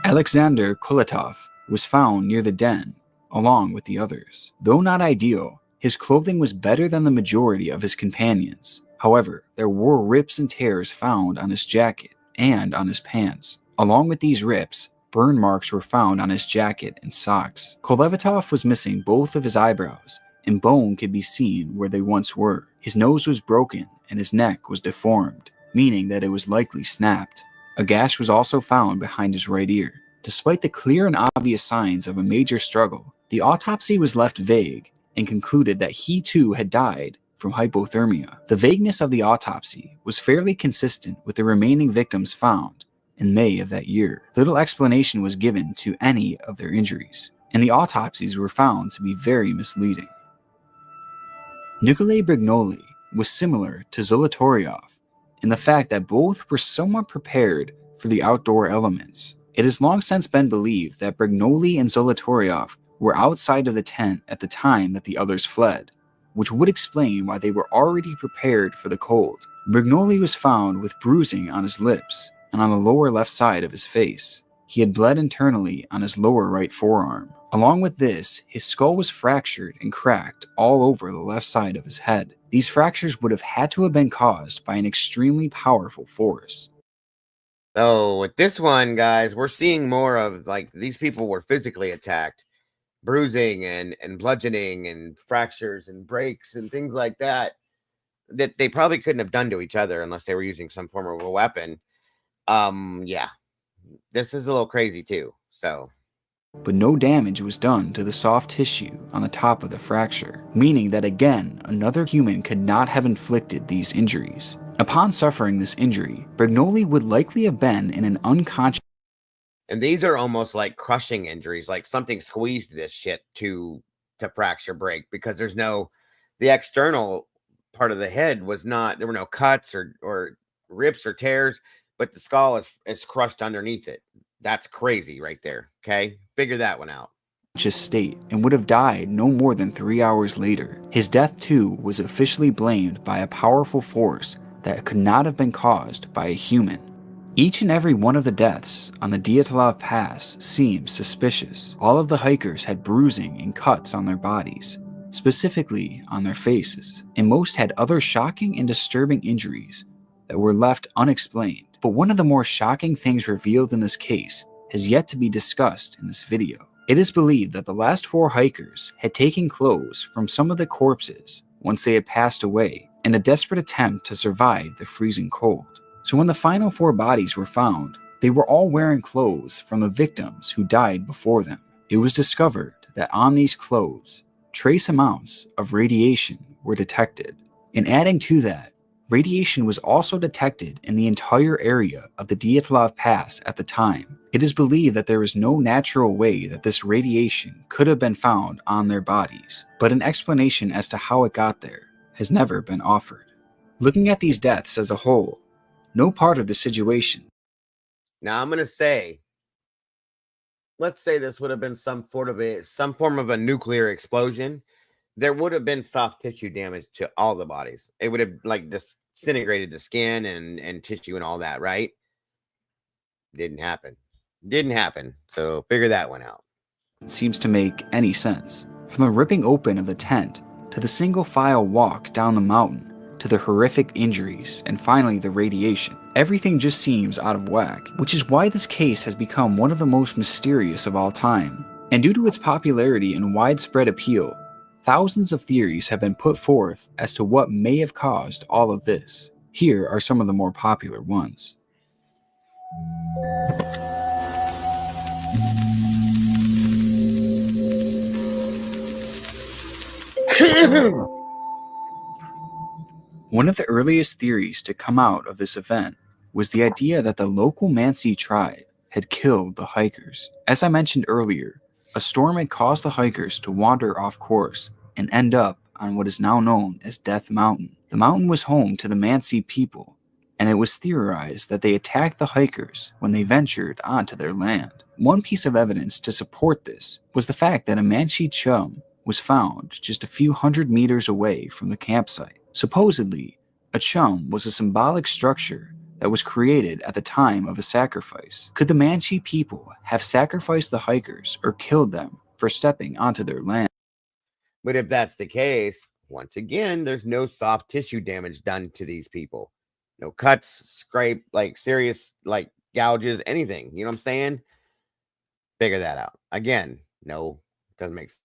Speaker 4: Alexander Koletov was found near the den, along with the others. Though not ideal, his clothing was better than the majority of his companions. However, there were rips and tears found on his jacket and on his pants. Along with these rips, burn marks were found on his jacket and socks. Kolevatov was missing both of his eyebrows, and bone could be seen where they once were. His nose was broken and his neck was deformed, meaning that it was likely snapped. A gash was also found behind his right ear. Despite the clear and obvious signs of a major struggle, the autopsy was left vague and concluded that he too had died from hypothermia. The vagueness of the autopsy was fairly consistent with the remaining victims found in May of that year. Little explanation was given to any of their injuries, and the autopsies were found to be very misleading. Nikolai Brignoli was similar to Zolotoryov in the fact that both were somewhat prepared for the outdoor elements. It has long since been believed that Brignoli and Zolotoryov were outside of the tent at the time that the others fled, which would explain why they were already prepared for the cold. Brignoli was found with bruising on his lips and on the lower left side of his face. He had bled internally on his lower right forearm. Along with this, his skull was fractured and cracked all over the left side of his head. These fractures would have had to have been caused by an extremely powerful force.
Speaker 1: So with this one, guys, we're seeing more of like these people were physically attacked, bruising and bludgeoning and fractures and breaks and things like that they probably couldn't have done to each other unless they were using some form of a weapon. Yeah, this is a little crazy too. So,
Speaker 4: but no damage was done to the soft tissue on the top of the fracture, meaning that again, another human could not have inflicted these injuries. Upon suffering this injury, Brignoli would likely have been in an unconscious.
Speaker 1: And these are almost like crushing injuries, like something squeezed this shit to fracture break, because there's no, the external part of the head was not, there were no cuts or rips or tears, but the skull is crushed underneath it. That's crazy right there. Okay, figure that one out.
Speaker 4: State and would have died no more than 3 hours later. His death too was officially blamed by a powerful force that could not have been caused by a human. Each and every one of the deaths on the Dyatlov Pass seemed suspicious. All of the hikers had bruising and cuts on their bodies, specifically on their faces, and most had other shocking and disturbing injuries that were left unexplained. But one of the more shocking things revealed in this case has yet to be discussed in this video. It is believed that the last 4 hikers had taken clothes from some of the corpses once they had passed away in a desperate attempt to survive the freezing cold. So when the final 4 bodies were found, they were all wearing clothes from the victims who died before them. It was discovered that on these clothes, trace amounts of radiation were detected. And adding to that, radiation was also detected in the entire area of the Dyatlov Pass at the time. It is believed that there is no natural way that this radiation could have been found on their bodies, but an explanation as to how it got there has never been offered. Looking at these deaths as a whole, no part of the situation.
Speaker 1: Now I'm going to say, let's say this would have been some form of a nuclear explosion. There would have been soft tissue damage to all the bodies. It would have like disintegrated the skin and tissue and all that, right? Didn't happen. So figure that one out.
Speaker 4: It seems to make any sense. From the ripping open of the tent, to the single file walk down the mountain, to the horrific injuries, and finally the radiation. Everything just seems out of whack, which is why this case has become one of the most mysterious of all time. And due to its popularity and widespread appeal, thousands of theories have been put forth as to what may have caused all of this. Here are some of the more popular ones. One of the earliest theories to come out of this event was the idea that the local Mansi tribe had killed the hikers. As I mentioned earlier, a storm had caused the hikers to wander off course and end up on what is now known as Death Mountain. The mountain was home to the Mansi people, and it was theorized that they attacked the hikers when they ventured onto their land. One piece of evidence to support this was the fact that a Mansi chum was found just a few hundred meters away from the campsite. Supposedly, a chum was a symbolic structure that was created at the time of a sacrifice. Could the Mansi people have sacrificed the hikers or killed them for stepping onto their land?
Speaker 1: But if that's the case, once again, there's no soft tissue damage done to these people. No cuts, scrape, like serious, like gouges, anything. You know what I'm saying? Figure that out. Again, no, doesn't make sense.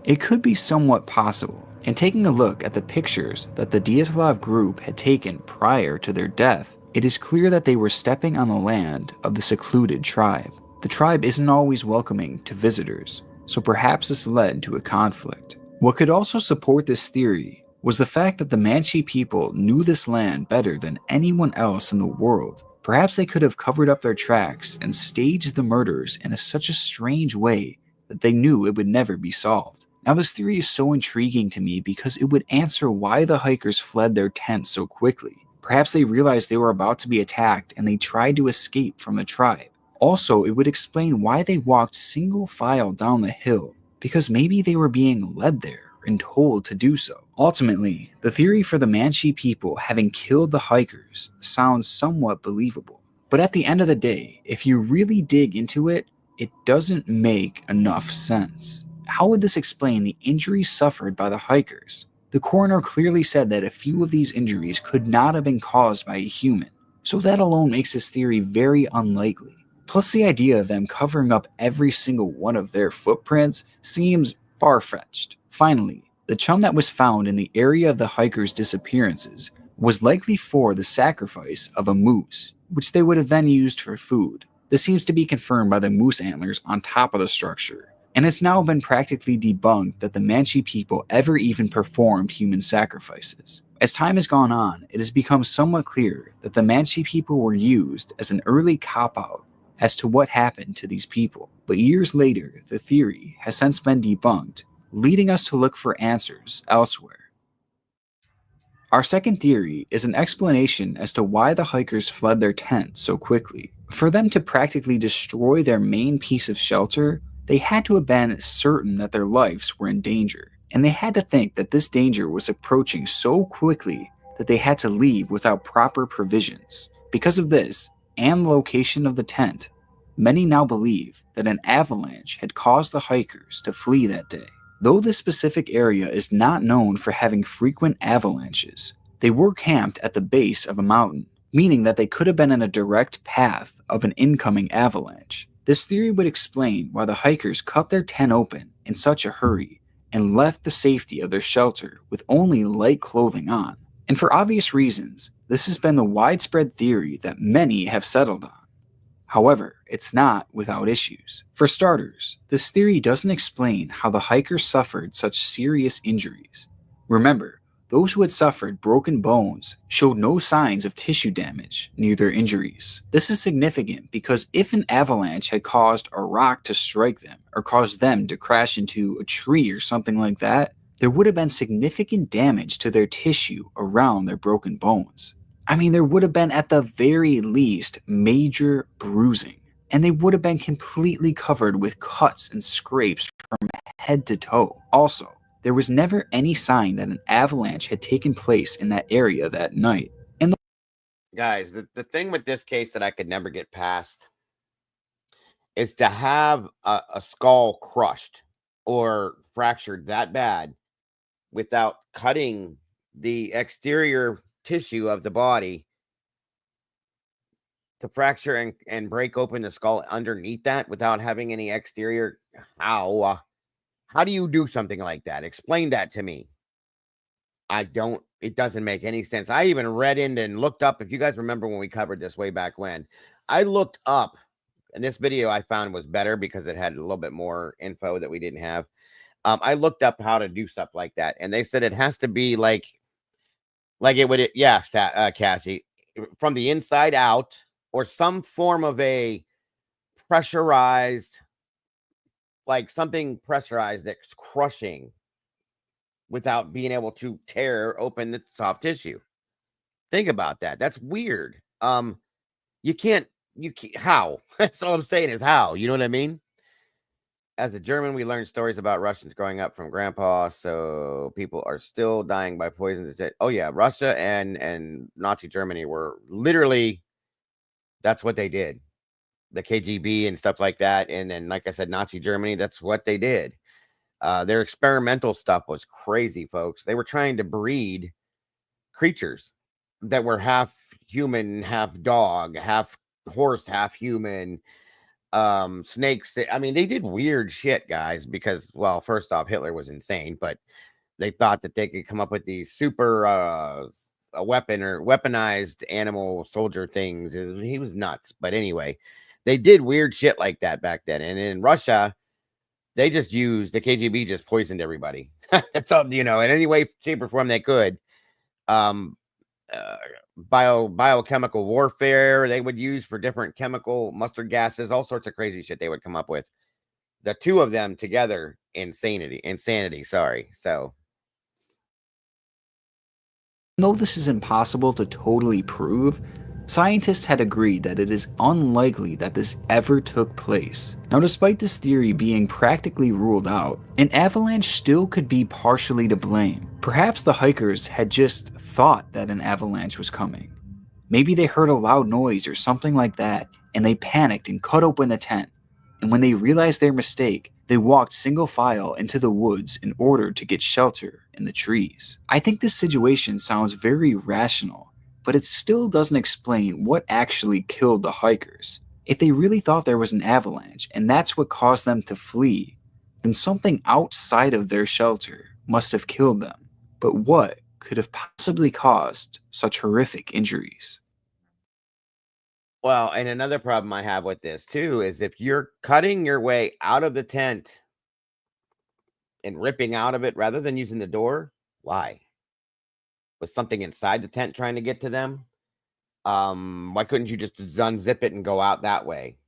Speaker 4: It could be somewhat possible. And taking a look at the pictures that the Dyatlov group had taken prior to their death, it is clear that they were stepping on the land of the secluded tribe. The tribe isn't always welcoming to visitors, so perhaps this led to a conflict. What could also support this theory was the fact that the Mansi people knew this land better than anyone else in the world. Perhaps they could have covered up their tracks and staged the murders in such a strange way that they knew it would never be solved. Now this theory is so intriguing to me because it would answer why the hikers fled their tent so quickly. Perhaps they realized they were about to be attacked and they tried to escape from the tribe. Also, it would explain why they walked single file down the hill, because maybe they were being led there and told to do so. Ultimately, the theory for the Mansi people having killed the hikers sounds somewhat believable. But at the end of the day, if you really dig into it, it doesn't make enough sense. How would this explain the injuries suffered by the hikers The coroner clearly said that a few of these injuries could not have been caused by a human, so that alone makes this theory very unlikely. Plus, the idea of them covering up every single one of their footprints seems far-fetched. Finally, the chum that was found in the area of the hikers' disappearances was likely for the sacrifice of a moose, which they would have then used for food. This seems to be confirmed by the moose antlers on top of the structure, and it's now been practically debunked that the Manchi people ever even performed human sacrifices. As time has gone on, it has become somewhat clear that the Manchi people were used as an early cop-out as to what happened to these people. But years later, the theory has since been debunked, leading us to look for answers elsewhere. Our second theory is an explanation as to why the hikers fled their tent so quickly. For them to practically destroy their main piece of shelter, they had to have been certain that their lives were in danger, and they had to think that this danger was approaching so quickly that they had to leave without proper provisions. Because of this, and the location of the tent, many now believe that an avalanche had caused the hikers to flee that day. Though this specific area is not known for having frequent avalanches, they were camped at the base of a mountain, meaning that they could have been in a direct path of an incoming avalanche. This theory would explain why the hikers cut their tent open in such a hurry and left the safety of their shelter with only light clothing on. And for obvious reasons, this has been the widespread theory that many have settled on. However, it's not without issues. For starters, this theory doesn't explain how the hikers suffered such serious injuries. Remember, those who had suffered broken bones showed no signs of tissue damage near their injuries. This is significant because if an avalanche had caused a rock to strike them or caused them to crash into a tree or something like that, there would have been significant damage to their tissue around their broken bones. I mean, there would have been at the very least major bruising, and they would have been completely covered with cuts and scrapes from head to toe. Also, there was never any sign that an avalanche had taken place in that area that night. And
Speaker 1: Guys, the thing with this case that I could never get past is to have a skull crushed or fractured that bad without cutting the exterior tissue of the body to fracture and break open the skull underneath that without having any exterior. How do you do something like that? Explain that to me. It doesn't make any sense. I even read into and looked up, if you guys remember when we covered this way back when, I looked up, and this video I found was better because it had a little bit more info that we didn't have. I looked up how to do stuff like that, and they said it has to be like it would, Cassie, from the inside out, or some form of a pressurized, like something pressurized that's crushing without being able to tear open the soft tissue. Think about that. That's weird. You can't, how? That's all I'm saying is how. You know what I mean? As a German, we learned stories about Russians growing up from grandpa, so people are still dying by poison. Oh yeah, Russia and Nazi Germany were literally, that's what they did. The KGB and stuff like that. And then, like I said, Nazi Germany, that's what they did. Their experimental stuff was crazy, folks. They were trying to breed creatures that were half human, half dog, half horse, half human. Snakes. I mean, they did weird shit, guys, because, well, first off, Hitler was insane, but they thought that they could come up with these super a weapon or weaponized animal soldier things. He was nuts. But anyway, they did weird shit like that back then. And in Russia, they just used, the KGB just poisoned everybody. That's all, in any way, shape, or form they could. Biochemical warfare they would use for different chemical mustard gases, all sorts of crazy shit they would come up with. The two of them together, insanity. Sorry. So,
Speaker 4: though this is impossible to totally prove, scientists had agreed that it is unlikely that this ever took place. Now, despite this theory being practically ruled out, an avalanche still could be partially to blame. Perhaps the hikers had just thought that an avalanche was coming. Maybe they heard a loud noise or something like that, and they panicked and cut open the tent. And when they realized their mistake, They walked single file into the woods in order to get shelter in the trees. I think this situation sounds very rational, but it still doesn't explain what actually killed the hikers. If they really thought there was an avalanche and that's what caused them to flee, then something outside of their shelter must have killed them. But what could have possibly caused such horrific injuries?
Speaker 1: Well, and another problem I have with this too is if you're cutting your way out of the tent and ripping out of it rather than using the door, why? Was something inside the tent trying to get to them? Why couldn't you just unzip it and go out that way?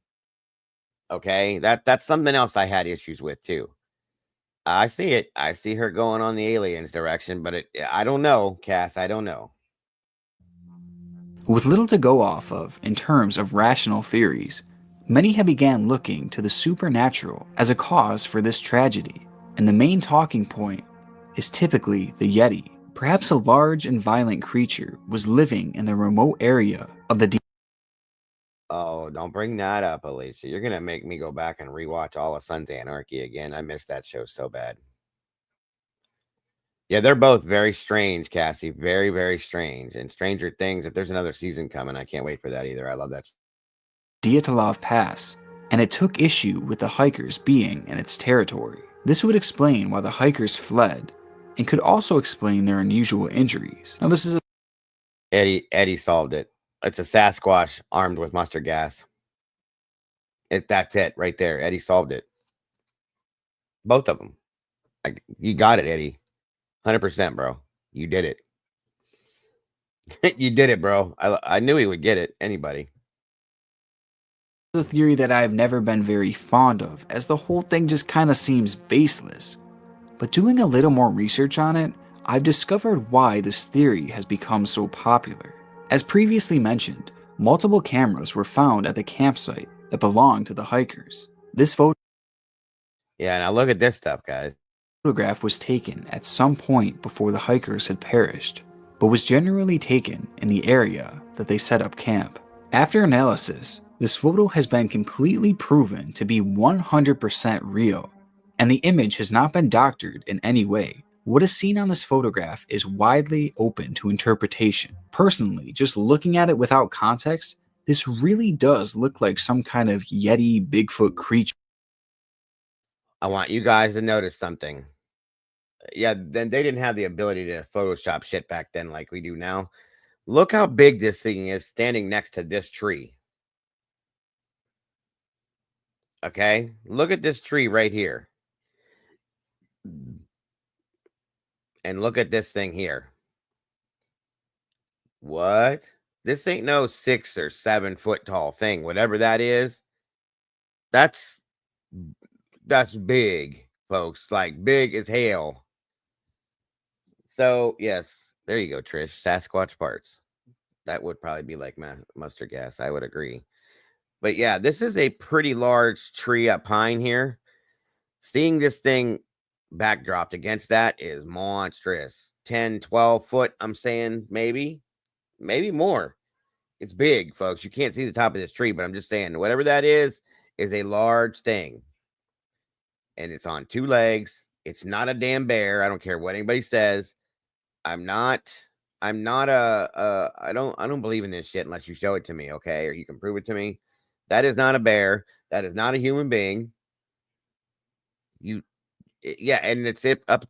Speaker 1: Okay, that's something else I had issues with too. I see it. I see her going on the aliens direction, but I don't know, Cass. I don't know.
Speaker 4: With little to go off of in terms of rational theories, many have began looking to the supernatural as a cause for this tragedy, and the main talking point is typically the Yeti. Perhaps a large and violent creature was living in the remote area of the
Speaker 1: Oh, don't bring that up, Alicia. You're gonna make me go back and rewatch all of Sons of Anarchy again. I missed that show so bad. Yeah, they're both very strange, Cassie. Very, very strange. And Stranger Things, if there's another season coming, I can't wait for that either. I love that.
Speaker 4: Dyatlov Pass, and it took issue with the hikers being in its territory. This would explain why the hikers fled, and could also explain their unusual injuries. Now this is
Speaker 1: Eddie solved it. It's a Sasquatch armed with mustard gas. That's it right there. Eddie solved it. Both of them. You got it, Eddie. 100%, bro. You did it. You did it, bro. I knew he would get it. Anybody.
Speaker 4: a theory that I've never been very fond of, as the whole thing just kinda seems baseless. But doing a little more research on it, I've discovered why this theory has become so popular. As previously mentioned, multiple cameras were found at the campsite that belonged to the hikers. This
Speaker 1: Yeah, now look at this stuff, guys.
Speaker 4: photograph was taken at some point before the hikers had perished, but was generally taken in the area that they set up camp. After analysis, this photo has been completely proven to be 100% real, and the image has not been doctored in any way. What is seen on this photograph is widely open to interpretation. Personally, just looking at it without context, this really does look like some kind of Yeti Bigfoot creature.
Speaker 1: I want you guys to notice something. Yeah, then they didn't have the ability to Photoshop shit back then like we do now. Look how big this thing is standing next to this tree. Okay, look at this tree right here. And look at this thing here. What? This ain't no 6 or 7 foot tall thing. Whatever that is, that's big, folks. Like big as hell. So, yes, there you go, Trish. Sasquatch parts. That would probably be like mustard gas. I would agree. But yeah, this is a pretty large tree, a pine here. Seeing this thing backdropped against that is monstrous. 10, 12 foot, I'm saying, maybe more. It's big, folks. You can't see the top of this tree, but I'm just saying, whatever that is a large thing. And it's on 2 legs. It's not a damn bear. I don't care what anybody says. I don't believe in this shit unless you show it to me, okay? Or you can prove it to me. That is not a bear. That is not a human being. Yeah, and it's up.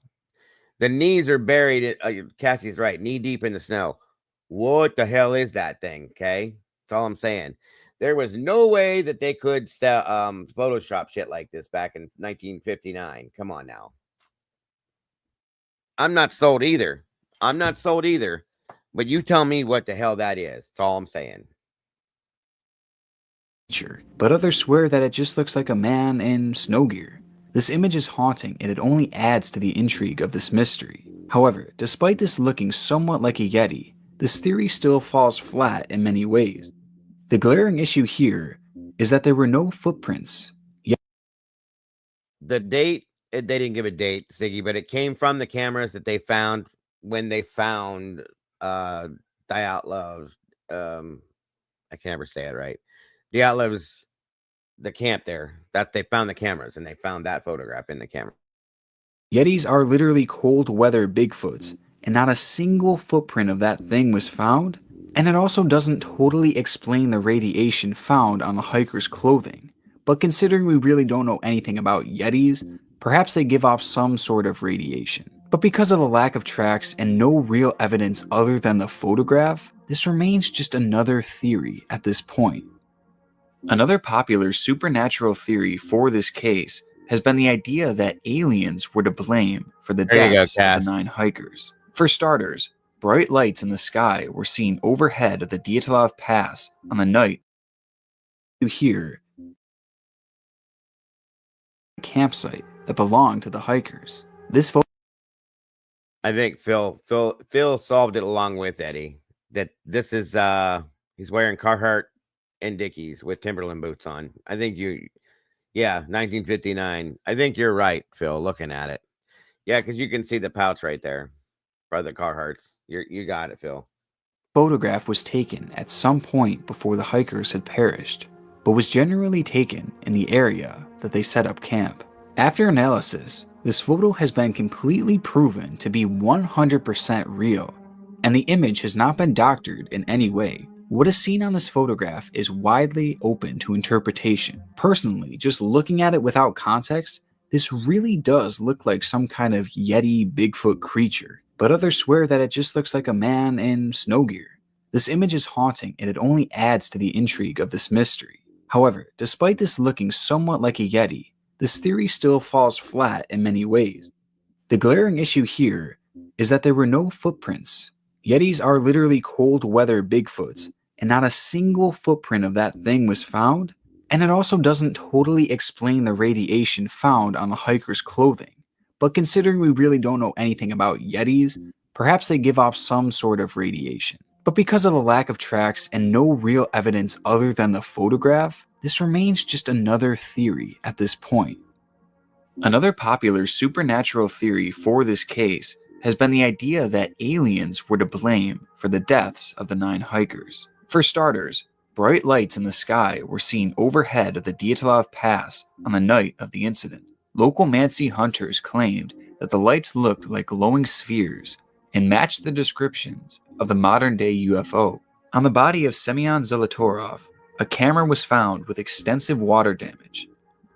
Speaker 1: The knees are buried. Cassie's right, knee deep in the snow. What the hell is that thing? Okay, that's all I'm saying. There was no way that they could Photoshop shit like this back in 1959. Come on now. I'm not sold either. But you tell me what the hell that is. That's all I'm saying.
Speaker 4: But others swear that it just looks like a man in snow gear. This image is haunting, and it only adds to the intrigue of this mystery. However, despite this looking somewhat like a Yeti, this theory still falls flat in many ways. The glaring issue here is that there were no footprints.
Speaker 1: The date, they didn't give a date, Siggy, but it came from the cameras that they found when they found Dyatlov's, I can never say it right. Dyatlov's the camp there. That they found the cameras and they found that photograph in the camera.
Speaker 4: Yetis are literally cold weather Bigfoots, and not a single footprint of that thing was found, and it also doesn't totally explain the radiation found on the hiker's clothing. But considering we really don't know anything about Yetis, perhaps they give off some sort of radiation. But because of the lack of tracks and no real evidence other than the photograph, this remains just another theory at this point. Another popular supernatural theory for this case has been the idea that aliens were to blame for the
Speaker 1: There you go,
Speaker 4: deaths of
Speaker 1: Cass.
Speaker 4: the 9 hikers. For starters, bright lights in the sky were seen overhead of the Dyatlov Pass on the night you hear a campsite that belonged to the hikers. This
Speaker 1: I think Phil solved it along with Eddie. That this is he's wearing Carhartt and Dickies with Timberland boots on. I think 1959. I think you're right, Phil, looking at it. Yeah, because you can see the pouch right there for the Carhartts. You got it, Phil.
Speaker 4: photograph was taken at some point before the hikers had perished, but was generally taken in the area that they set up camp. After analysis, this photo has been completely proven to be 100% real, and the image has not been doctored in any way. What is seen on this photograph is widely open to interpretation. Personally, just looking at it without context, this really does look like some kind of Yeti Bigfoot creature, but others swear that it just looks like a man in snow gear. This image is haunting, and it only adds to the intrigue of this mystery. However, despite this looking somewhat like a Yeti, this theory still falls flat in many ways. The glaring issue here is that there were no footprints. Yetis are literally cold weather Bigfoots, and not a single footprint of that thing was found, and it also doesn't totally explain the radiation found on the hiker's clothing. But considering we really don't know anything about Yetis, perhaps they give off some sort of radiation. But because of the lack of tracks and no real evidence other than the photograph, this remains just another theory at this point. Another popular supernatural theory for this case has been the idea that aliens were to blame for the deaths of the 9 hikers. For starters, bright lights in the sky were seen overhead of the Dyatlov Pass on the night of the incident. Local Mansi hunters claimed that the lights looked like glowing spheres and matched the descriptions of the modern-day UFO. On the body of Semyon Zolotorov, a camera was found with extensive water damage.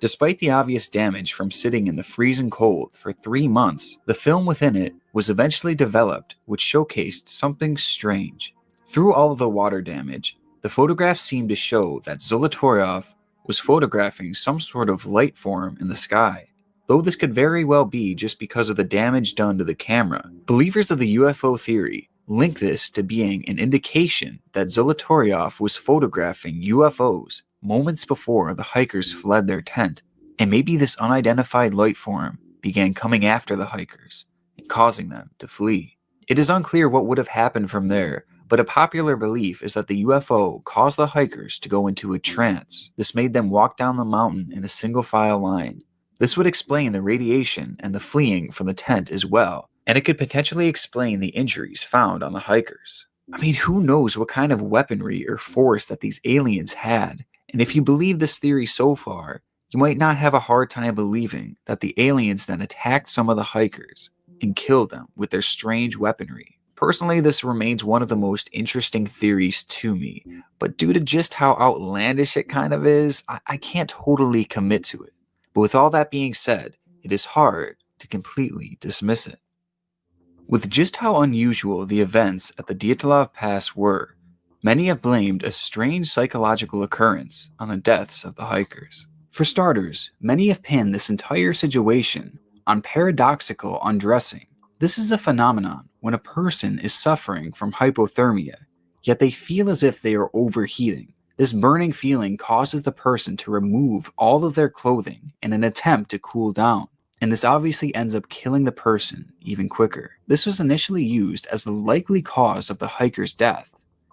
Speaker 4: Despite the obvious damage from sitting in the freezing cold for 3 months, the film within it was eventually developed, which showcased something strange. Through all of the water damage, the photographs seemed to show that Zolotorov was photographing some sort of light form in the sky, though this could very well be just because of the damage done to the camera. Believers of the UFO theory link this to being an indication that Zolotorov was photographing UFOs moments before the hikers fled their tent, and maybe this unidentified light form began coming after the hikers and causing them to flee. It is unclear what would have happened from there, but a popular belief is that the UFO caused the hikers to go into a trance. This made them walk down the mountain in a single file line. This would explain the radiation and the fleeing from the tent as well, and it could potentially explain the injuries found on the hikers. I mean, who knows what kind of weaponry or force that these aliens had, and if you believe this theory so far, you might not have a hard time believing that the aliens then attacked some of the hikers and killed them with their strange weaponry. Personally, this remains one of the most interesting theories to me, but due to just how outlandish it kind of is, I can't totally commit to it. But with all that being said, it is hard to completely dismiss it. With just how unusual the events at the Dyatlov Pass were, many have blamed a strange psychological occurrence on the deaths of the hikers. For starters, many have pinned this entire situation on paradoxical undressing. This is a phenomenon when a person is suffering from hypothermia, yet they feel as if they are overheating. This burning feeling causes the person to remove all of their clothing in an attempt to cool down, and this obviously ends up killing the person even quicker. This was initially used as the likely cause of the hiker's death,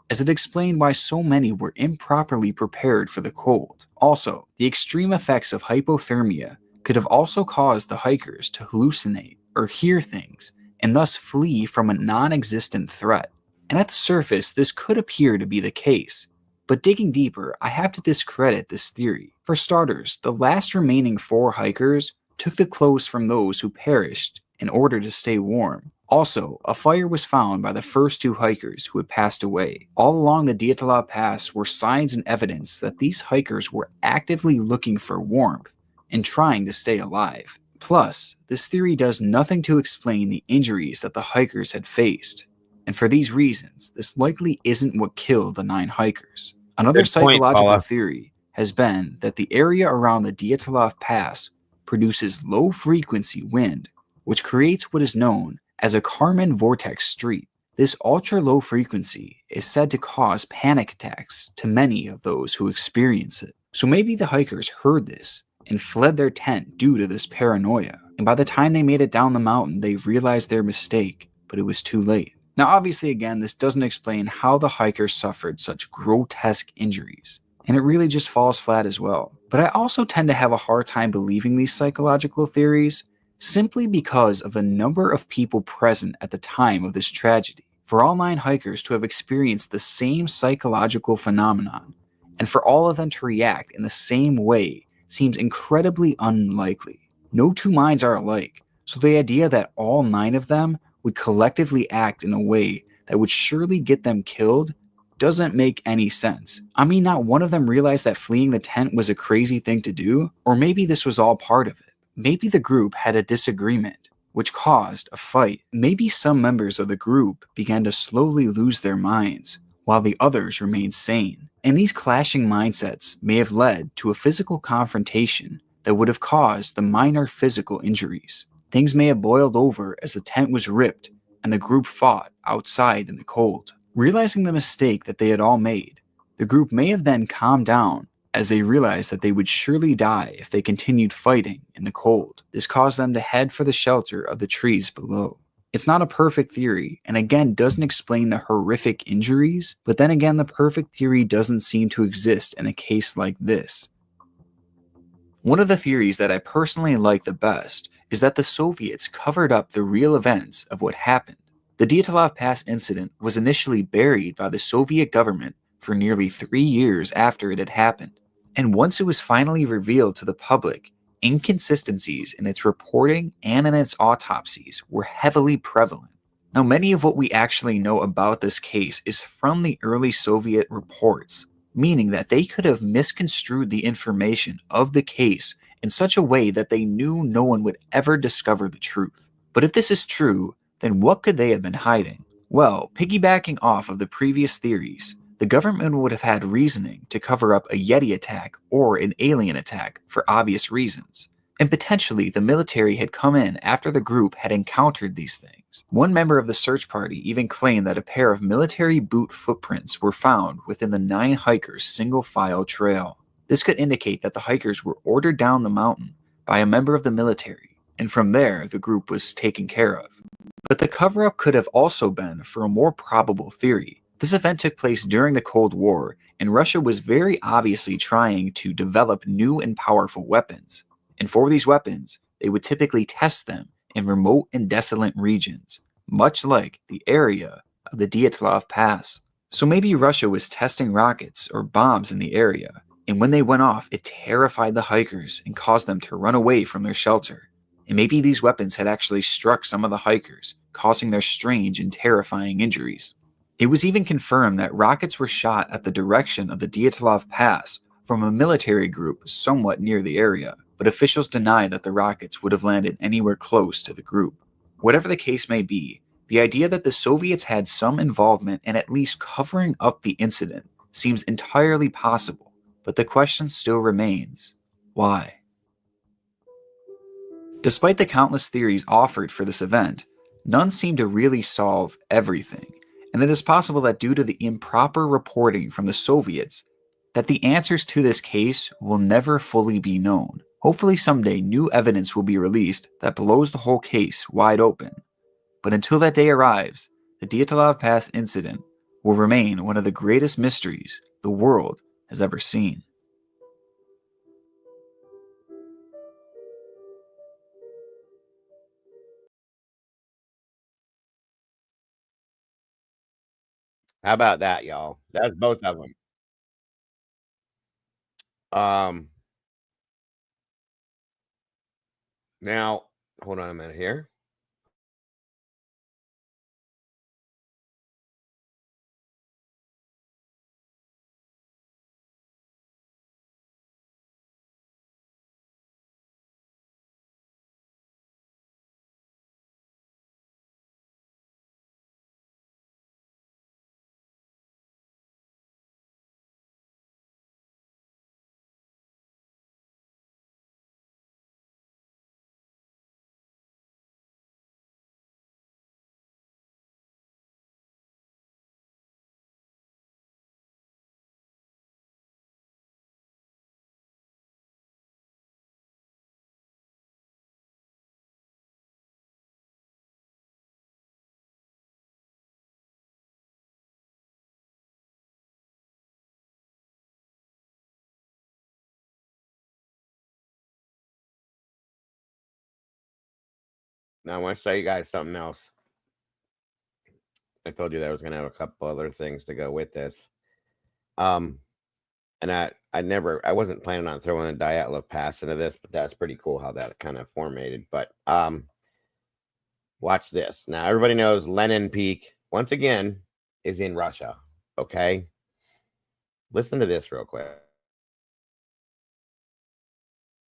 Speaker 4: as it explained why so many were improperly prepared for the cold. Also, the extreme effects of hypothermia could have also caused the hikers to hallucinate or hear things, and thus flee from a non-existent threat. And at the surface, this could appear to be the case, But digging deeper, I have to discredit this theory. For starters, the last remaining 4 hikers took the clothes from those who perished in order to stay warm. Also, a fire was found by the first 2 hikers who had passed away. All along the Dyatlov Pass were signs and evidence that these hikers were actively looking for warmth and trying to stay alive. Plus, this theory does nothing to explain the injuries that the hikers had faced. And for these reasons, this likely isn't what killed the 9 hikers. Another
Speaker 1: Good point,
Speaker 4: psychological
Speaker 1: Paula.
Speaker 4: theory has been that the area around the Dyatlov Pass produces low frequency wind, which creates what is known as a Kármán vortex street. This ultra low frequency is said to cause panic attacks to many of those who experience it. So maybe the hikers heard this and fled their tent due to this paranoia. And by the time they made it down the mountain, they realized their mistake, but it was too late. Now, obviously, again, this doesn't explain how the hikers suffered such grotesque injuries, and it really just falls flat as well. But I also tend to have a hard time believing these psychological theories simply because of the number of people present at the time of this tragedy. For all 9 hikers to have experienced the same psychological phenomenon, and for all of them to react in the same way seems incredibly unlikely. No 2 minds are alike, so the idea that all 9 of them would collectively act in a way that would surely get them killed doesn't make any sense. I mean, not one of them realized that fleeing the tent was a crazy thing to do, or maybe this was all part of it. Maybe the group had a disagreement, which caused a fight. Maybe some members of the group began to slowly lose their minds, while the others remained sane. And these clashing mindsets may have led to a physical confrontation that would have caused the minor physical injuries. Things may have boiled over as the tent was ripped and the group fought outside in the cold. Realizing the mistake that they had all made, the group may have then calmed down as they realized that they would surely die if they continued fighting in the cold. This caused them to head for the shelter of the trees below. It's not a perfect theory, and again doesn't explain the horrific injuries, but then again the perfect theory doesn't seem to exist in a case like this. One of the theories that I personally like the best is that the Soviets covered up the real events of what happened. The Dyatlov Pass incident was initially buried by the Soviet government for nearly 3 years after it had happened, and once it was finally revealed to the public, inconsistencies in its reporting and in its autopsies were heavily prevalent. Now, many of what we actually know about this case is from the early Soviet reports, meaning that they could have misconstrued the information of the case in such a way that they knew no one would ever discover the truth. But if this is true, then what could they have been hiding? Well, piggybacking off of the previous theories, the government would have had reasoning to cover up a Yeti attack or an alien attack for obvious reasons. And potentially the military had come in after the group had encountered these things. One member of the search party even claimed that a pair of military boot footprints were found within the 9 hikers' single-file trail. This could indicate that the hikers were ordered down the mountain by a member of the military, and from there the group was taken care of. But the cover-up could have also been for a more probable theory. This event took place during the Cold War, and Russia was very obviously trying to develop new and powerful weapons. And for these weapons, they would typically test them in remote and desolate regions, much like the area of the Dyatlov Pass. So maybe Russia was testing rockets or bombs in the area, and when they went off, it terrified the hikers and caused them to run away from their shelter. And maybe these weapons had actually struck some of the hikers, causing their strange and terrifying injuries. It was even confirmed that rockets were shot at the direction of the Dyatlov Pass from a military group somewhat near the area, but officials deny that the rockets would have landed anywhere close to the group. Whatever the case may be, the idea that the Soviets had some involvement in at least covering up the incident seems entirely possible, but the question still remains: why? Despite the countless theories offered for this event, none seem to really solve everything, and it is possible that due to the improper reporting from the Soviets, that the answers to this case will never fully be known. Hopefully someday new evidence will be released that blows the whole case wide open. But until that day arrives, the Dyatlov Pass incident will remain one of the greatest mysteries the world has ever seen.
Speaker 1: How about that, y'all? That's both of them. Now, hold on a minute here. Now, I want to show you guys something else. I told you that I was going to have a couple other things to go with this. And I wasn't planning on throwing a Dyatlov pass into this, but that's pretty cool how that kind of formatted. But watch this. Now, everybody knows Lenin Peak, once again, is in Russia. Okay? Listen to this real quick.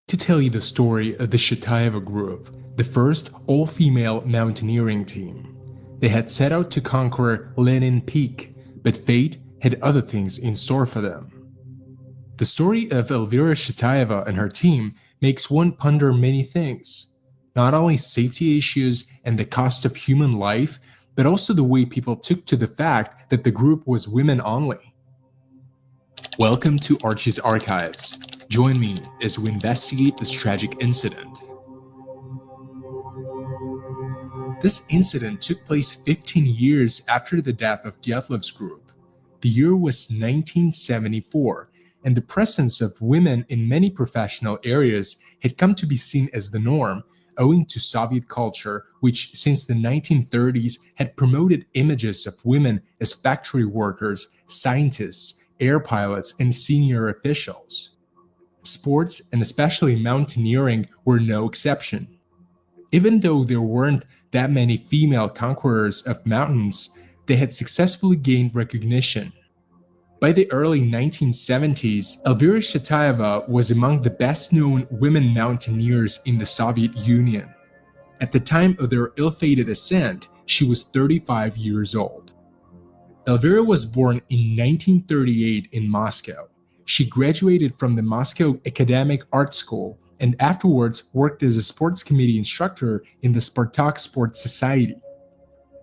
Speaker 5: To tell you the story of the Shataeva group, the first all-female mountaineering team. They had set out to conquer Lenin Peak, but fate had other things in store for them. The story of Elvira Shataeva and her team makes one ponder many things. Not only safety issues and the cost of human life, but also the way people took to the fact that the group was women only. Welcome to Archie's Archives. Join me as we investigate this tragic incident. This incident took place 15 years after the death of Dyatlov's group. The year was 1974, and the presence of women in many professional areas had come to be seen as the norm, owing to Soviet culture, which since the 1930s had promoted images of women as factory workers, scientists, air pilots, and senior officials. Sports, and especially mountaineering, were no exception. Even though there weren't that many female conquerors of mountains, they had successfully gained recognition. By the early 1970s, Elvira Shataeva was among the best-known women mountaineers in the Soviet Union. At the time of their ill-fated ascent, she was 35 years old. Elvira was born in 1938 in Moscow. She graduated from the Moscow Academic Art School and afterwards worked as a sports committee instructor in the Spartak Sports Society.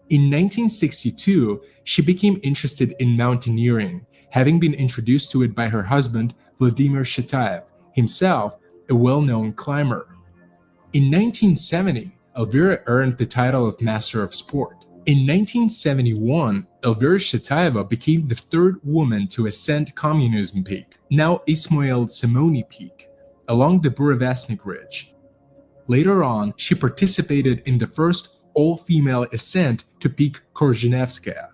Speaker 5: In 1962, she became interested in mountaineering, having been introduced to it by her husband, Vladimir Shataev, himself a well-known climber. In 1970, Elvira earned the title of Master of Sport. In 1971, Elvira Shataeva became the third woman to ascend Communism Peak, now Ismail Simoni Peak, along the Burevestnik Ridge. Later on, she participated in the first all-female ascent to Peak Korzhenevskaya.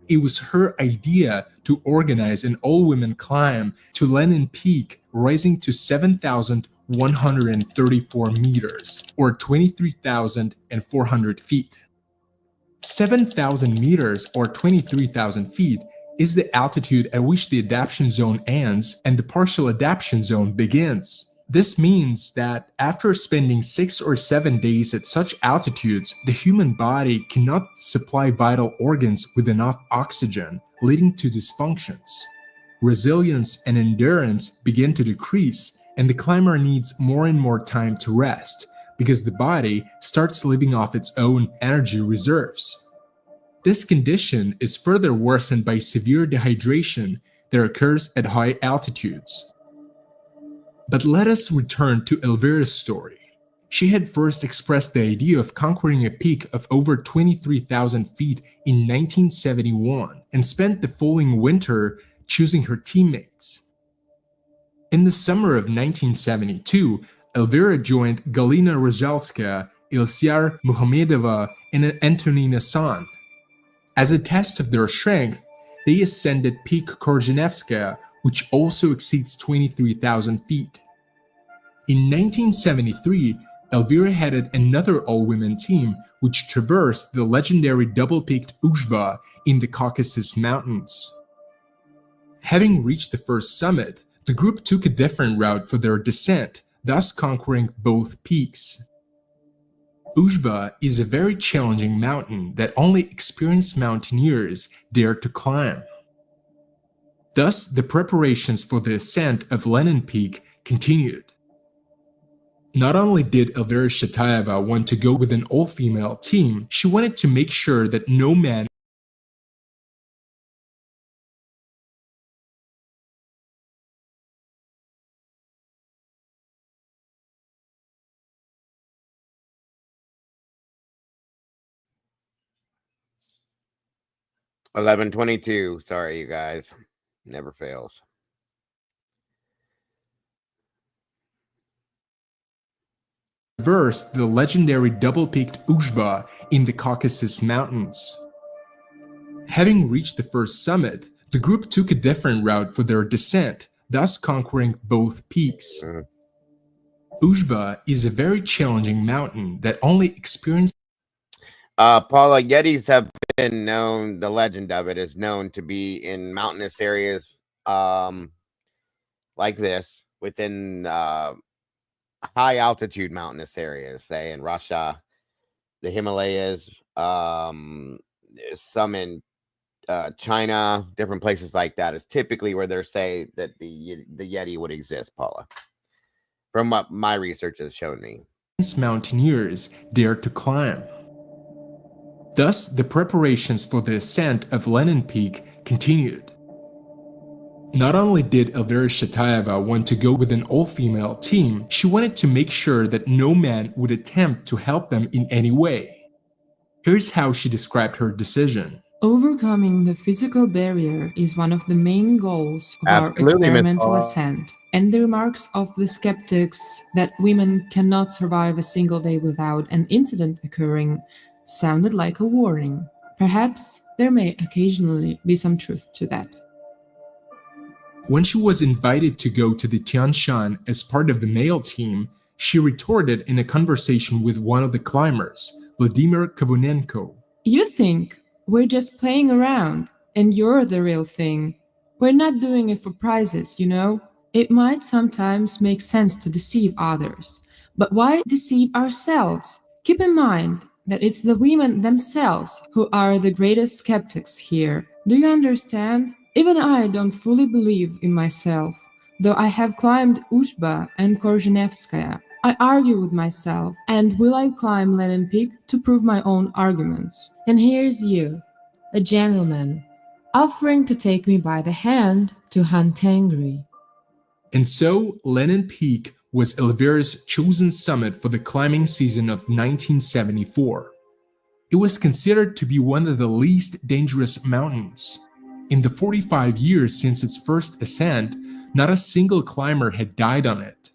Speaker 5: It was her idea to organize an all-women climb to Lenin Peak, rising to 7,134 meters, or 23,400 feet. 7,000 meters, or 23,000 feet, is the altitude at which the adaptation zone ends and the partial adaptation zone begins. This means that after spending 6 or 7 days at such altitudes, the human body cannot supply vital organs with enough oxygen, leading to dysfunctions. Resilience and endurance begin to decrease, and the climber needs more and more time to rest, because the body starts living off its own energy reserves. This condition is further worsened by severe dehydration that occurs at high altitudes. But let us return to Elvira's story. She had first expressed the idea of conquering a peak of over 23,000 feet in 1971 and spent the following winter choosing her teammates. In the summer of 1972, Elvira joined Galina Rozhalskaya, Ilsyar Muhamedova, and Antonina San. As a test of their strength, they ascended Peak Korzhenevskaya, which also exceeds 23,000 feet. In 1973, Elvira headed another all-women team which traversed the legendary double-peaked Ushba in the Caucasus Mountains. Having reached the first summit, the group took a different route for their descent, thus conquering both peaks. Ushba is a very challenging mountain that only experienced mountaineers dare to climb. Thus, the preparations for the ascent of Lenin Peak continued. Not only did Elvira Shataeva want to go with an all-female team, she wanted to make sure that no man
Speaker 1: 11:22. Sorry, you guys. Never fails.
Speaker 5: traversed the legendary double-peaked Ushba in the Caucasus Mountains. Having reached the first summit, the group took a different route for their descent, thus conquering both peaks. Ushba is a very challenging mountain that only experienced
Speaker 1: Paula, Yetis have been known, the legend of it is known to be in mountainous areas like this, within high altitude mountainous areas, say in Russia, the Himalayas, some in China, different places like that is typically where they say that the Yeti would exist, Paula, from what my research has shown me.
Speaker 5: Mountaineers dare to climb. Thus, the preparations for the ascent of Lenin Peak continued. Not only did Elvira Shataeva want to go with an all-female team, she wanted to make sure that no man would attempt to help them in any way. Here's how she described her decision.
Speaker 6: Overcoming the physical barrier is one of the main goals of our
Speaker 1: Absolutely, Miss
Speaker 6: experimental
Speaker 1: Paula.
Speaker 6: ascent, and the remarks of the skeptics that women cannot survive a single day without an incident occurring sounded like a warning. Perhaps there may occasionally be some truth to that.
Speaker 5: When she was invited to go to the Tian Shan as part of the male team, she retorted in a conversation with one of the climbers, Vladimir Kavunenko.
Speaker 6: You think we're just playing around, and you're the real thing. We're not doing it for prizes, you know? It might sometimes make sense to deceive others, but why deceive ourselves? Keep in mind that it's the women themselves who are the greatest skeptics here. Do you understand? Even I don't fully believe in myself, though I have climbed Ushba and Korzhenevskaya. I argue with myself, and will I climb Lenin Peak to prove my own arguments? And here's you, a gentleman, offering to take me by the hand to Hantengri.
Speaker 5: And so, Lenin Peak was Elvira's chosen summit for the climbing season of 1974. It was considered to be one of the least dangerous mountains. In the 45 years since its first ascent, not a single climber had died on it.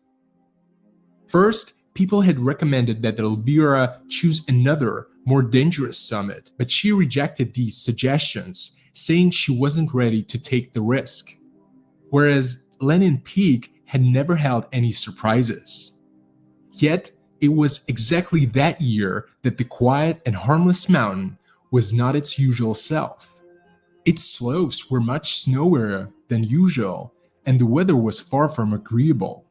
Speaker 5: First, people had recommended that Elvira choose another, more dangerous summit, but she rejected these suggestions, saying she wasn't ready to take the risk. Whereas Lenin Peak had never held any surprises. Yet, it was exactly that year that the quiet and harmless mountain was not its usual self. Its slopes were much snowier than usual, and the weather was far from agreeable.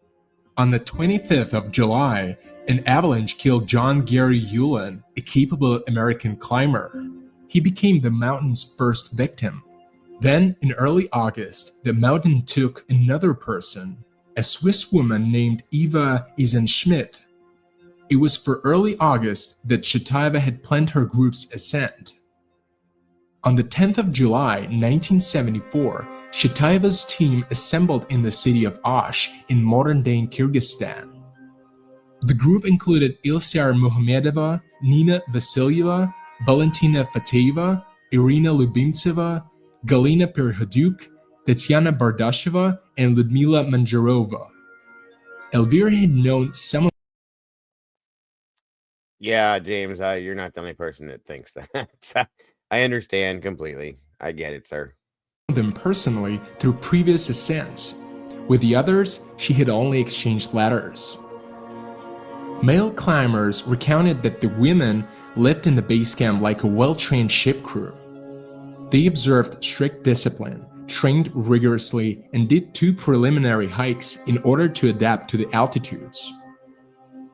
Speaker 5: On the 25th of July, an avalanche killed John Gary Hewlin, a capable American climber. He became the mountain's first victim. Then, in early August, the mountain took another person, a Swiss woman named Eva Eisenschmidt. It was for early August that Shataeva had planned her group's ascent. On the 10th of July, 1974, Shataeva's team assembled in the city of Osh in modern-day Kyrgyzstan. The group included Ilsyar Muhamedova, Nina Vasilyeva, Valentina Fateva, Irina Lubimtseva, Galina Perhoduk, Tatiana Bardasheva, and Ludmila Manjarova. Elvira had known some of
Speaker 1: Yeah, James, you're not the only person that thinks that. I understand completely. I get it, sir.
Speaker 5: them personally through previous ascents. With the others, she had only exchanged letters. Male climbers recounted that the women lived in the base camp like a well-trained ship crew. They observed strict discipline, trained rigorously, and did 2 preliminary hikes in order to adapt to the altitudes.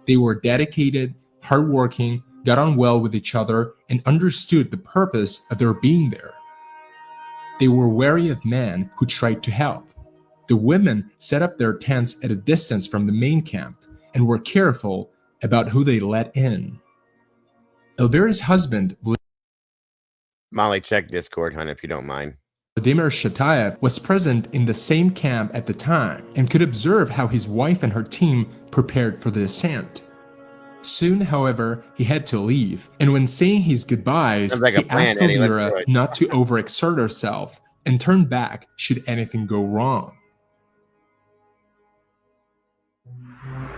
Speaker 5: They were dedicated, hardworking, got on well with each other, and understood the purpose of their being there. They were wary of men who tried to help. The women set up their tents at a distance from the main camp and were careful about who they let in. Elvira's husband,
Speaker 1: Molly, check Discord, hon, if you don't mind.
Speaker 5: Vladimir Shatayev, was present in the same camp at the time and could observe how his wife and her team prepared for the ascent. Soon, however, he had to leave, and when saying his goodbyes,
Speaker 1: Sounds like a
Speaker 5: he
Speaker 1: plan,
Speaker 5: asked
Speaker 1: Eddie. Let's do
Speaker 5: Elvira
Speaker 1: it.
Speaker 5: not to overexert herself and turn back should anything go wrong.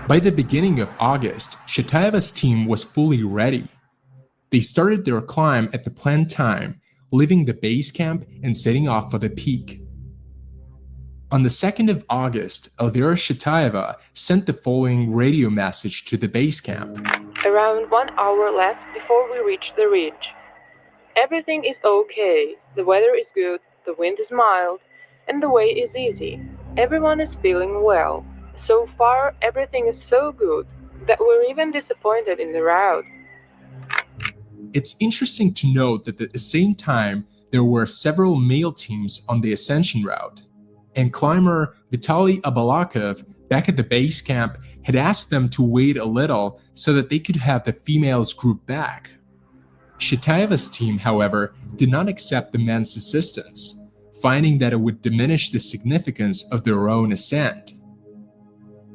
Speaker 5: By the beginning of August, Shatayeva's team was fully ready. They started their climb at the planned time, leaving the base camp and setting off for the peak. On the 2nd of August, Elvira Shatayeva sent the following radio message to the base camp.
Speaker 6: Around 1 hour left before we reach the ridge. Everything is okay, the weather is good, the wind is mild, and the way is easy. Everyone is feeling well. So far, everything is so good that we're even disappointed in the route.
Speaker 5: It's interesting to note that at the same time, there were several male teams on the ascension route, and climber Vitaly Abalakov, back at the base camp, had asked them to wait a little so that they could have the females group back. Shatayeva's team, however, did not accept the men's assistance, finding that it would diminish the significance of their own ascent.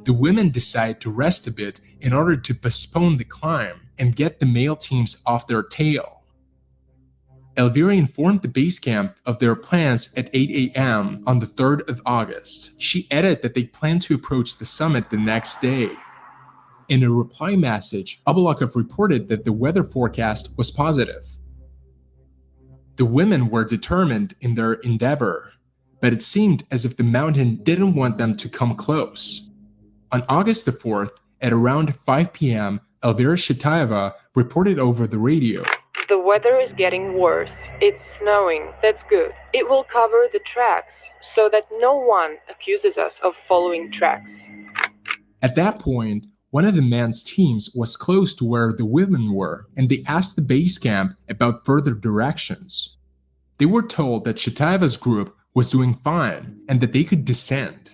Speaker 5: The women decided to rest a bit in order to postpone the climb and get the male teams off their tail. Elvira informed the base camp of their plans at 8 a.m. on the 3rd of August. She added that they planned to approach the summit the next day. In a reply message, Abalakov reported that the weather forecast was positive. The women were determined in their endeavor, but it seemed as if the mountain didn't want them to come close. On August the 4th, at around 5 p.m., Elvira Shatayeva reported over the radio.
Speaker 6: The weather is getting worse. It's snowing. That's good. It will cover the tracks so that no one accuses us of following tracks.
Speaker 5: At that point, one of the men's teams was close to where the women were, and they asked the base camp about further directions. They were told that Shatayeva's group was doing fine and that they could descend.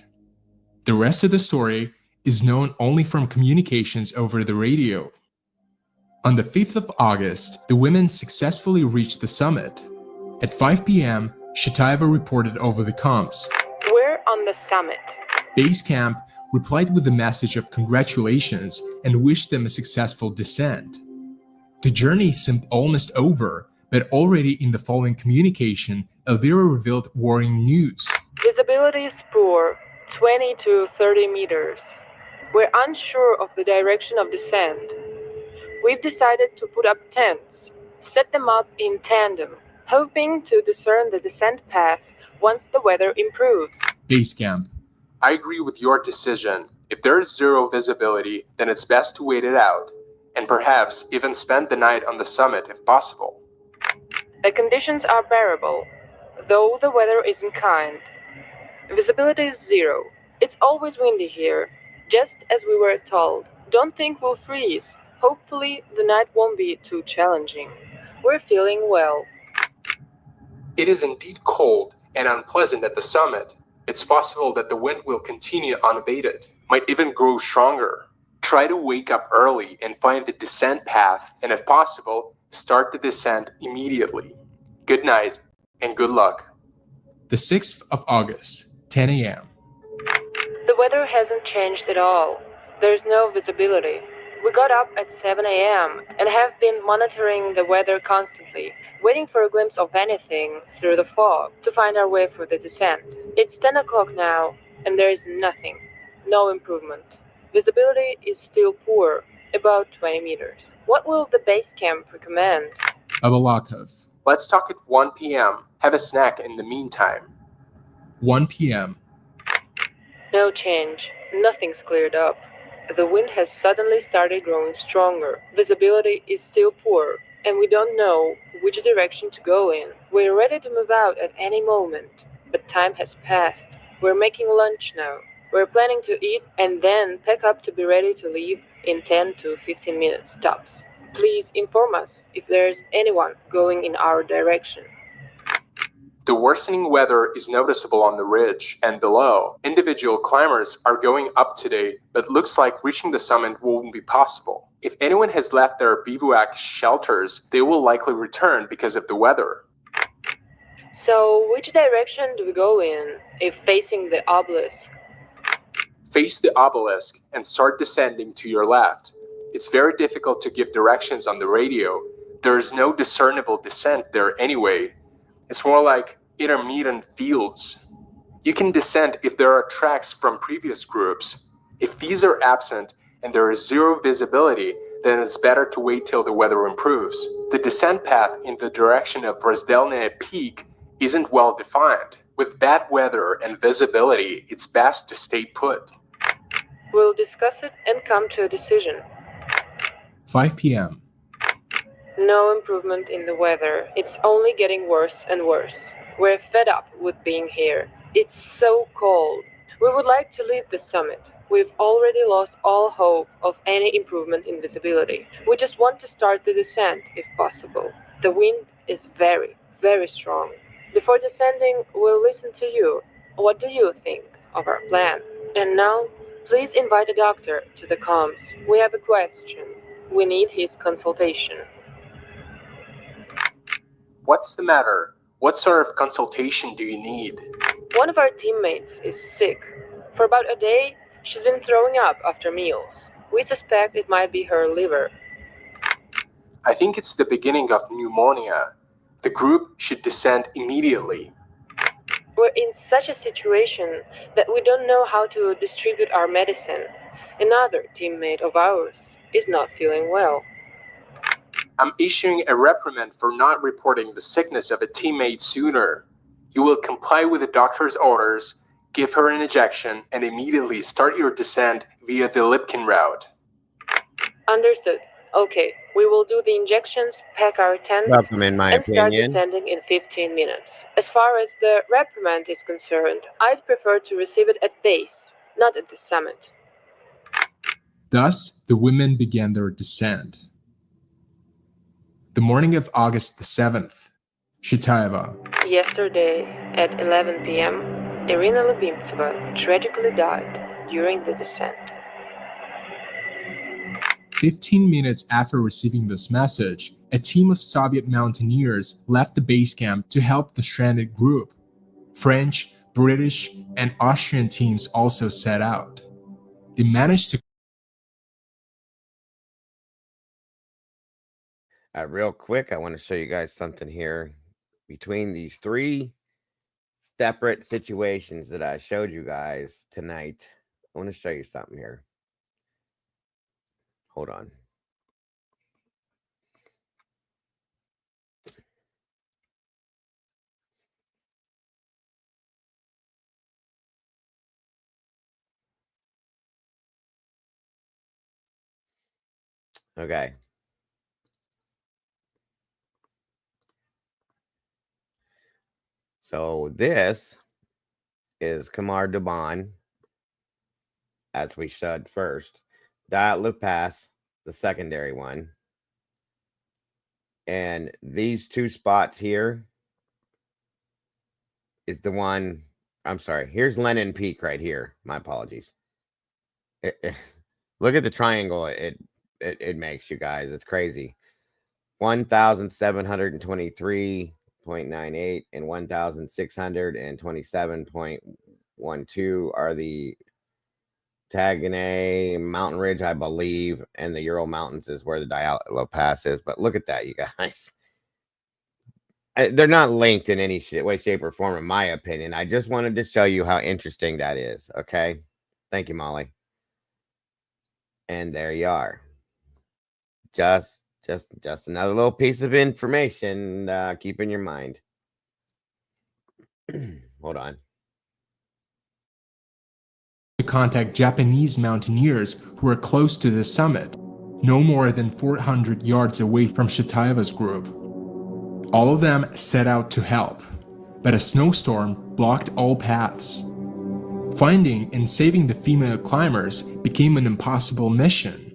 Speaker 5: The rest of the story is known only from communications over the radio. On the 5th of August, the women successfully reached the summit. At 5 p.m., Shatayeva reported over the comms.
Speaker 6: We're on the summit.
Speaker 5: Base camp replied with a message of congratulations and wished them a successful descent. The journey seemed almost over, but already in the following communication, Elvira revealed worrying news.
Speaker 6: Visibility is poor, 20 to 30 meters. We're unsure of the direction of descent. We've decided to put up tents, set them up in tandem, hoping to discern the descent path once the weather improves.
Speaker 5: Base camp. I agree with your decision. If there is zero visibility, then it's best to wait it out, and perhaps even spend the night on the summit if possible.
Speaker 6: The conditions are bearable, though the weather isn't kind. Visibility is zero. It's always windy here, just as we were told. Don't think we'll freeze. Hopefully, the night won't be too challenging. We're feeling well.
Speaker 5: It is indeed cold and unpleasant at the summit. It's possible that the wind will continue unabated, might even grow stronger. Try to wake up early and find the descent path, and if possible, start the descent immediately. Good night, and good luck. The 6th of August, 10 a.m.
Speaker 6: The weather hasn't changed at all. There's no visibility. We got up at 7 a.m. and have been monitoring the weather constantly, waiting for a glimpse of anything through the fog to find our way for the descent. It's 10 o'clock now, and there is nothing. No improvement. Visibility is still poor, about 20 meters. What will the base camp recommend?
Speaker 5: Abalakov. Let's talk at 1 p.m. Have a snack in the meantime. 1 p.m.
Speaker 6: No change. Nothing's cleared up. The wind has suddenly started growing stronger. Visibility is still poor, and we don't know which direction to go in. We're ready to move out at any moment, but time has passed. We're making lunch now. We're planning to eat and then pack up to be ready to leave in 10 to 15 minutes tops. Please inform us if there's anyone going in our direction.
Speaker 5: The worsening weather is noticeable on the ridge and below. Individual climbers are going up today, but looks like reaching the summit won't be possible. If anyone has left their bivouac shelters, they will likely return because of the weather.
Speaker 6: So, which direction do we go in if facing the obelisk?
Speaker 5: Face the obelisk and start descending to your left. It's very difficult to give directions on the radio. There is no discernible descent there anyway. It's more like intermittent fields. You can descend if there are tracks from previous groups. If these are absent and there is zero visibility, then it's better to wait till the weather improves. The descent path in the direction of Razdelnae Peak isn't well defined. With bad weather and visibility, it's best to stay put.
Speaker 6: We'll discuss it and come to a decision.
Speaker 5: 5 p.m.
Speaker 6: No improvement in the weather. It's only getting worse and worse. We're fed up with being here. It's so cold. We would like to leave the summit. We've already lost all hope of any improvement in visibility. We just want to start the descent, if possible. The wind is very, very strong. Before descending, we'll listen to you. What do you think of our plan? And now, please invite a doctor to the comms. We have a question. We need his consultation.
Speaker 5: What's the matter? What sort of consultation do you need?
Speaker 6: One of our teammates is sick. For about a day, she's been throwing up after meals. We suspect it might be her liver.
Speaker 5: I think it's the beginning of pneumonia. The group should descend immediately.
Speaker 6: We're in such a situation that we don't know how to distribute our medicine. Another teammate of ours is not feeling well.
Speaker 5: I'm issuing a reprimand for not reporting the sickness of a teammate sooner. You will comply with the doctor's orders, give her an injection, and immediately start your descent via the Lipkin route.
Speaker 6: Understood. Okay, we will do the injections, pack our tents,
Speaker 1: Welcome, in my
Speaker 6: and start
Speaker 1: opinion.
Speaker 6: descending in 15 minutes. As far as the reprimand is concerned, I'd prefer to receive it at base, not at the summit.
Speaker 5: Thus, the women began their descent. The morning of August the 7th, Shitaeva.
Speaker 6: Yesterday, at 11 p.m., Irina Lubimtseva tragically died during the descent.
Speaker 5: 15 minutes after receiving this message, a team of Soviet mountaineers left the base camp to help the stranded group. French, British, and Austrian teams also set out. They managed to
Speaker 1: Real quick, I want to show you guys something here. Between these three separate situations that I showed you guys tonight, I want to show you something here. Hold on. Okay. So this is Khamar Daban, as we said first. Dyatlov Pass, the secondary one. And these two spots here is the one. I'm sorry. Here's Lenin Peak right here. My apologies. Look at the triangle it makes, you guys. It's crazy. 1,723.98 and 1,627.12 are the Tagane Mountain Ridge, I believe, and the Ural Mountains is where the Dyatlov Pass is. But look at that, you guys. They're not linked in any way, shape, or form, in my opinion. I just wanted to show you how interesting that is. Okay. Thank you, Molly. And there you are. Just another little piece of information. Keep in your mind. Hold on.
Speaker 5: contact Japanese mountaineers who were close to the summit, no more than 400 yards away from Shatayeva's group. All of them set out to help, but a snowstorm blocked all paths. Finding and saving the female climbers became an impossible mission.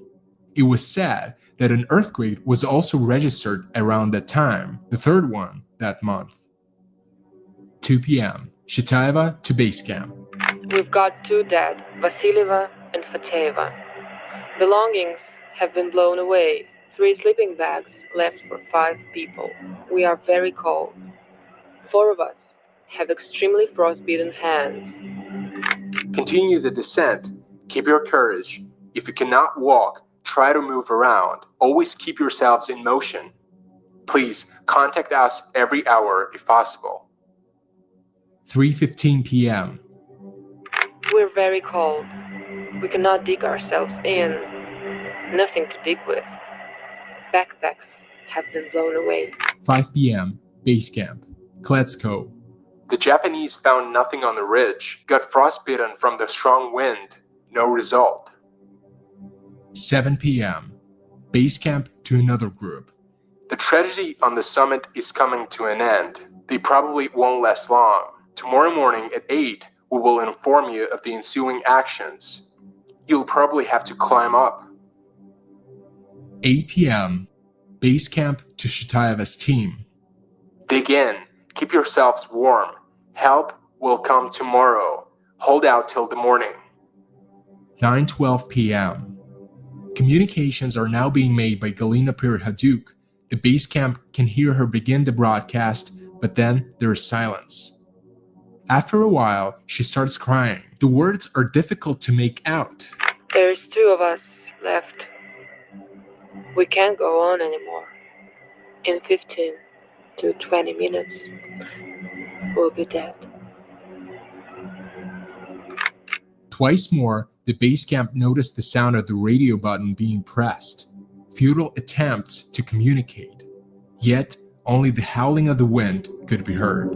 Speaker 5: It was said that an earthquake was also registered around that time, the third one that month. 2 p.m. Shatayeva to base camp.
Speaker 6: We've got 2 dead, Vasilieva and Fateva. Belongings have been blown away. 3 sleeping bags left for 5 people. We are very cold. 4 of us have extremely frostbitten hands.
Speaker 5: Continue the descent. Keep your courage. If you cannot walk, try to move around. Always keep yourselves in motion. Please contact us every hour if possible. 3:15 p.m.
Speaker 6: We're very cold. We cannot dig ourselves in. Nothing to dig with. Backpacks have been blown away.
Speaker 5: 5 p.m. Base camp. Kletsko. The Japanese found nothing on the ridge. Got frostbitten from the strong wind. No result. 7 p.m. Base camp to another group. The tragedy on the summit is coming to an end. They probably won't last long. Tomorrow morning at 8, we will inform you of the ensuing actions. You'll probably have to climb up. 8 p.m. Base camp to Shatayeva's team. Dig in. Keep yourselves warm. Help will come tomorrow. Hold out till the morning. 9:12 p.m. Communications are now being made by Galina Pirhaduk. The base camp can hear her begin the broadcast, but then there is silence. After a while, she starts crying. The words are difficult to make out.
Speaker 6: There's 2 of us left. We can't go on anymore. In 15 to 20 minutes, we'll be dead.
Speaker 5: Twice more, the base camp noticed the sound of the radio button being pressed. Futile attempts to communicate. Yet, only the howling of the wind could be heard.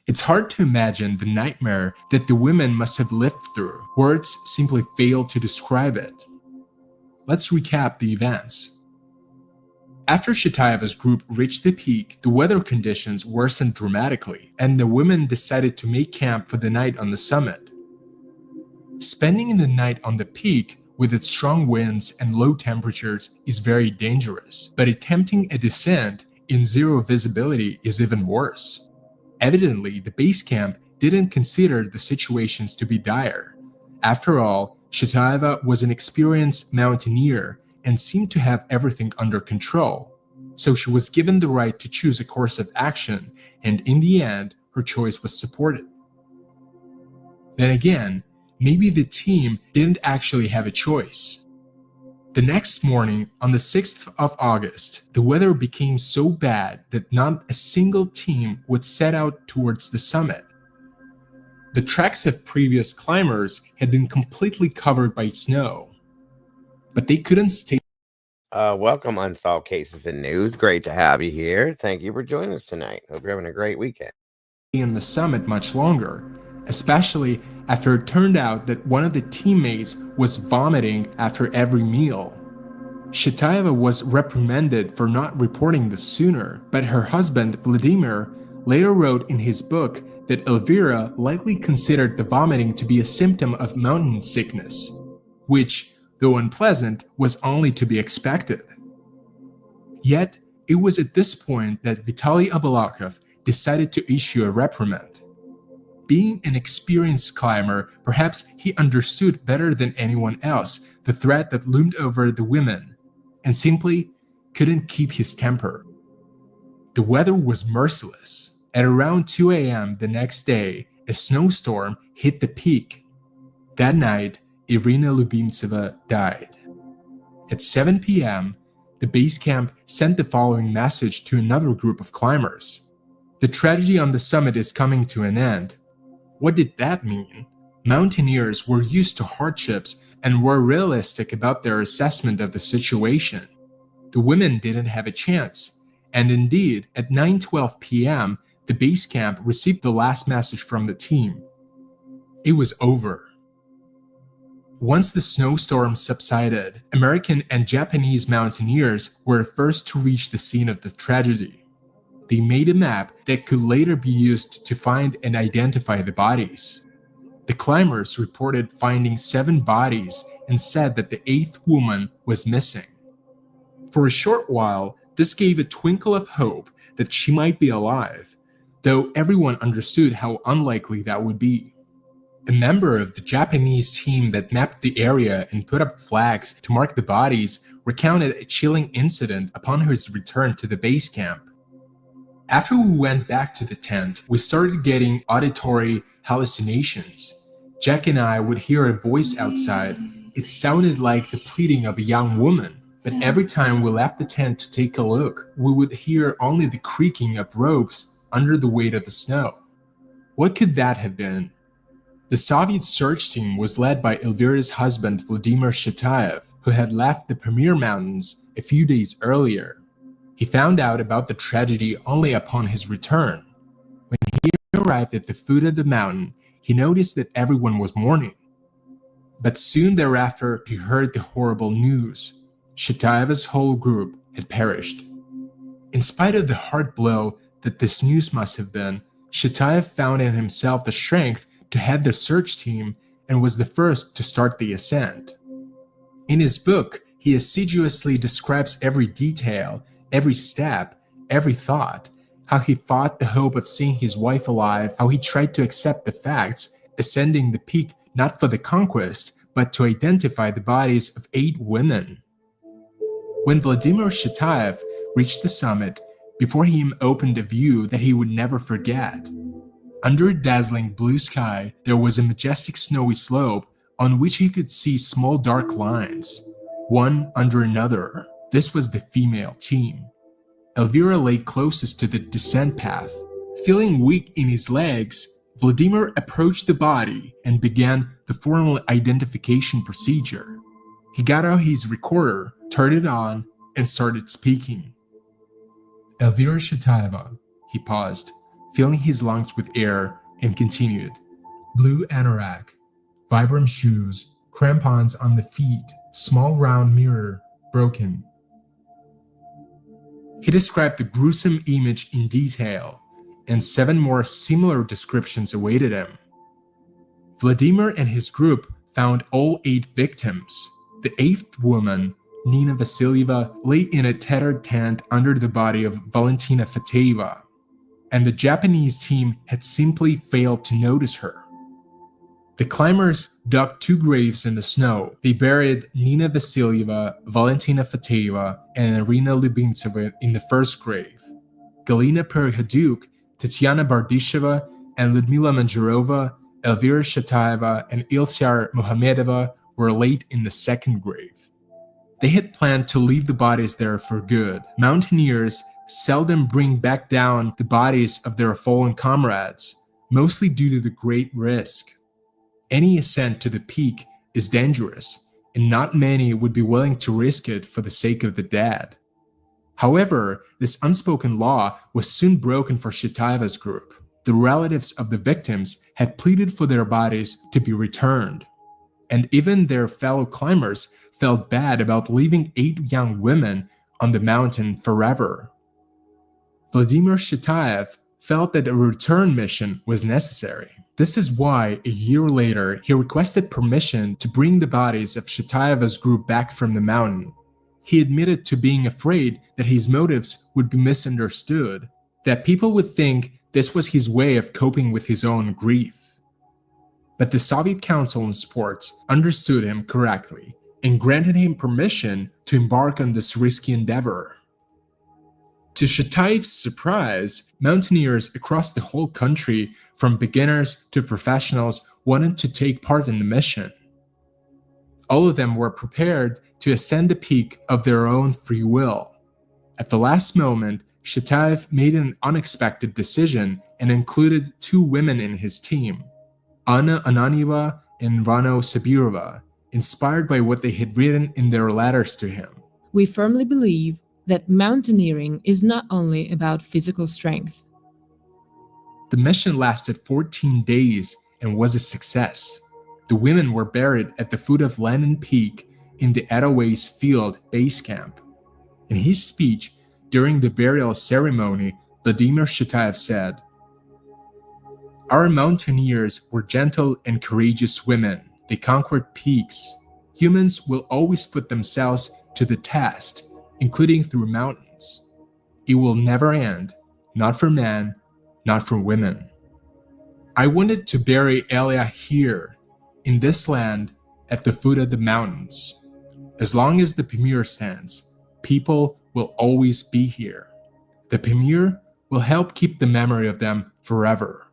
Speaker 5: It's hard to imagine the nightmare that the women must have lived through. Words simply fail to describe it. Let's recap the events. After Shatayeva's group reached the peak, the weather conditions worsened dramatically, and the women decided to make camp for the night on the summit. Spending the night on the peak with its strong winds and low temperatures is very dangerous, but attempting a descent in zero visibility is even worse. Evidently, the base camp didn't consider the situations to be dire. After all, Shatayeva was an experienced mountaineer and seemed to have everything under control. So she was given the right to choose a course of action, and in the end, her choice was supported. Then again, maybe the team didn't actually have a choice. The next morning, on the 6th of August, the weather became so bad that not a single team would set out towards the summit. The tracks of previous climbers had been completely covered by snow, but they couldn't stay.
Speaker 1: Welcome, Unsolved Cases and News. Great to have you here. Thank you for joining us tonight. Hope you're having a great weekend.
Speaker 5: In the summit much longer, especially after it turned out that one of the teammates was vomiting after every meal. Shatayeva was reprimanded for not reporting this sooner, but her husband, Vladimir, later wrote in his book that Elvira likely considered the vomiting to be a symptom of mountain sickness, which, though unpleasant, was only to be expected. Yet, it was at this point that Vitaly Abalakov decided to issue a reprimand. Being an experienced climber, perhaps he understood better than anyone else the threat that loomed over the women, and simply couldn't keep his temper. The weather was merciless. At around 2 a.m. the next day, a snowstorm hit the peak. That night, Irina Lubimtseva died. At 7 p.m., the base camp sent the following message to another group of climbers. The tragedy on the summit is coming to an end. What did that mean? Mountaineers were used to hardships and were realistic about their assessment of the situation. The women didn't have a chance, and indeed, at 9:12 p.m., the base camp received the last message from the team. It was over. Once the snowstorm subsided, American and Japanese mountaineers were the first to reach the scene of the tragedy. They made a map that could later be used to find and identify the bodies. The climbers reported finding 7 bodies and said that the 8th woman was missing. For a short while, this gave a twinkle of hope that she might be alive, though everyone understood how unlikely that would be. A member of the Japanese team that mapped the area and put up flags to mark the bodies recounted a chilling incident upon his return to the base camp. After we went back to the tent, we started getting auditory hallucinations. Jack and I would hear a voice outside. It sounded like the pleading of a young woman, but every time we left the tent to take a look, we would hear only the creaking of ropes under the weight of the snow. What could that have been? The Soviet search team was led by Elvira's husband Vladimir Shatayev, who had left the Pamir Mountains a few days earlier. He found out about the tragedy only upon his return. When he arrived at the foot of the mountain, he noticed that everyone was mourning. But soon thereafter, he heard the horrible news. Shatayev's whole group had perished. In spite of the hard blow that this news must have been, Shatayev found in himself the strength to head the search team and was the first to start the ascent. In his book, he assiduously describes every detail, every step, every thought, how he fought the hope of seeing his wife alive, how he tried to accept the facts, ascending the peak not for the conquest, but to identify the bodies of 8 women. When Vladimir Shatayev reached the summit, before him opened a view that he would never forget. Under a dazzling blue sky, there was a majestic snowy slope on which he could see small dark lines, one under another. This was the female team. Elvira lay closest to the descent path. Feeling weak in his legs, Vladimir approached the body and began the formal identification procedure. He got out his recorder, turned it on, and started speaking. Elvira Shatayeva, he paused, filling his lungs with air, and continued. Blue anorak, Vibram shoes, crampons on the feet, small round mirror, broken. He described the gruesome image in detail, and 7 more similar descriptions awaited him. Vladimir and his group found all 8 victims. The 8th woman, Nina Vasilieva, lay in a tattered tent under the body of Valentina Fateva, and the Japanese team had simply failed to notice her. The climbers dug 2 graves in the snow. They buried Nina Vasilieva, Valentina Fateva, and Irina Lubimtseva in the first grave. Galina Perekhaduk, Tatiana Bardisheva, and Ludmila Manjarova, Elvira Shatayeva, and Ilsyar Mohamedova were laid in the second grave. They had planned to leave the bodies there for good. Mountaineers seldom bring back down the bodies of their fallen comrades, mostly due to the great risk. Any ascent to the peak is dangerous, and not many would be willing to risk it for the sake of the dead. However, this unspoken law was soon broken for Shatayeva's group. The relatives of the victims had pleaded for their bodies to be returned, and even their fellow climbers felt bad about leaving 8 young women on the mountain forever. Vladimir Shatayev felt that a return mission was necessary. This is why, a year later, he requested permission to bring the bodies of Shatayeva's group back from the mountain. He admitted to being afraid that his motives would be misunderstood, that people would think this was his way of coping with his own grief. But the Soviet Council on Sports understood him correctly and granted him permission to embark on this risky endeavor. To Shatayev's surprise, mountaineers across the whole country, from beginners to professionals, wanted to take part in the mission. All of them were prepared to ascend the peak of their own free will. At the last moment, Shatayev made an unexpected decision and included 2 women in his team. Anna Ananieva and Rano Sabirova, inspired by what they had written in their letters to him.
Speaker 6: We firmly believe that mountaineering is not only about physical strength.
Speaker 5: The mission lasted 14 days and was a success. The women were buried at the foot of Lenin Peak in the Edelweiss Field base camp. In his speech during the burial ceremony, Vladimir Shatayev said, "Our mountaineers were gentle and courageous women. They conquered peaks. Humans will always put themselves to the test, including through mountains. It will never end, not for men, not for women. I wanted to bury Elia here, in this land, at the foot of the mountains. As long as the Pamir stands, people will always be here. The Pamir will help keep the memory of them forever."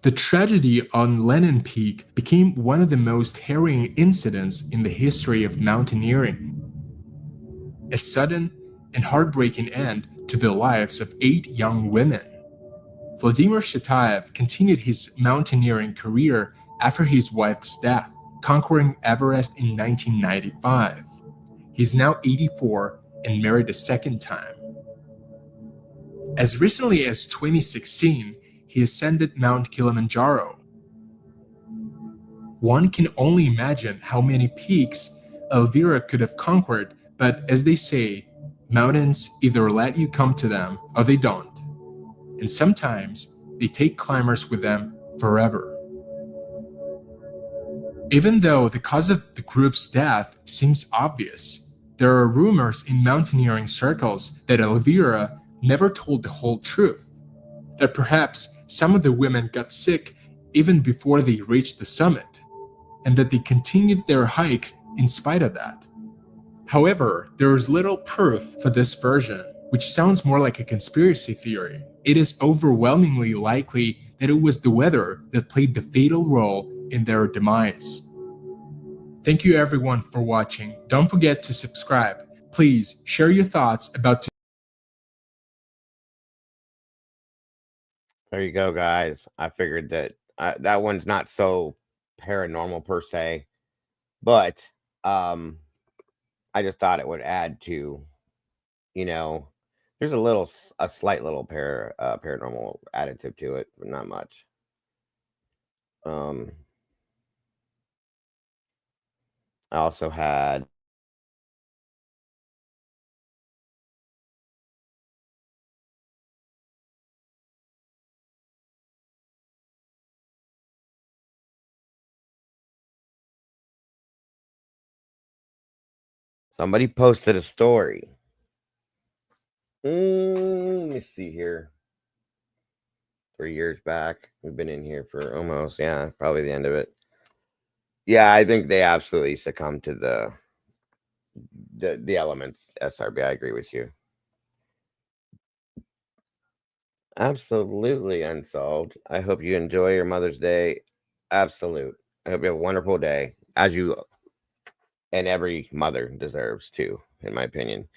Speaker 5: The tragedy on Lenin Peak became one of the most harrowing incidents in the history of mountaineering. A sudden and heartbreaking end to the lives of 8 young women. Vladimir Shatayev continued his mountaineering career after his wife's death, conquering Everest in 1995. He's now 84 and married a second time. As recently as 2016, he ascended Mount Kilimanjaro. One can only imagine how many peaks Elvira could have conquered, but as they say, mountains either let you come to them or they don't. And sometimes they take climbers with them forever. Even though the cause of the group's death seems obvious, there are rumors in mountaineering circles that Elvira never told the whole truth, that perhaps some of the women got sick even before they reached the summit, and that they continued their hike in spite of that. However, there is little proof for this version, which sounds more like a conspiracy theory. It is overwhelmingly likely that it was the weather that played the fatal role in their demise. Thank you everyone for watching. Don't forget to subscribe. Please share your thoughts about.
Speaker 1: There you go, guys. I figured that that one's not so paranormal per se, but I just thought it would add to, there's a slight little paranormal additive to it, but not much. I also had somebody posted a story. Let me see here. 3 years back. We've been in here for almost, probably the end of it. Yeah, I think they absolutely succumbed to the elements, SRB. I agree with you. Absolutely unsolved. I hope you enjoy your Mother's Day. Absolute. I hope you have a wonderful day, as you and every mother deserves too, in my opinion.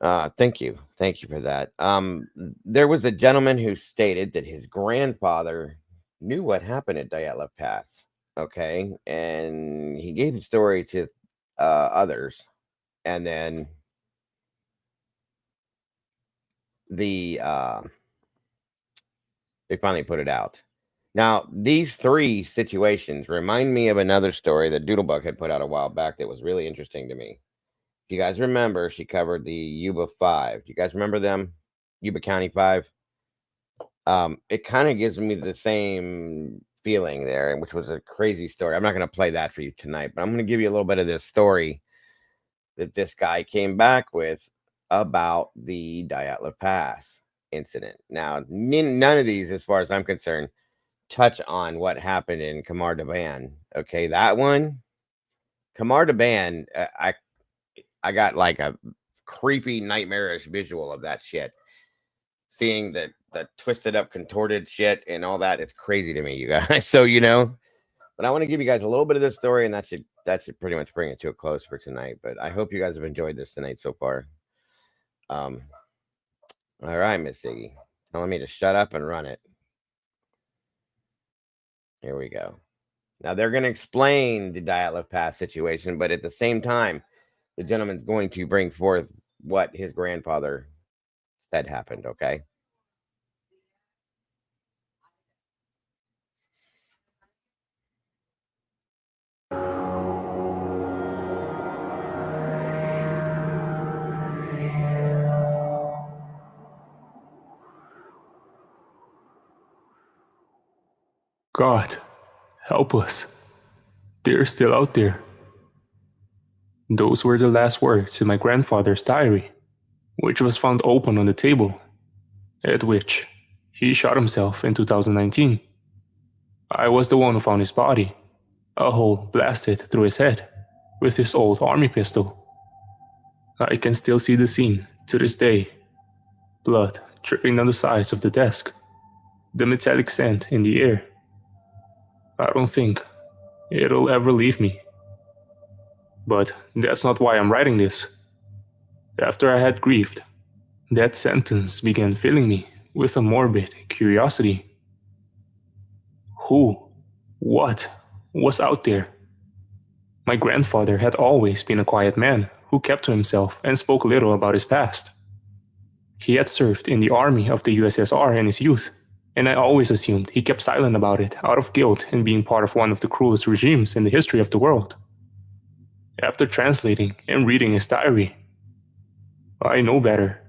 Speaker 1: Thank you for that. There was a gentleman who stated that his grandfather knew what happened at Dyatlov Pass. Okay, and he gave the story to others, and then they finally put it out. Now, these 3 situations remind me of another story that Doodlebug had put out a while back that was really interesting to me. If you guys remember, she covered the Yuba 5. Do you guys remember them? Yuba County 5? It kind of gives me the same feeling there, which was a crazy story. I'm not going to play that for you tonight, but I'm going to give you a little bit of this story that this guy came back with about the Dyatlov Pass incident. Now, none of these, as far as I'm concerned, touch on what happened in Khamar Daban. Okay, that one, Khamar Daban, I got like a creepy, nightmarish visual of that shit. Seeing the twisted up, contorted shit and all that, it's crazy to me, you guys. So, but I want to give you guys a little bit of this story, and that should pretty much bring it to a close for tonight. But I hope you guys have enjoyed this tonight so far. All right, Miss Iggy, telling me to shut up and run it. Here we go. Now they're going to explain the Dyatlov Pass situation, but at the same time, the gentleman's going to bring forth what his grandfather said happened, okay?
Speaker 7: God, help us. They're still out there. Those were the last words in my grandfather's diary, which was found open on the table, at which he shot himself in 2019. I was the one who found his body, a hole blasted through his head with his old army pistol. I can still see the scene to this day. Blood dripping down the sides of the desk, the metallic scent in the air. I don't think it'll ever leave me. But that's not why I'm writing this. After I had grieved, that sentence began filling me with a morbid curiosity. Who, what, was out there? My grandfather had always been a quiet man who kept to himself and spoke little about his past. He had served in the army of the USSR in his youth, and I always assumed he kept silent about it out of guilt in being part of one of the cruelest regimes in the history of the world. After translating and reading his diary, I know better.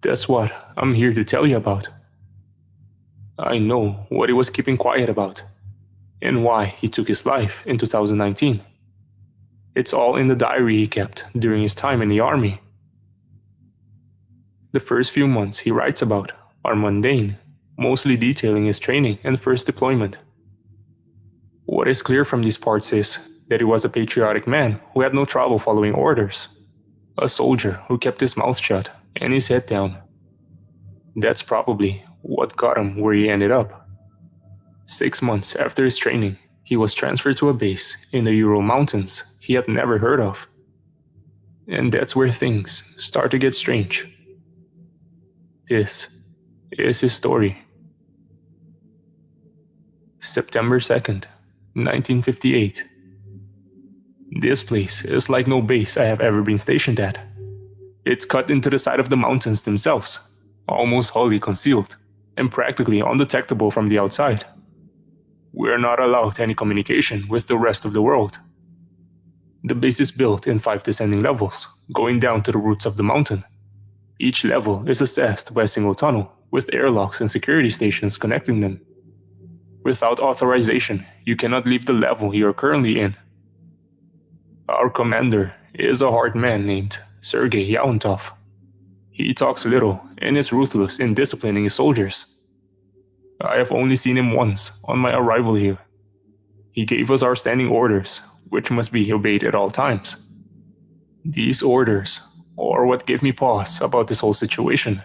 Speaker 7: That's what I'm here to tell you about. I know what he was keeping quiet about, and why he took his life in 2019. It's all in the diary he kept during his time in the army. The first few months he writes about are mundane, mostly detailing his training and first deployment. What is clear from these parts is that he was a patriotic man who had no trouble following orders, a soldier who kept his mouth shut and his head down. That's probably what got him where he ended up. 6 months after his training, he was transferred to a base in the Ural Mountains he had never heard of. And that's where things start to get strange. This is his story. September 2nd, 1958. This place is like no base I have ever been stationed at. It's cut into the side of the mountains themselves, almost wholly concealed, and practically undetectable from the outside. We're not allowed any communication with the rest of the world. The base is built in 5 descending levels, going down to the roots of the mountain. Each level is accessed by a single tunnel, with airlocks and security stations connecting them. Without authorization, you cannot leave the level you are currently in. Our commander is a hard man named Sergei Yauntov. He talks little and is ruthless in disciplining his soldiers. I have only seen him once on my arrival here. He gave us our standing orders, which must be obeyed at all times. These orders are what gave me pause about this whole situation.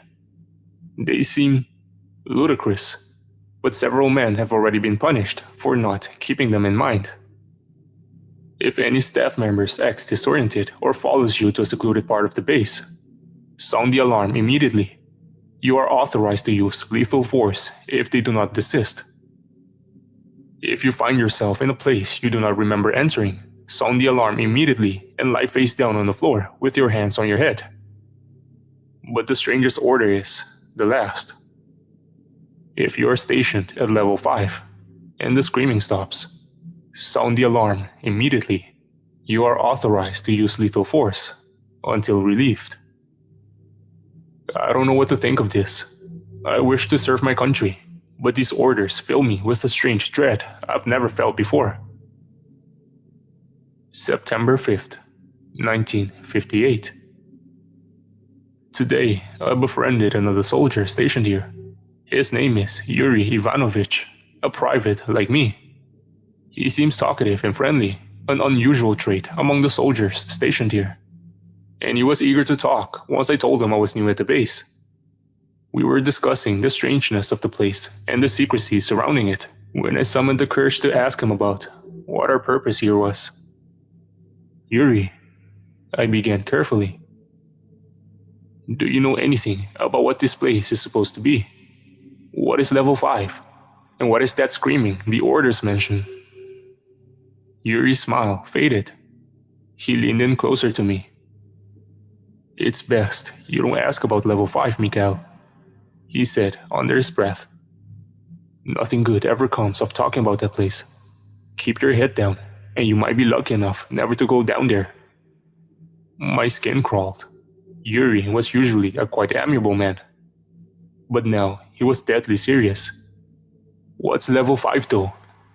Speaker 7: They seem ludicrous, but several men have already been punished for not keeping them in mind. If any staff members acts disoriented or follows you to a secluded part of the base, sound the alarm immediately. You are authorized to use lethal force if they do not desist. If you find yourself in a place you do not remember entering, sound the alarm immediately and lie face down on the floor with your hands on your head. But the strangest order is the last. If you are stationed at level 5 and the screaming stops, sound the alarm immediately. You are authorized to use lethal force until relieved. I don't know what to think of this. I wish to serve my country, but these orders fill me with a strange dread I've never felt before. September 5th, 1958. Today, I befriended another soldier stationed here. His name is Yuri Ivanovich, a private like me. He seems talkative and friendly, an unusual trait among the soldiers stationed here. And he was eager to talk once I told him I was new at the base. We were discussing the strangeness of the place and the secrecy surrounding it when I summoned the courage to ask him about what our purpose here was. Yuri, I began carefully. Do you know anything about what this place is supposed to be? What is level 5? And what is that screaming the orders mention? Yuri's smile faded. He leaned in closer to me. It's best you don't ask about level 5, Mikael, he said under his breath. Nothing good ever comes of talking about that place. Keep your head down, and you might be lucky enough never to go down there. My skin crawled. Yuri was usually a quite amiable man, but now he was deadly serious. What's level 5 though?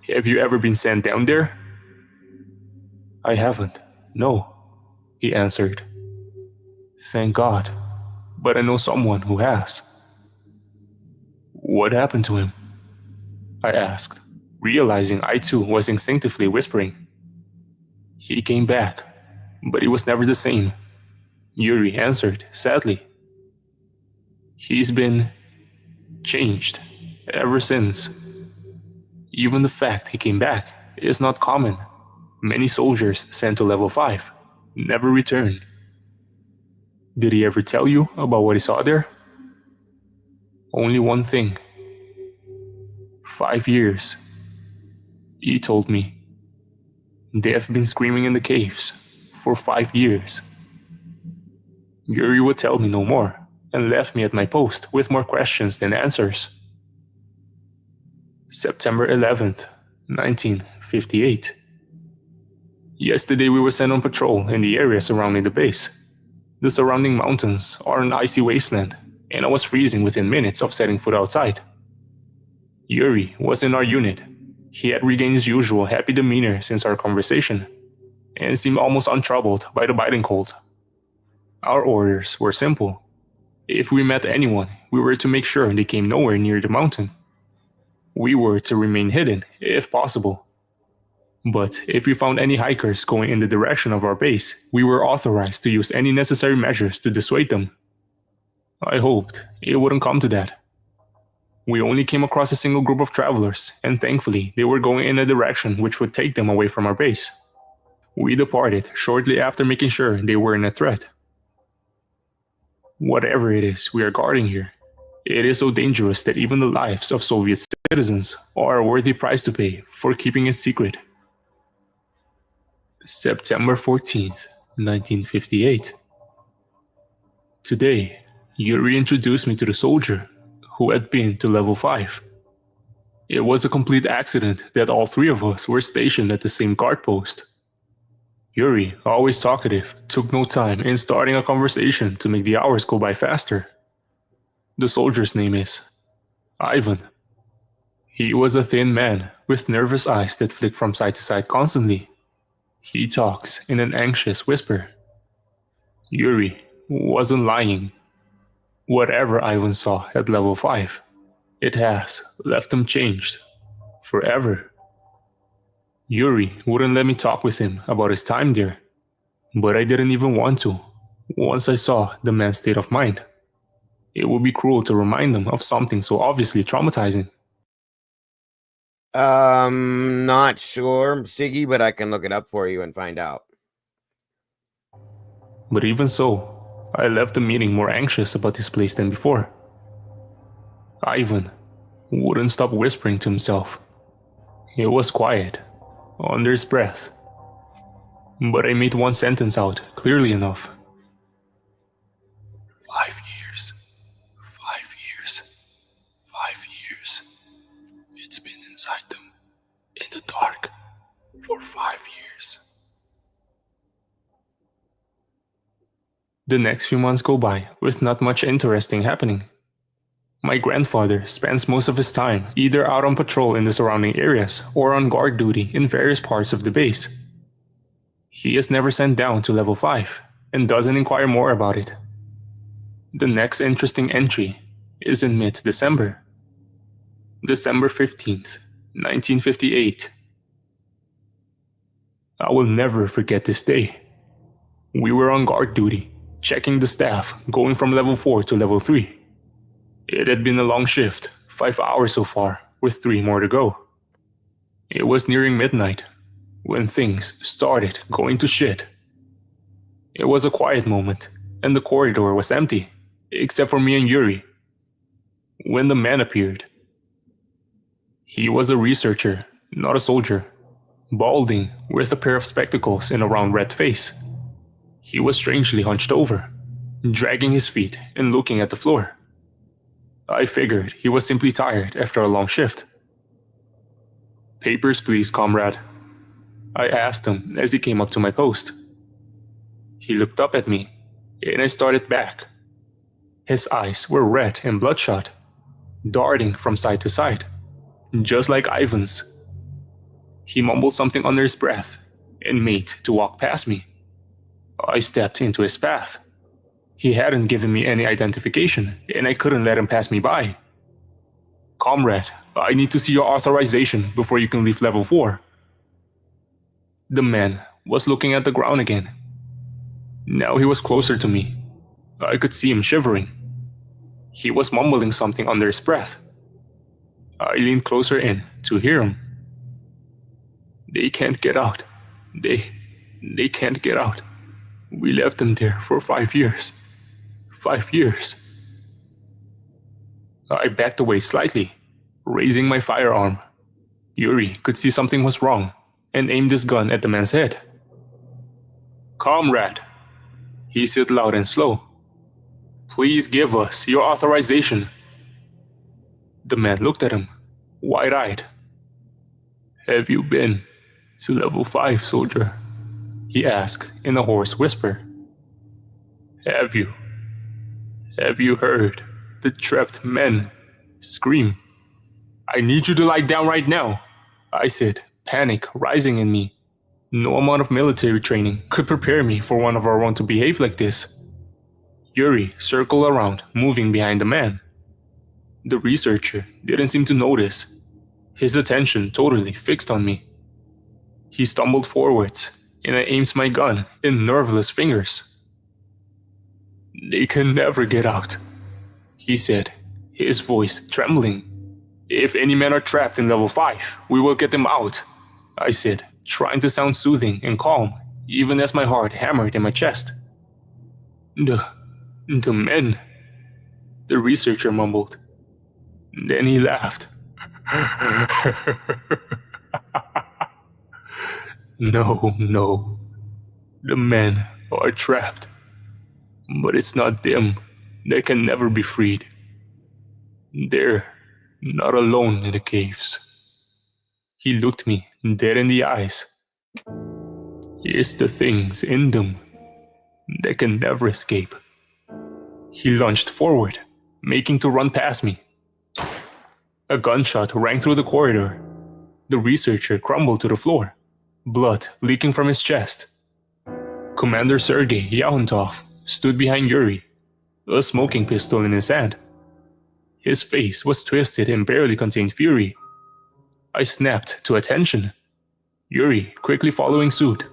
Speaker 7: Have you ever been sent down there? I haven't, no, he answered. Thank God, but I know someone who has. What happened to him? I asked, realizing I too was instinctively whispering. He came back, but he was never the same, Yuri answered sadly. He's been changed ever since. Even the fact he came back is not common. Many soldiers sent to level 5 never return. Did he ever tell you about what he saw there? Only one thing. 5 years. He told me. They have been screaming in the caves for 5 years. Yuri would tell me no more and left me at my post with more questions than answers. September 11th, 1958. Yesterday we were sent on patrol in the area surrounding the base. The surrounding mountains are an icy wasteland, and I was freezing within minutes of setting foot outside. Yuri was in our unit. He had regained his usual happy demeanor since our conversation, and seemed almost untroubled by the biting cold. Our orders were simple. If we met anyone, we were to make sure they came nowhere near the mountain. We were to remain hidden, if possible. But if we found any hikers going in the direction of our base, we were authorized to use any necessary measures to dissuade them. I hoped it wouldn't come to that. We only came across a single group of travelers, and thankfully they were going in a direction which would take them away from our base. We departed shortly after making sure they weren't a threat. Whatever it is we are guarding here, it is so dangerous that even the lives of Soviet citizens are a worthy price to pay for keeping it secret. September 14th, 1958. Today, Yuri introduced me to the soldier who had been to level 5. It was a complete accident that all three of us were stationed at the same guard post. Yuri, always talkative, took no time in starting a conversation to make the hours go by faster. The soldier's name is Ivan. He was a thin man with nervous eyes that flicked from side to side constantly. He talks in an anxious whisper. Yuri wasn't lying. Whatever Ivan saw at level 5, it has left him changed. Forever. Yuri wouldn't let me talk with him about his time there, but I didn't even want to, once I saw the man's state of mind. It would be cruel to remind him of something so obviously traumatizing.
Speaker 1: Not sure, Siggy, but I can look it up for you and find out.
Speaker 7: But even so, I left the meeting more anxious about this place than before. Ivan wouldn't stop whispering to himself. It was quiet, under his breath. But I made one sentence out clearly enough. 5 years. 5 years. 5 years. It's been inside them, in the dark, for 5 years. The next few months go by with not much interesting happening. My grandfather spends most of his time either out on patrol in the surrounding areas or on guard duty in various parts of the base. He is never sent down to level 5 and doesn't inquire more about it. The next interesting entry is in mid-December. December 15th, 1958. I will never forget this day. We were on guard duty, checking the staff going from level 4 to level 3. It had been a long shift, 5 hours so far, with 3 more to go. It was nearing midnight when things started going to shit. It was a quiet moment, and the corridor was empty, except for me and Yuri. When the man appeared, He was a researcher, not a soldier. Balding, with a pair of spectacles and a round red face. He was strangely hunched over, dragging his feet and looking at the floor. I figured he was simply tired after a long shift. "Papers, please, comrade," I asked him as he came up to my post. He looked up at me, and I started back. His eyes were red and bloodshot, darting from side to side, just like Ivan's. He mumbled something under his breath and made to walk past me. I stepped into his path. He hadn't given me any identification, and I couldn't let him pass me by. "Comrade, I need to see your authorization before you can leave level 4. The man was looking at the ground again. Now he was closer to me. I could see him shivering. He was mumbling something under his breath. I leaned closer in to hear him. "They can't get out. They can't get out. We left them there for 5 years. 5 years." I backed away slightly, raising my firearm. Yuri could see something was wrong and aimed his gun at the man's head. "Comrade," he said loud and slow, "please give us your authorization." The man looked at him, wide-eyed. "Have you been to level 5, soldier?" he asked in a hoarse whisper. Have you heard the trapped men scream?" "I need you to lie down right now," I said, panic rising in me. No amount of military training could prepare me for one of our own to behave like this. Yuri circled around, moving behind the man. The researcher didn't seem to notice, his attention totally fixed on me. He stumbled forwards, and I aimed my gun in nerveless fingers. "They can never get out," he said, his voice trembling. "If any men are trapped in level 5, we will get them out," I said, trying to sound soothing and calm, even as my heart hammered in my chest. The men," the researcher mumbled. Then he laughed. No. The men are trapped. But it's not them. They can never be freed. They're not alone in the caves. He looked me dead in the eyes. It's the things in them that can never escape. He lunged forward, making to run past me. A gunshot rang through the corridor. The researcher crumbled to the floor, blood leaking from his chest. Commander Sergei Yahuntov stood behind Yuri, a smoking pistol in his hand. His face was twisted and barely contained fury. I snapped to attention, Yuri quickly following suit.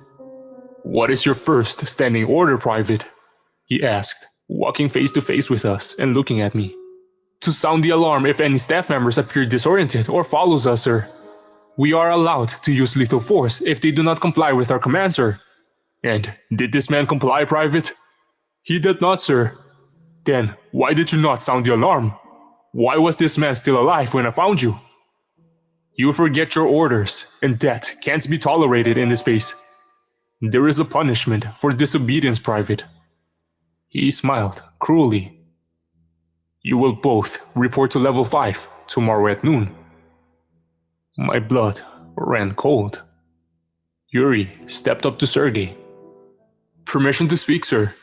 Speaker 7: "What is your first standing order, Private?" he asked, walking face to face with us and looking at me. "To sound the alarm if any staff members appear disoriented or follows us, sir. We are allowed to use lethal force if they do not comply with our command, sir." "And did this man comply, Private?" "He did not, sir." "Then why did you not sound the alarm? Why was this man still alive when I found you?" "You forget your orders, and that can't be tolerated in this base. There is a punishment for disobedience, Private." He smiled cruelly. "You will both report to level 5 tomorrow at noon." My blood ran cold. Yuri stepped up to Sergei. "Permission to speak, sir."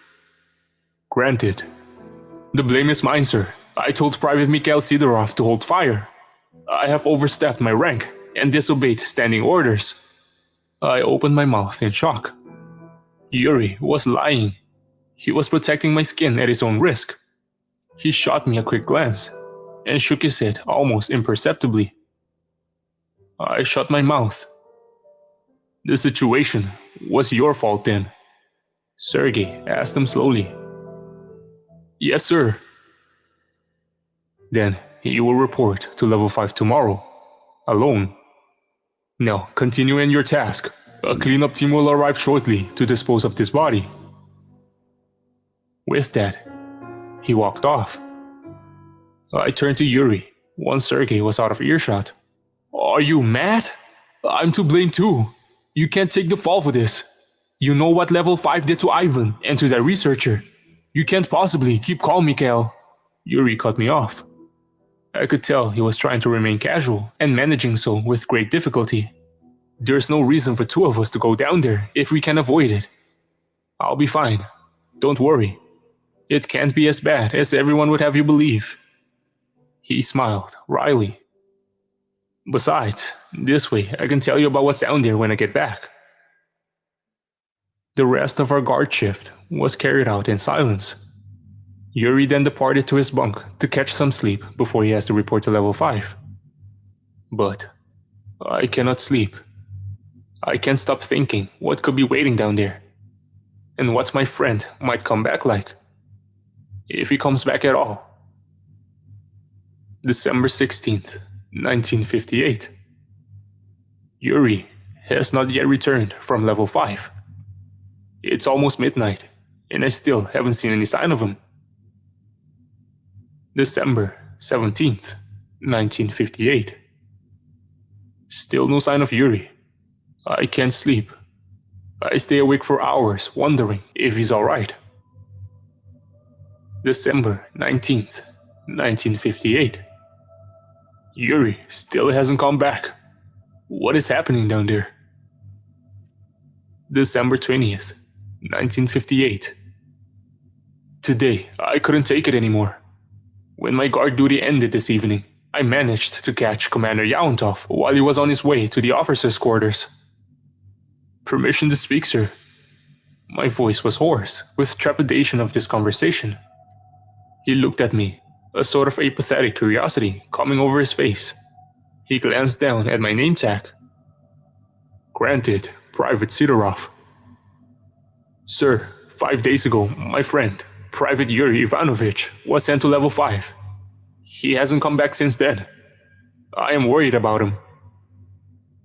Speaker 7: "Granted." "The blame is mine, sir. I told Private Mikhail Sidorov to hold fire. I have overstepped my rank and disobeyed standing orders." I opened my mouth in shock. Yuri was lying. He was protecting my skin at his own risk. He shot me a quick glance and shook his head almost imperceptibly. I shut my mouth. "The situation was your fault then?" Sergei asked him slowly. "Yes, sir." "Then you will report to level 5 tomorrow, alone. Now continue in your task. A cleanup team will arrive shortly to dispose of this body." With that, he walked off. I turned to Yuri once Sergei was out of earshot. Are you mad? I'm to blame too. You can't take the fall for this. You know what level 5 did to Ivan and to that researcher. You can't possibly keep calm, Mikhail. Yuri cut me off. I could tell he was trying to remain casual and managing so with great difficulty. There's no reason for two of us to go down there if we can avoid it. I'll be fine. Don't worry. It can't be as bad as everyone would have you believe. He smiled wryly. Besides, this way I can tell you about what's down there when I get back. The rest of our guard shift was carried out in silence. Yuri then departed to his bunk to catch some sleep before he has to report to level 5. But I cannot sleep. I can't stop thinking what could be waiting down there. And what my friend might come back like. If he comes back at all. December 16th, 1958. Yuri has not yet returned from level 5. It's almost midnight, and I still haven't seen any sign of him. December 17th, 1958. Still no sign of Yuri. I can't sleep. I stay awake for hours wondering if he's alright. December 19th, 1958. Yuri still hasn't come back. What is happening down there? December 20th, 1958. Today, I couldn't take it anymore. When my guard duty ended this evening, I managed to catch Commander Yauntov while he was on his way to the officers' quarters. Permission to speak, sir. My voice was hoarse with trepidation of this conversation. He looked at me, a sort of apathetic curiosity coming over his face. He glanced down at my name tag. Granted, Private Sidorov. Sir, 5 days ago, my friend, Private Yuri Ivanovich, was sent to level 5. He hasn't come back since then. I am worried about him.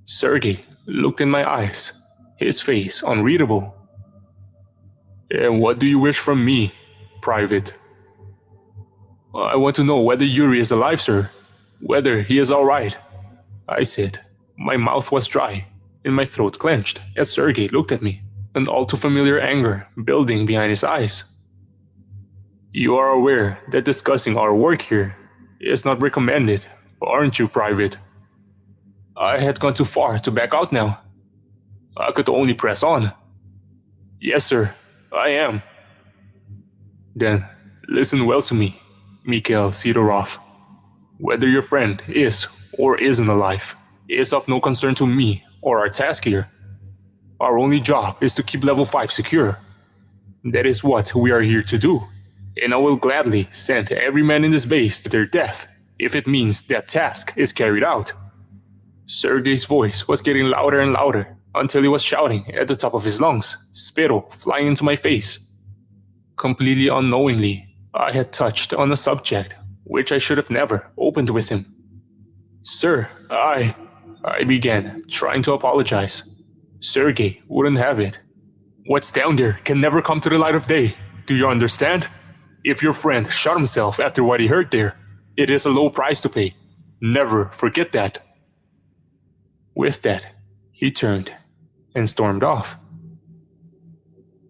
Speaker 7: Sergei looked in my eyes, his face unreadable. And what do you wish from me, Private? I want to know whether Yuri is alive, sir. Whether he is alright. I said. My mouth was dry, and my throat clenched as Sergei looked at me, an all too familiar anger building behind his eyes. You are aware that discussing our work here is not recommended, aren't you, Private? I had gone too far to back out now. I could only press on. Yes, sir, I am. Then, listen well to me, Mikhail Sidorov. Whether your friend is or isn't alive is of no concern to me or our task here. Our only job is to keep level 5 secure. That is what we are here to do, and I will gladly send every man in this base to their death if it means that task is carried out. Sergei's voice was getting louder and louder until he was shouting at the top of his lungs, spittle flying into my face. Completely unknowingly, I had touched on a subject which I should have never opened with him. Sir, I began, trying to apologize. Sergei wouldn't have it. What's down there can never come to the light of day. Do you understand? If your friend shot himself after what he heard there, it is a low price to pay. Never forget that. With that, he turned and stormed off.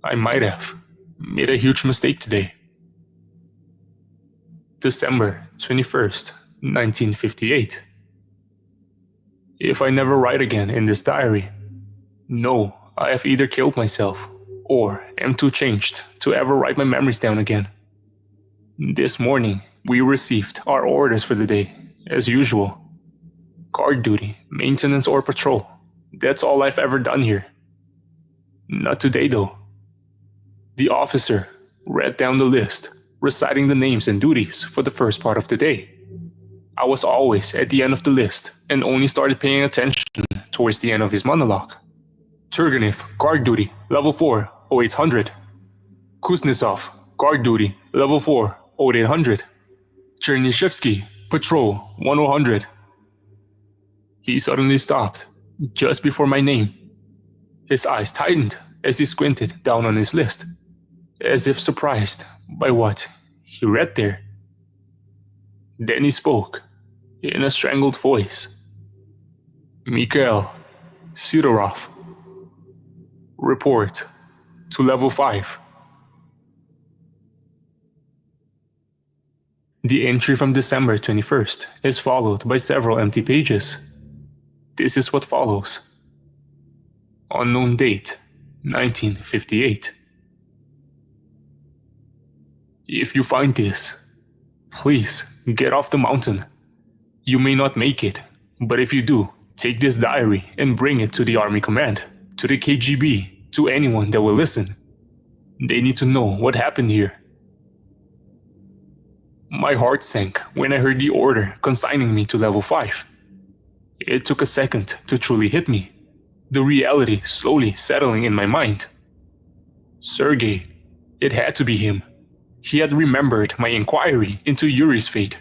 Speaker 7: I might have made a huge mistake today. December 21st, 1958. If I never write again in this diary, know I have either killed myself or am too changed to ever write my memories down again. This morning, we received our orders for the day, as usual. Guard duty, maintenance or patrol. That's all I've ever done here. Not today though. The officer read down the list, reciting the names and duties for the first part of the day. I was always at the end of the list and only started paying attention towards the end of his monologue. Turgenev, guard duty, level 4, 0800. Kuznetsov, guard duty, level 4, 0800. Chernyshevsky, patrol, 1000. He suddenly stopped, just before my name. His eyes tightened as he squinted down on his list, as if surprised by what he read there. Then he spoke, in a strangled voice. Mikhail Sidorov. Report to level 5. The entry from December 21st is followed by several empty pages. This is what follows. Unknown date, 1958. If you find this, please get off the mountain. You may not make it, but if you do, take this diary and bring it to the Army Command, to the KGB, to anyone that will listen. They need to know what happened here. My heart sank when I heard the order consigning me to level 5. It took a second to truly hit me, the reality slowly settling in my mind. Sergei, it had to be him. He had remembered my inquiry into Yuri's fate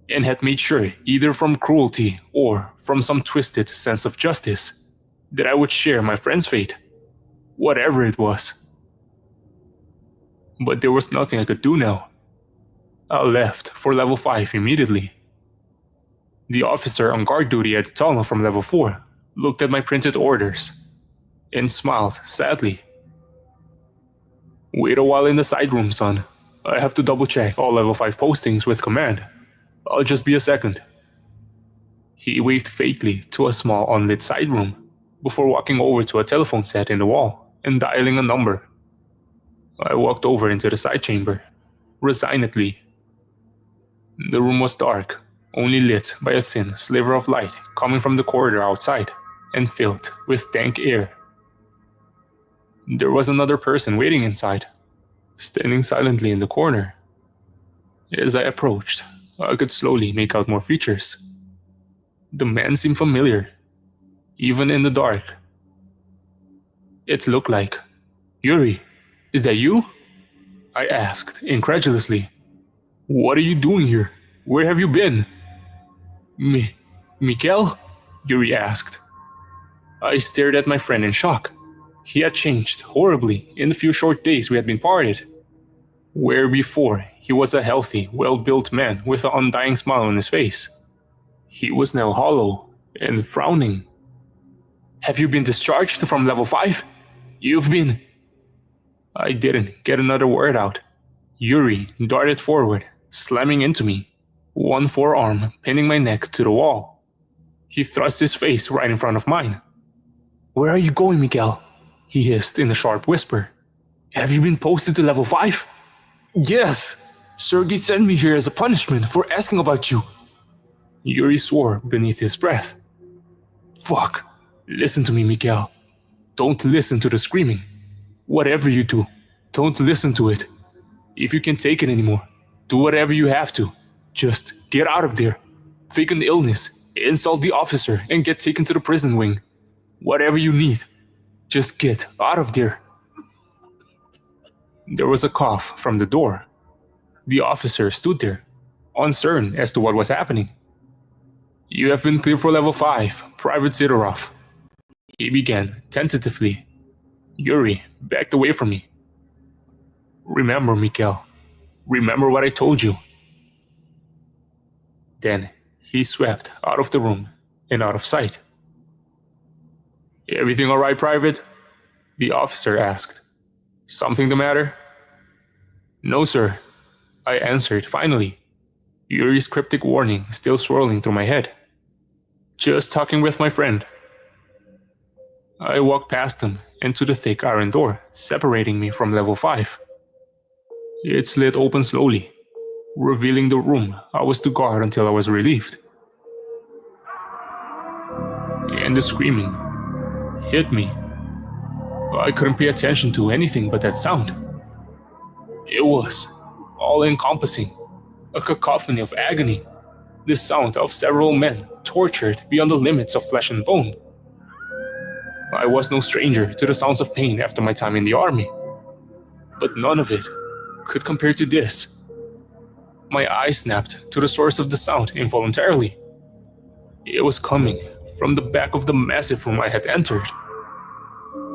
Speaker 7: and had made sure, either from cruelty or from some twisted sense of justice, that I would share my friend's fate, whatever it was. But there was nothing I could do now. I left for level 5 immediately. The officer on guard duty at the tunnel from level 4 looked at my printed orders and smiled sadly. Wait a while in the side room, son. I have to double check all level 5 postings with command. I'll just be a second. He waved faintly to a small unlit side room before walking over to a telephone set in the wall and dialing a number. I walked over into the side chamber, resignedly. The room was dark, only lit by a thin sliver of light coming from the corridor outside and filled with dank air. There was another person waiting inside, standing silently in the corner. As I approached, I could slowly make out more features. The man seemed familiar, even in the dark. It looked like Yuri. Is that you? I asked incredulously. What are you doing here? Where have you been? Mikhail? Yuri asked. I stared at my friend in shock. He had changed horribly in the few short days we had been parted. Where before he was a healthy, well-built man with an undying smile on his face, he was now hollow and frowning. Have you been discharged from level 5? You've been... I didn't get another word out. Yuri darted forward, slamming into me, one forearm pinning my neck to the wall. He thrust his face right in front of mine. Where are you going, Miguel? He hissed in a sharp whisper. Have you been posted to level 5? Yes. Sergei sent me here as a punishment for asking about you. Yuri swore beneath his breath. Fuck. Listen to me, Miguel. Don't listen to the screaming. Whatever you do, don't listen to it. If you can't take it anymore, do whatever you have to. Just get out of there. Fake an illness, insult the officer, and get taken to the prison wing. Whatever you need, just get out of there. There was a cough from the door. The officer stood there, uncertain as to what was happening. You have been cleared for level 5, Private Sidorov. He began tentatively. Yuri backed away from me. Remember, Mikhail. Remember what I told you. Then he swept out of the room and out of sight. Everything all right, Private? The officer asked. Something the matter? No, sir, I answered finally, Yuri's cryptic warning still swirling through my head. Just talking with my friend. I walked past him and to the thick iron door separating me from level 5. It slid open slowly, revealing the room I was to guard until I was relieved. And the screaming hit me. I couldn't pay attention to anything but that sound. It was all-encompassing, a cacophony of agony, the sound of several men tortured beyond the limits of flesh and bone. I was no stranger to the sounds of pain after my time in the army, but none of it could compare to this. My eyes snapped to the source of the sound involuntarily. It was coming from the back of the massive room I had entered.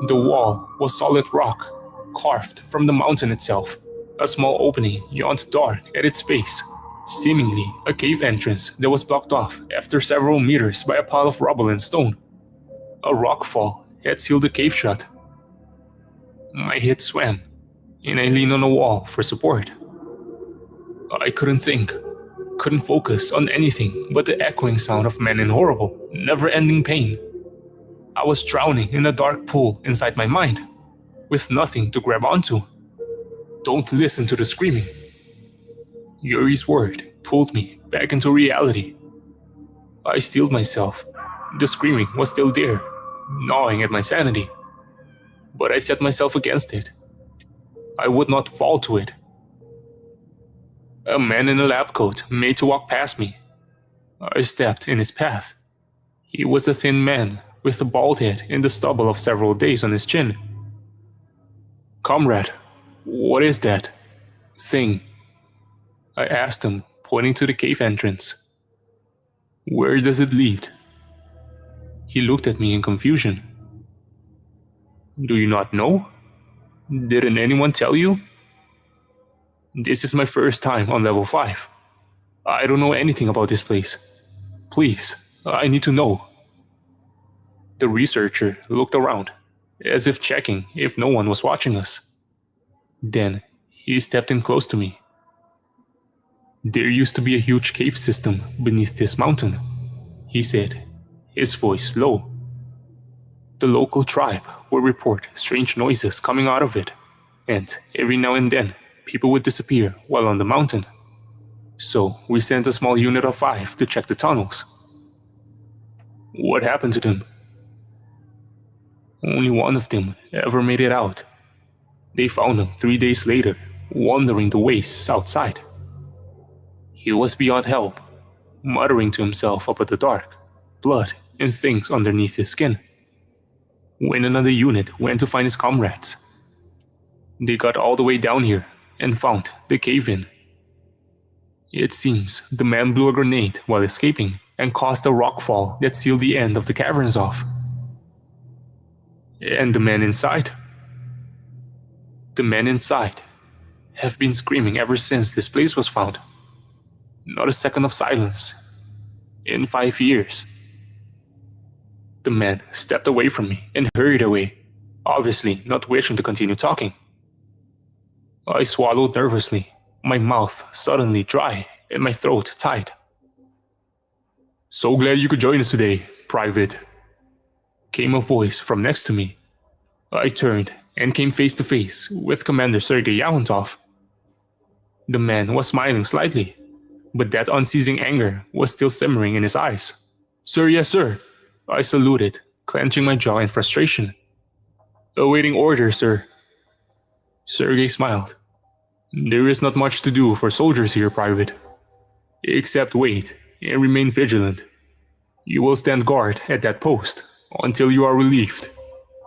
Speaker 7: The wall was solid rock, carved from the mountain itself. A small opening yawned dark at its base, seemingly a cave entrance that was blocked off after several meters by a pile of rubble and stone. A rock fall had sealed the cave shut. My head swam, and I leaned on a wall for support. I couldn't think, couldn't focus on anything but the echoing sound of men in horrible, never-ending pain. I was drowning in a dark pool inside my mind, with nothing to grab onto. Don't listen to the screaming. Yuri's word pulled me back into reality. I steeled myself. The screaming was still there, gnawing at my sanity. But I set myself against it. I would not fall to it. A man in a lab coat made to walk past me. I stepped in his path. He was a thin man with a bald head and the stubble of several days on his chin. "Comrade, what is that thing?" I asked him, pointing to the cave entrance. "Where does it lead?" He looked at me in confusion. "Do you not know? Didn't anyone tell you?" "This is my first time on level 5. I don't know anything about this place. Please, I need to know." The researcher looked around, as if checking if no one was watching us. Then he stepped in close to me. "There used to be a huge cave system beneath this mountain," he said, his voice low. "The local tribe would report strange noises coming out of it, and every now and then people would disappear while on the mountain. So we sent a small unit of 5 to check the tunnels." "What happened to them?" "Only one of them ever made it out. They found him 3 days later, wandering the wastes outside. He was beyond help, muttering to himself up at the dark, blood and things underneath his skin. When another unit went to find his comrades, they got all the way down here and found the cave-in. It seems the man blew a grenade while escaping and caused a rock fall that sealed the end of the caverns off." "And the men inside?" "The men inside have been screaming ever since this place was found. Not a second of silence. In 5 years." The man stepped away from me and hurried away, obviously not wishing to continue talking. I swallowed nervously, my mouth suddenly dry and my throat tight. "So glad you could join us today, Private," came a voice from next to me. I turned and came face to face with Commander Sergei Yamantov. The man was smiling slightly, but that unceasing anger was still simmering in his eyes. "Sir, yes sir," I saluted, clenching my jaw in frustration. "Awaiting orders, sir." Sergei smiled. "There is not much to do for soldiers here, Private. Except wait and remain vigilant. You will stand guard at that post until you are relieved."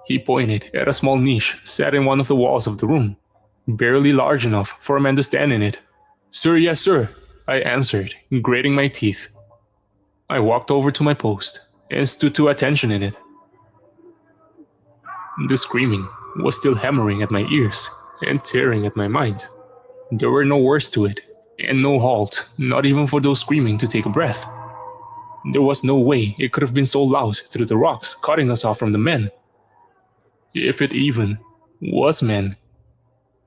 Speaker 7: He pointed at a small niche set in one of the walls of the room, barely large enough for a man to stand in it. "Sir, yes sir," I answered, grating my teeth. I walked over to my post and stood to attention in it. The screaming was still hammering at my ears and tearing at my mind. There were no words to it, and no halt, not even for those screaming to take a breath. There was no way it could have been so loud through the rocks, cutting us off from the men. If it even was men.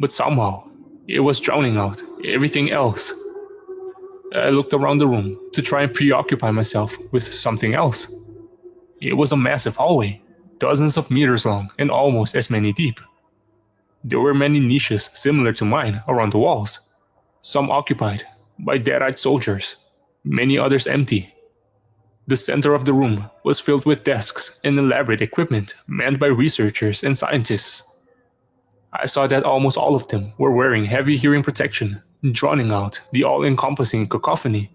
Speaker 7: But somehow, it was drowning out everything else. I looked around the room to try and preoccupy myself with something else. It was a massive hallway, dozens of meters long and almost as many deep. There were many niches similar to mine around the walls, some occupied by dead-eyed soldiers, many others empty. The center of the room was filled with desks and elaborate equipment manned by researchers and scientists. I saw that almost all of them were wearing heavy hearing protection, drowning out the all-encompassing cacophony.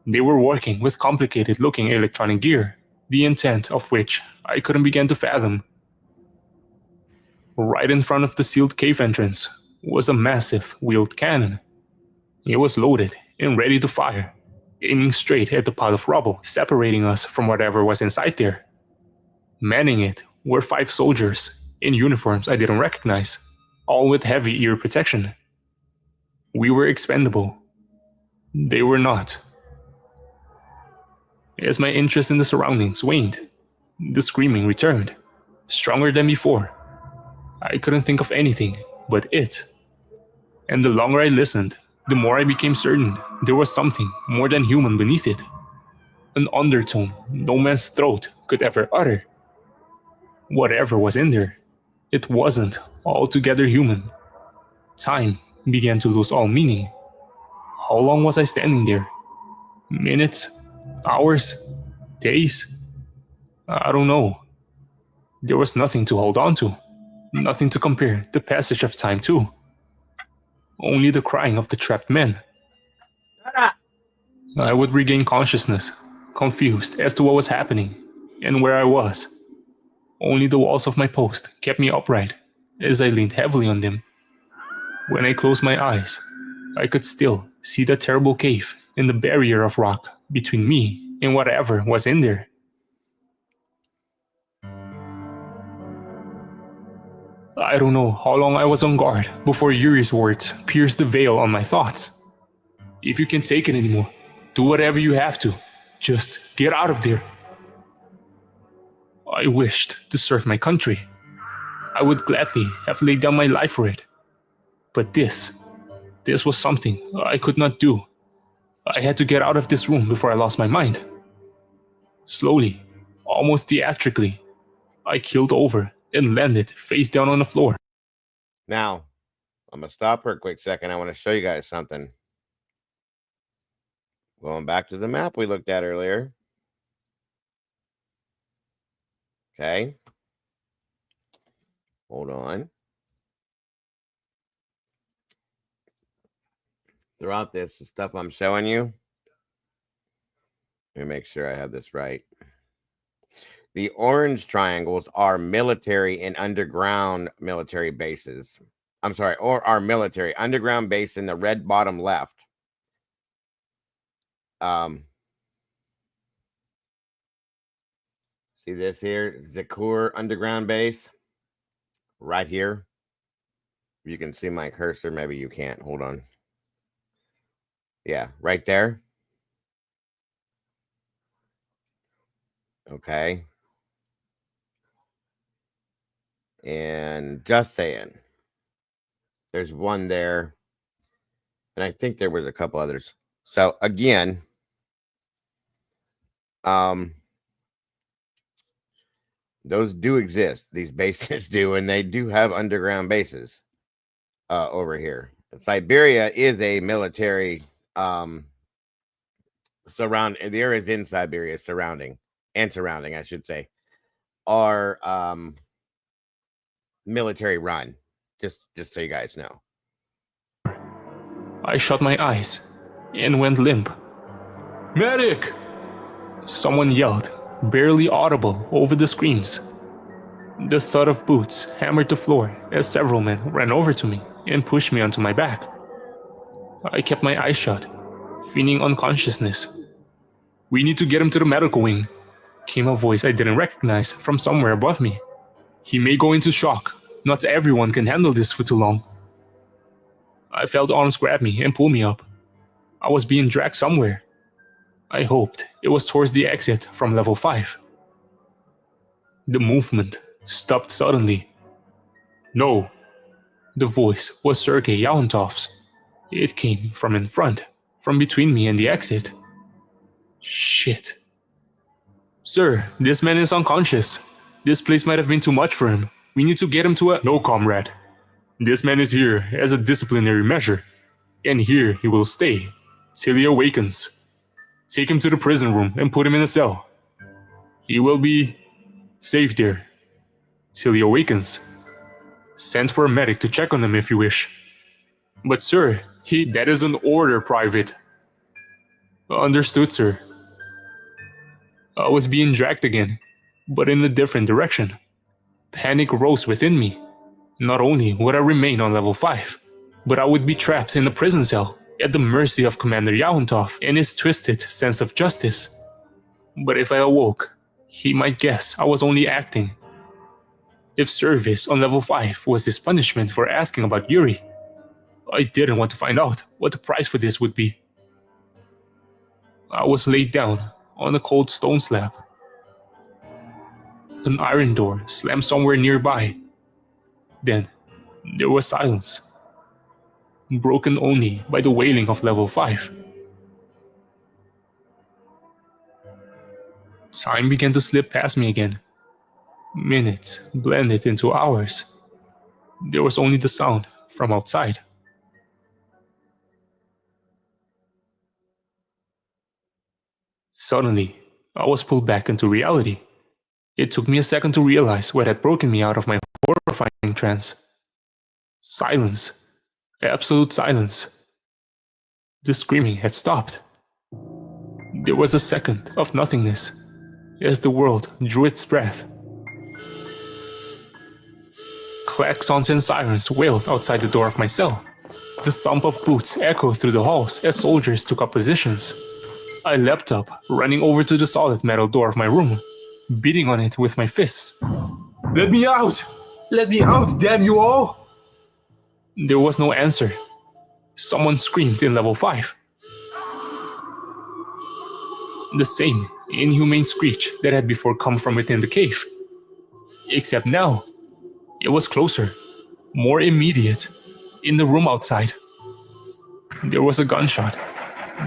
Speaker 7: They were working with complicated-looking electronic gear, the intent of which I couldn't begin to fathom. Right in front of the sealed cave entrance was a massive wheeled cannon. It was loaded and ready to fire, aiming straight at the pile of rubble separating us from whatever was inside there. Manning it were 5 soldiers in uniforms I didn't recognize, all with heavy ear protection. We were expendable. They were not. As my interest in the surroundings waned, The screaming returned, stronger than before. I couldn't think of anything but it. And the longer I listened, the more I became certain there was something more than human beneath it. An undertone no man's throat could ever utter. Whatever was in there, it wasn't altogether human. Time began to lose all meaning. How long was I standing there? Minutes? Hours? Days? I don't know. There was nothing to hold on to, nothing to compare the passage of time to. Only the crying of the trapped men. I would regain consciousness, confused as to what was happening and where I was. Only the walls of my post kept me upright as I leaned heavily on them. When I closed my eyes, I could still see the terrible cave and the barrier of rock between me and whatever was in there. I don't know how long I was on guard before Yuri's words pierced the veil on my thoughts. If you can't take it anymore, do whatever you have to. Just get out of there. I wished to serve my country. I would gladly have laid down my life for it. But this was something I could not do. I had to get out of this room before I lost my mind. Slowly, almost theatrically, I keeled over and landed face down on the floor.
Speaker 1: Now, I'm going to stop for a quick second. I want to show you guys something. Going back to the map we looked at earlier. Okay. Hold on. Throughout this, the stuff I'm showing you, let me make sure I have this right. The orange triangles are military and underground military bases. I'm sorry, or our military underground base in the red bottom left. See this here, Zakur underground base, right here. You can see my cursor. Maybe you can't. Hold on. Yeah, right there. Okay. And just saying, there's one there, and I think there was a couple others. So again, those do exist. These bases do, and they do have underground bases over here. Siberia is a military surround. The areas in Siberia surrounding, I should say, are military run. Just so you guys know.
Speaker 7: I shut my eyes and went limp. Medic! Someone yelled, barely audible over the screams. The thud of boots hammered the floor as several men ran over to me and pushed me onto my back. I kept my eyes shut, feigning unconsciousness. We need to get him to the medical wing, came a voice I didn't recognize from somewhere above me. He may go into shock. Not everyone can handle this for too long. I felt arms grab me and pull me up. I was being dragged somewhere. I hoped it was towards the exit from level 5. The movement stopped suddenly. No. The voice was Sergei Yauntov's. It came from in front, from between me and the exit. Shit. Sir, this man is unconscious. This place might have been too much for him. We need to get him to a... No, comrade. This man is here as a disciplinary measure. And here he will stay till he awakens. Take him to the prison room and put him in a cell. He will be safe there till he awakens. Send for a medic to check on him if you wish. But sir, that is an order, Private. Understood, sir. I was being dragged again, but in a different direction. Panic rose within me. Not only would I remain on level 5, but I would be trapped in a prison cell at the mercy of Commander Yahuntov and his twisted sense of justice. But if I awoke, he might guess I was only acting. If service on level 5 was his punishment for asking about Yuri, I didn't want to find out what the price for this would be. I was laid down on a cold stone slab. An iron door slammed somewhere nearby. Then, there was silence, broken only by the wailing of level 5. Time began to slip past me again. Minutes blended into hours. There was only the sound from outside. Suddenly, I was pulled back into reality. It took me a second to realize what had broken me out of my horrifying trance. Silence. Absolute silence. The screaming had stopped. There was a second of nothingness as the world drew its breath. Klaxons and sirens wailed outside the door of my cell. The thump of boots echoed through the halls as soldiers took up positions. I leapt up, running over to the solid metal door of my room, beating on it with my fists.
Speaker 8: Let me out! Let me out, damn you all!
Speaker 7: There was no answer. Someone screamed in level 5. The same inhumane screech that had before come from within the cave. Except now, it was closer, more immediate, in the room outside. There was a gunshot,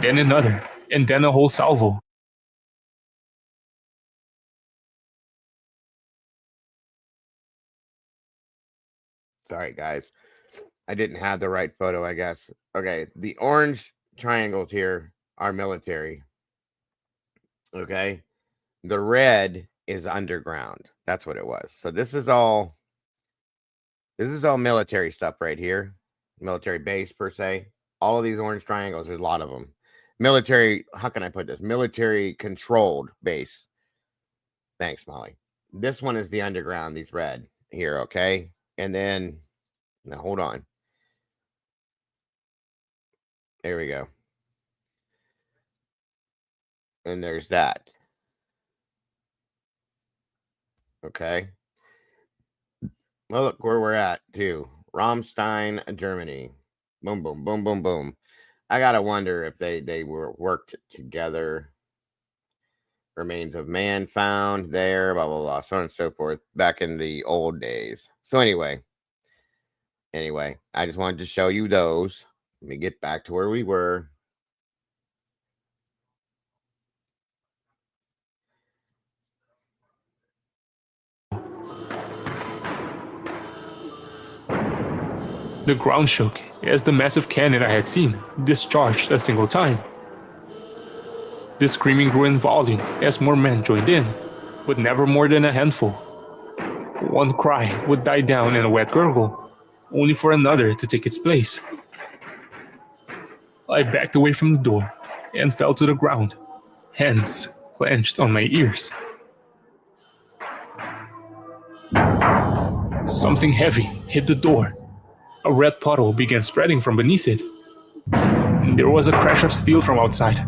Speaker 7: then another, and then a whole salvo.
Speaker 1: Sorry, guys. I didn't have the right photo, I guess. Okay, the orange triangles here are military. Okay, the red is underground. That's what it was. So this is all military stuff right here. Military base per se. All of these orange triangles, there's a lot of them. Military, how can I put this? Military controlled base. Thanks, Molly. This one is the underground, these red here, okay? And then, now hold on. There we go. And there's that. Okay. Well, look where we're at, too. Ramstein, Germany. Boom, boom, boom, boom, boom. I gotta wonder if they were worked together. Remains of man found there, blah, blah, blah, so on and so forth, back in the old days. So anyway, I just wanted to show you those. Let me get back to where we were.
Speaker 7: The ground shook as the massive cannon I had seen discharged a single time. The screaming grew in volume as more men joined in, but never more than a handful. One cry would die down in a wet gurgle, only for another to take its place. I backed away from the door and fell to the ground, hands clenched on my ears. Something heavy hit the door. A red puddle began spreading from beneath it. There was a crash of steel from outside,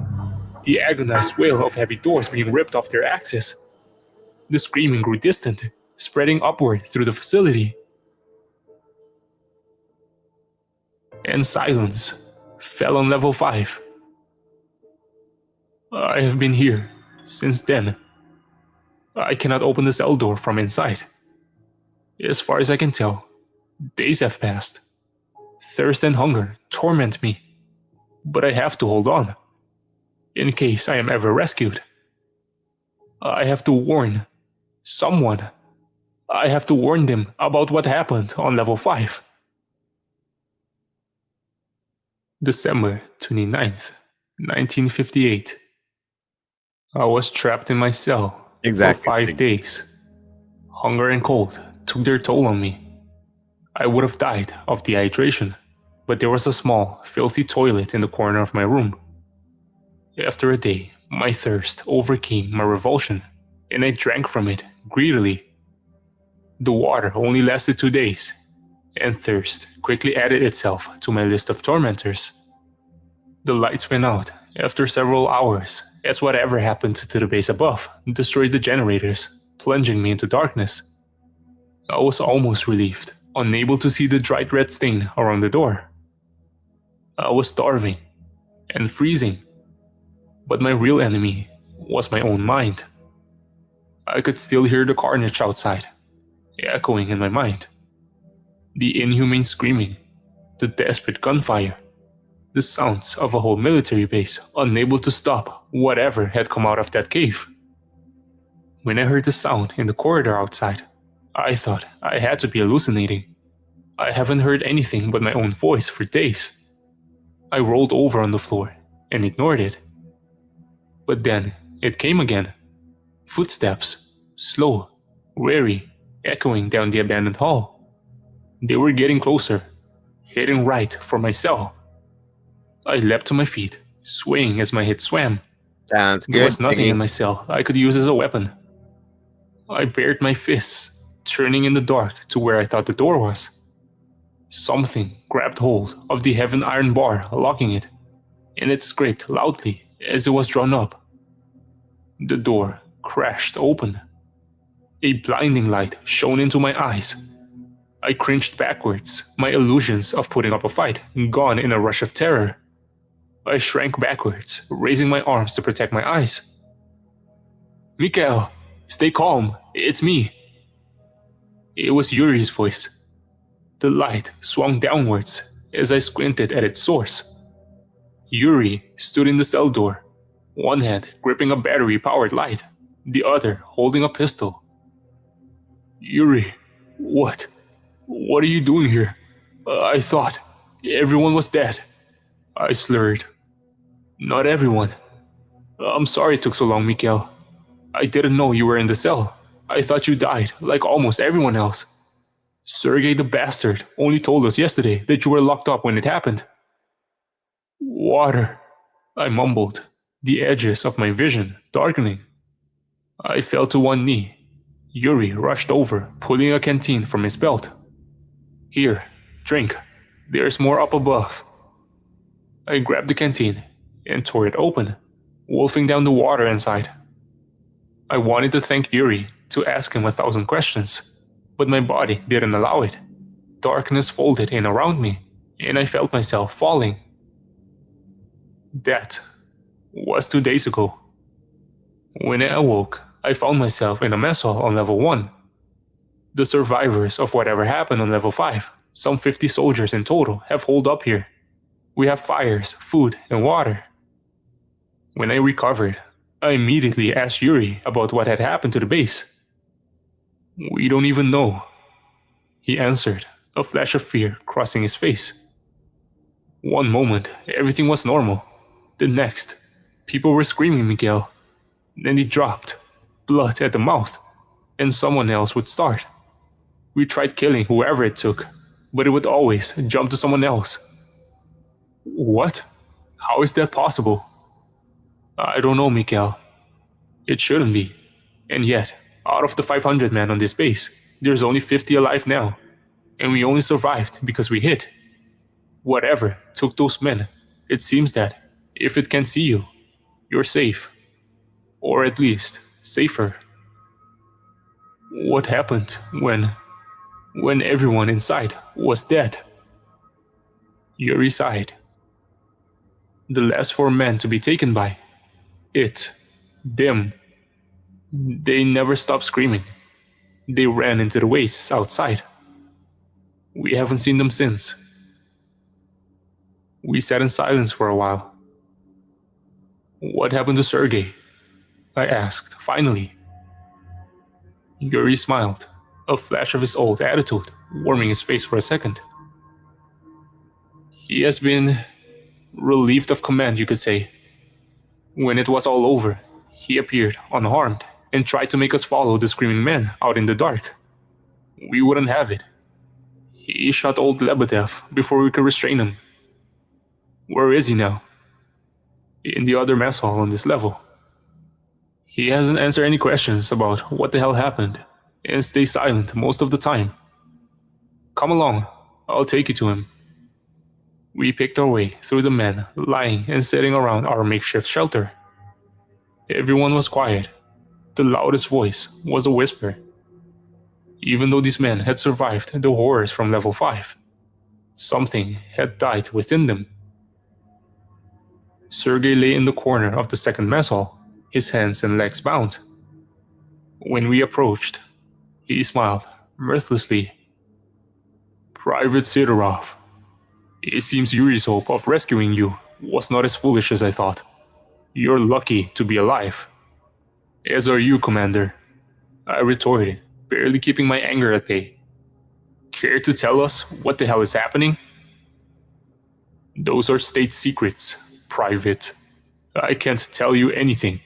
Speaker 7: the agonized wail of heavy doors being ripped off their axes. The screaming grew distant, spreading upward through the facility. And silence fell on level 5. I have been here since then. I cannot open the cell door from inside. As far as I can tell, days have passed. Thirst and hunger torment me, but I have to hold on, in case I am ever rescued. I have to warn someone. I have to warn them about what happened on level 5. December 29th, 1958. I was trapped in my cell for 5 days. Hunger and cold took their toll on me. I would have died of dehydration, but there was a small, filthy toilet in the corner of my room. After a day, my thirst overcame my revulsion, and I drank from it greedily. The water only lasted 2 days, and thirst quickly added itself to my list of tormentors. The lights went out after several hours, as whatever happened to the base above destroyed the generators, plunging me into darkness. I was almost relieved, unable to see the dried red stain around the door. I was starving and freezing, but my real enemy was my own mind. I could still hear the carnage outside, echoing in my mind. The inhumane screaming, the desperate gunfire, the sounds of a whole military base unable to stop whatever had come out of that cave. When I heard the sound in the corridor outside, I thought I had to be hallucinating. I haven't heard anything but my own voice for days. I rolled over on the floor and ignored it. But then it came again. Footsteps, slow, wary, echoing down the abandoned hall. They were getting closer, heading right for my cell. I leapt to my feet, swaying as my head swam.
Speaker 1: Sounds good.
Speaker 7: There was nothing
Speaker 1: Piggy.
Speaker 7: in my cell I could use as a weapon. I bared my fists, turning in the dark to where I thought the door was. Something grabbed hold of the heavy iron bar, locking it, and it scraped loudly as it was drawn up. The door crashed open. A blinding light shone into my eyes. I cringed backwards, my illusions of putting up a fight gone in a rush of terror. I shrank backwards, raising my arms to protect my eyes. "Mikael, stay calm, it's me." It was Yuri's voice. The light swung downwards as I squinted at its source. Yuri stood in the cell door, one hand gripping a battery-powered light, the other holding a pistol. "Yuri, what are you doing here? I thought everyone was dead." I slurred. "Not everyone. I'm sorry it took so long, Mikael. I didn't know you were in the cell. I thought you died, like almost everyone else. Sergei the bastard only told us yesterday that you were locked up when it happened." "Water," I mumbled, the edges of my vision darkening. I fell to one knee. Yuri rushed over, pulling a canteen from his belt. "Here, drink. There's more up above." I grabbed the canteen and tore it open, wolfing down the water inside. I wanted to thank Yuri, to ask him 1,000 questions, but my body didn't allow it. Darkness folded in around me, and I felt myself falling. That was 2 days ago. When I awoke, I found myself in a mess hall on level 1. The survivors of whatever happened on level 5, some 50 soldiers in total, have holed up here. We have fires, food, and water. When I recovered, I immediately asked Yuri about what had happened to the base. "We don't even know," he answered, a flash of fear crossing his face. One moment, everything was normal. The next, people were screaming, Miguel. Then they dropped, blood at the mouth, and someone else would start. We tried killing whoever it took, but it would always jump to someone else. What? How is that possible? I don't know, Mikael. It shouldn't be. And yet, out of the 500 men on this base, there's only 50 alive now. And we only survived because we hit. Whatever took those men, it seems that, if it can see you, you're safe. Or at least, safer. What happened when everyone inside was dead? Yuri sighed. The last 4 men to be taken by them. They never stopped screaming. They ran into the wastes outside. We haven't seen them since. We sat in silence for a while. What happened to Sergei? I asked, finally. Yuri smiled, a flash of his old attitude warming his face for a second. He has been relieved of command, you could say. When it was all over, he appeared unharmed and tried to make us follow the screaming men out in the dark. We wouldn't have it. He shot old Lebedev before we could restrain him. Where is he now? In the other mess hall on this level. He hasn't answered any questions about what the hell happened and stays silent most of the time. Come along, I'll take you to him. We picked our way through the men lying and sitting around our makeshift shelter. Everyone was quiet. The loudest voice was a whisper. Even though these men had survived the horrors from level 5, something had died within them. Sergei lay in the corner of the second mess hall, his hands and legs bound. When we approached, he smiled mirthlessly. Private Sidorov, it seems Yuri's hope of rescuing you was not as foolish as I thought. You're lucky to be alive. As are you, Commander, I retorted, barely keeping my anger at bay. Care to tell us what the hell is happening? Those are state secrets, Private. I can't tell you anything.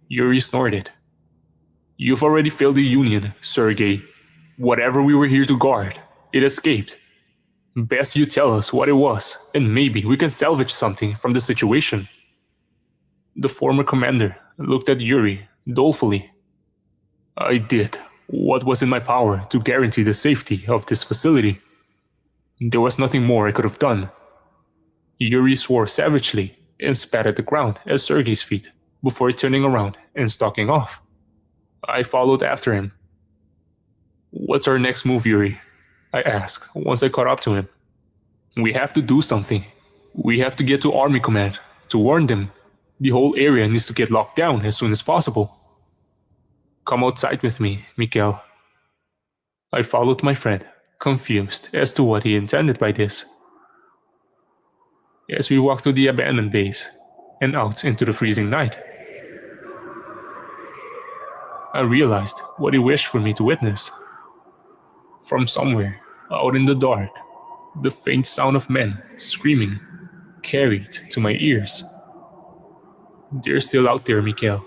Speaker 7: Yuri snorted. You've already failed the Union, Sergei. Whatever we were here to guard, it escaped. Best you tell us what it was, and maybe we can salvage something from the situation. The former commander looked at Yuri dolefully. I did what was in my power to guarantee the safety of this facility. There was nothing more I could have done. Yuri swore savagely and spat at the ground at Sergei's feet before turning around and stalking off. I followed after him. What's our next move, Yuri? I asked once I caught up to him. We have to do something. We have to get to Army Command to warn them. The whole area needs to get locked down as soon as possible. Come outside with me, Mikhail. I followed my friend, confused as to what he intended by this. As we walked through the abandoned base and out into the freezing night, I realized what he wished for me to witness. From somewhere, out in the dark, the faint sound of men screaming carried to my ears. They're still out there, Mikhail.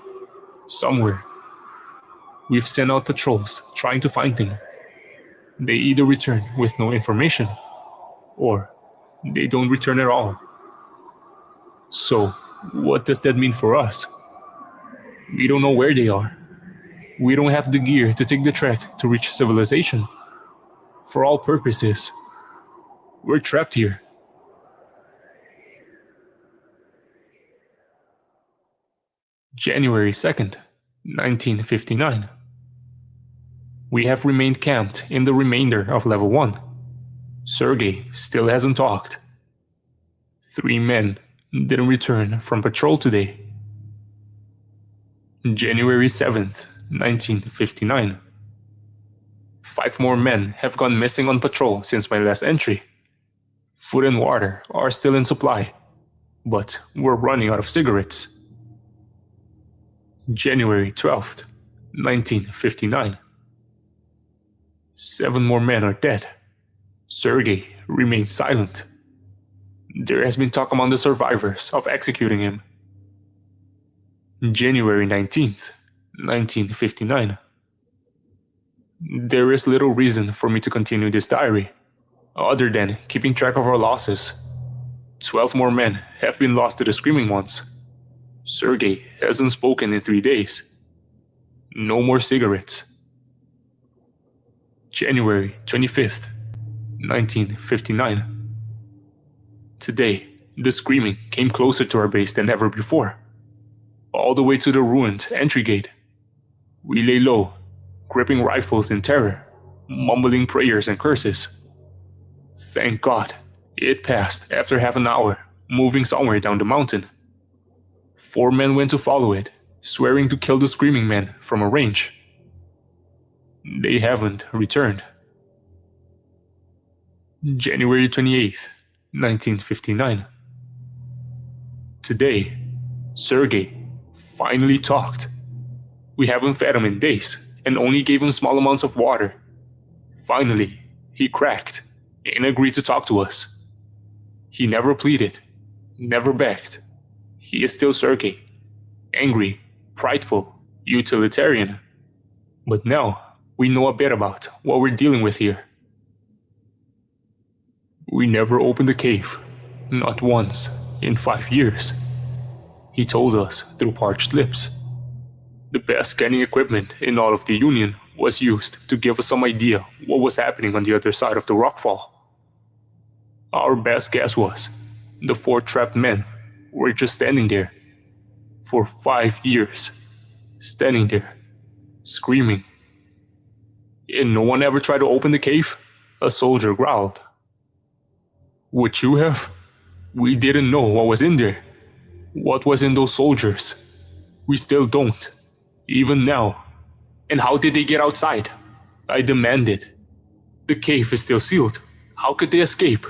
Speaker 7: Somewhere. We've sent out patrols trying to find them. They either return with no information, or they don't return at all. So, what does that mean for us? We don't know where they are. We don't have the gear to take the trek to reach civilization. For all purposes, we're trapped here. January 2nd, 1959. We have remained camped in the remainder of Level 1. Sergei still hasn't talked. 3 men didn't return from patrol today. January 7th, 1959. 5 more men have gone missing on patrol since my last entry. Food and water are still in supply, but we're running out of cigarettes. January 12th, 1959. 7 more men are dead. Sergei remains silent. There has been talk among the survivors of executing him. January 19th, 1959. There is little reason for me to continue this diary, other than keeping track of our losses. 12 more men have been lost to the Screaming Ones. Sergei hasn't spoken in 3 days. No more cigarettes. January 25th, 1959. Today, the screaming came closer to our base than ever before. All the way to the ruined entry gate. We lay low, gripping rifles in terror, mumbling prayers and curses. Thank God, it passed after half an hour, moving somewhere down the mountain. 4 men went to follow it, swearing to kill the screaming men from a range. They haven't returned. January 28th, 1959. Today, Sergei finally talked. We haven't fed him in days and only gave him small amounts of water. Finally, he cracked and agreed to talk to us. He never pleaded, never begged. He is still Sergei, angry, prideful, utilitarian. But now, we know a bit about what we're dealing with here. We never opened the cave, not once, in 5 years. He told us through parched lips. The best scanning equipment in all of the Union was used to give us some idea what was happening on the other side of the rockfall. Our best guess was the 4 trapped men were just standing there for 5 years, standing there, screaming. And no one ever tried to open the cave? A soldier growled. Would you have? We didn't know what was in there. What was in those soldiers? We still don't. Even now. And how did they get outside? I demanded. The cave is still sealed. How could they escape?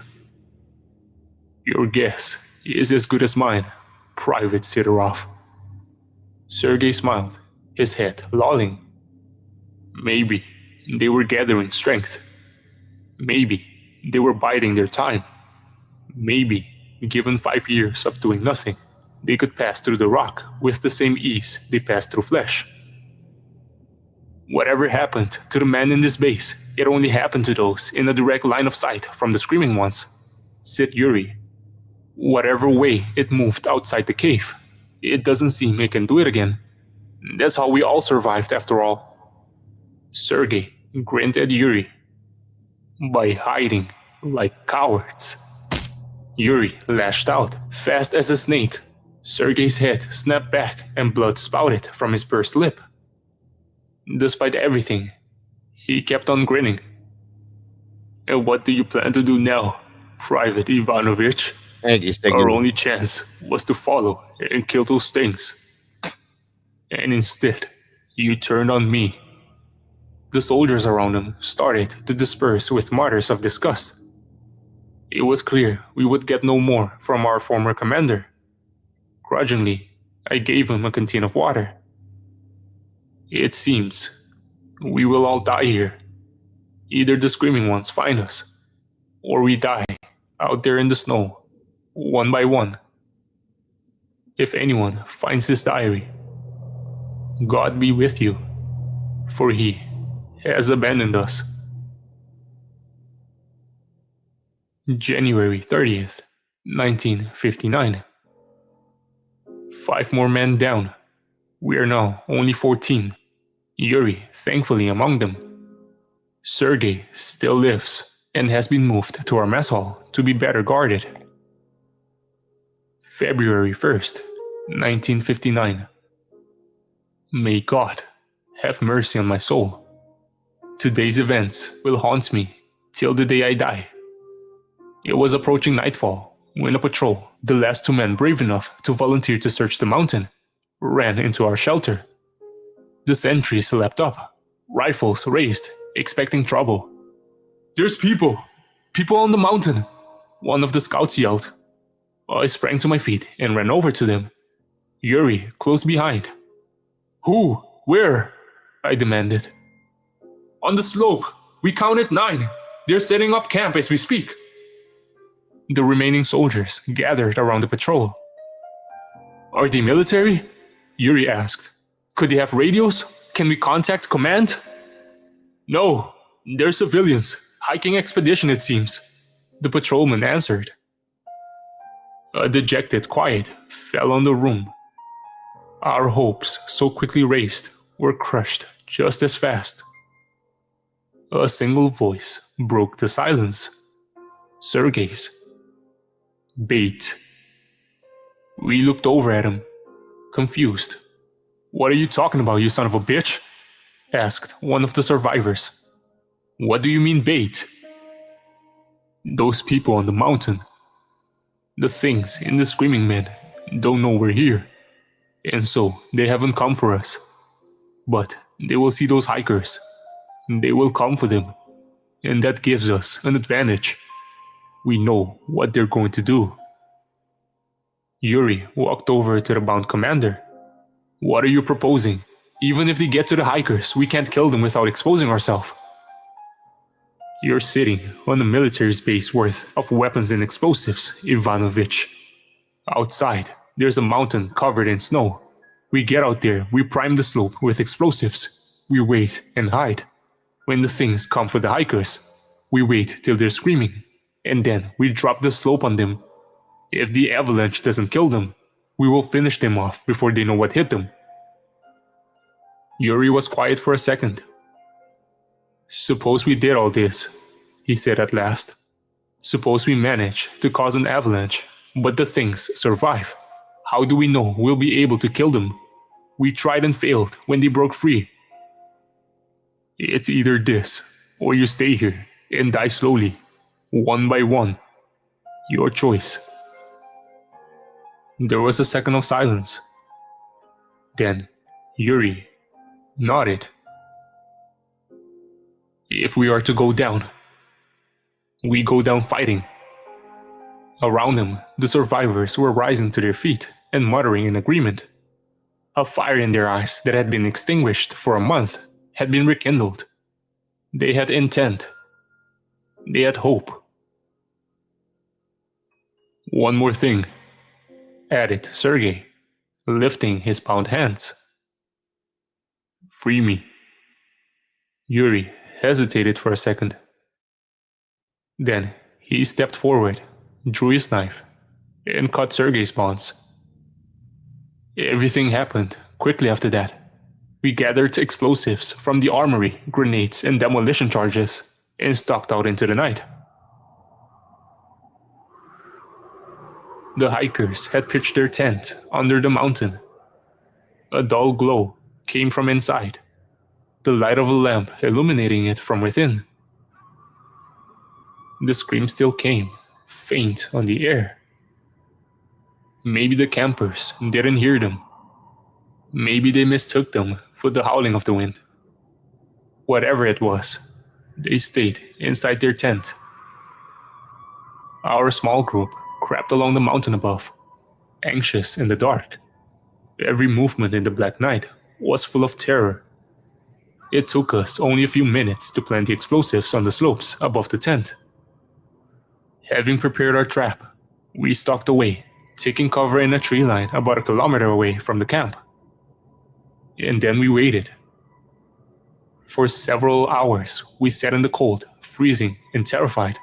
Speaker 7: Your guess is as good as mine, Private Sidorov. Sergei smiled, his head lolling. Maybe they were gathering strength. Maybe they were biding their time. Maybe, given 5 years of doing nothing, they could pass through the rock with the same ease they passed through flesh. Whatever happened to the man in this base, it only happened to those in a direct line of sight from the screaming ones, said Yuri. Whatever way it moved outside the cave, it doesn't seem it can do it again. That's how we all survived after all. Sergei grinned at Yuri. By hiding like cowards. Yuri lashed out, fast as a snake. Sergei's head snapped back and blood spouted from his burst lip. Despite everything, he kept on grinning. And what do you plan to do now, Private Ivanovich?
Speaker 1: Thank you, Sticky.
Speaker 7: Our only chance was to follow and kill those things. And instead, you turned on me. The soldiers around him started to disperse with mutters of disgust. It was clear we would get no more from our former commander. Grudgingly, I gave him a canteen of water. It seems we will all die here. Either the screaming ones find us, or we die out there in the snow, one by one. If anyone finds this diary, God be with you, for he has abandoned us. January 30th, 1959. 5 more men down. We are now only 14. Yuri, thankfully, among them. Sergei still lives and has been moved to our mess hall to be better guarded. February 1st, 1959. May God have mercy on my soul. Today's events will haunt me till the day I die. It was approaching nightfall when a patrol, the last 2 men brave enough to volunteer to search the mountain, ran into our shelter. The sentries leapt up, rifles raised, expecting trouble. There's people! People on the mountain! One of the scouts yelled. I sprang to my feet and ran over to them. Yuri close behind. Who? Where? I demanded. On the slope. We counted 9. They're setting up camp as we speak. The remaining soldiers gathered around the patrol. Are they military? Yuri asked. Could they have radios? Can we contact command? No, they're civilians. Hiking expedition, it seems. The patrolman answered. A dejected quiet fell on the room. Our hopes, so quickly raised, were crushed just as fast. A single voice broke the silence. Sergei's. Bait. We looked over at him, confused. What are you talking about, you son of a bitch? Asked one of the survivors. What do you mean bait? Those people on the mountain. The things in the screaming men don't know we're here, and so they haven't come for us. But they will see those hikers. They will come for them, and that gives us an advantage. We know what they're going to do. Yuri walked over to the bound commander. What are you proposing? Even if they get to the hikers, we can't kill them without exposing ourselves. You're sitting on a military base worth of weapons and explosives, Ivanovich. Outside, there's a mountain covered in snow. We get out there, we prime the slope with explosives. We wait and hide. When the things come for the hikers, we wait till they're screaming, and then we drop the slope on them. If the avalanche doesn't kill them, we will finish them off before they know what hit them. Yuri was quiet for a second. Suppose we did all this, he said at last. Suppose we manage to cause an avalanche, but the things survive. How do we know we'll be able to kill them? We tried and failed when they broke free. It's either this, or you stay here and die slowly, one by one. Your choice. There was a second of silence. Then Yuri nodded. If we are to go down, we go down fighting. Around him, the survivors were rising to their feet and muttering in agreement. A fire in their eyes that had been extinguished for a month had been rekindled. They had intent. They had hope. One more thing, added Sergei, lifting his bound hands. Free me. Yuri hesitated for a second. Then he stepped forward, drew his knife, and cut Sergei's bonds. Everything happened quickly after that. We gathered explosives from the armory, grenades, and demolition charges, and stalked out into the night. The hikers had pitched their tent under the mountain. A dull glow came from inside, the light of a lamp illuminating it from within. The scream still came, faint on the air. Maybe the campers didn't hear them. Maybe they mistook them for the howling of the wind. Whatever it was, they stayed inside their tent. Our small group crept along the mountain above, anxious in the dark. Every movement in the black night was full of terror. It took us only a few minutes to plant the explosives on the slopes above the tent. Having prepared our trap, we stalked away, taking cover in a tree line about a kilometer away from the camp. And then we waited. For several hours, we sat in the cold, freezing and terrified.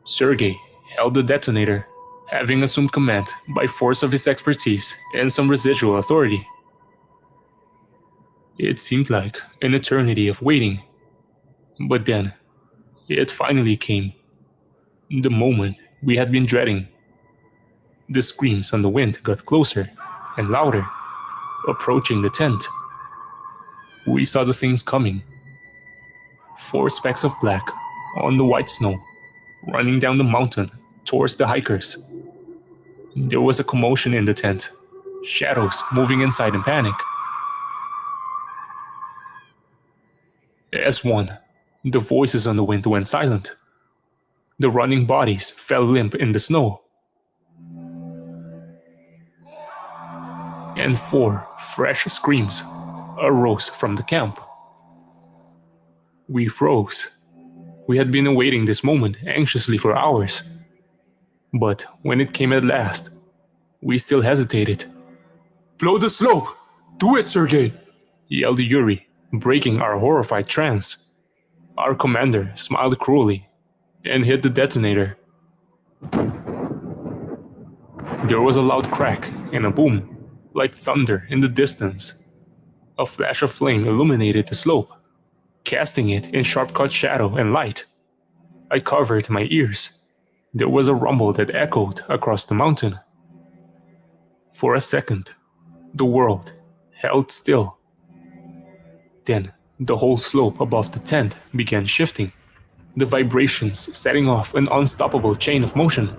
Speaker 7: Sergei held the detonator, having assumed command by force of his expertise and some residual authority. It seemed like an eternity of waiting. But then, it finally came. The moment we had been dreading. The screams on the wind got closer and louder, approaching the tent. We saw the things coming. 4 specks of black on the white snow, running down the mountain towards the hikers. There was a commotion in the tent, shadows moving inside in panic. As one, the voices on the wind went silent. The running bodies fell limp in the snow. And 4 fresh screams arose from the camp. We froze. We had been awaiting this moment anxiously for hours. But when it came at last, we still hesitated.
Speaker 8: Blow the slope! Do it, Sergei!
Speaker 7: Yelled Yuri, breaking our horrified trance. Our commander smiled cruelly and hit the detonator. There was a loud crack and a boom, like thunder in the distance. A flash of flame illuminated the slope, casting it in sharp-cut shadow and light. I covered my ears. There was a rumble that echoed across the mountain. For a second, the world held still. Then, the whole slope above the tent began shifting, the vibrations setting off an unstoppable chain of motion.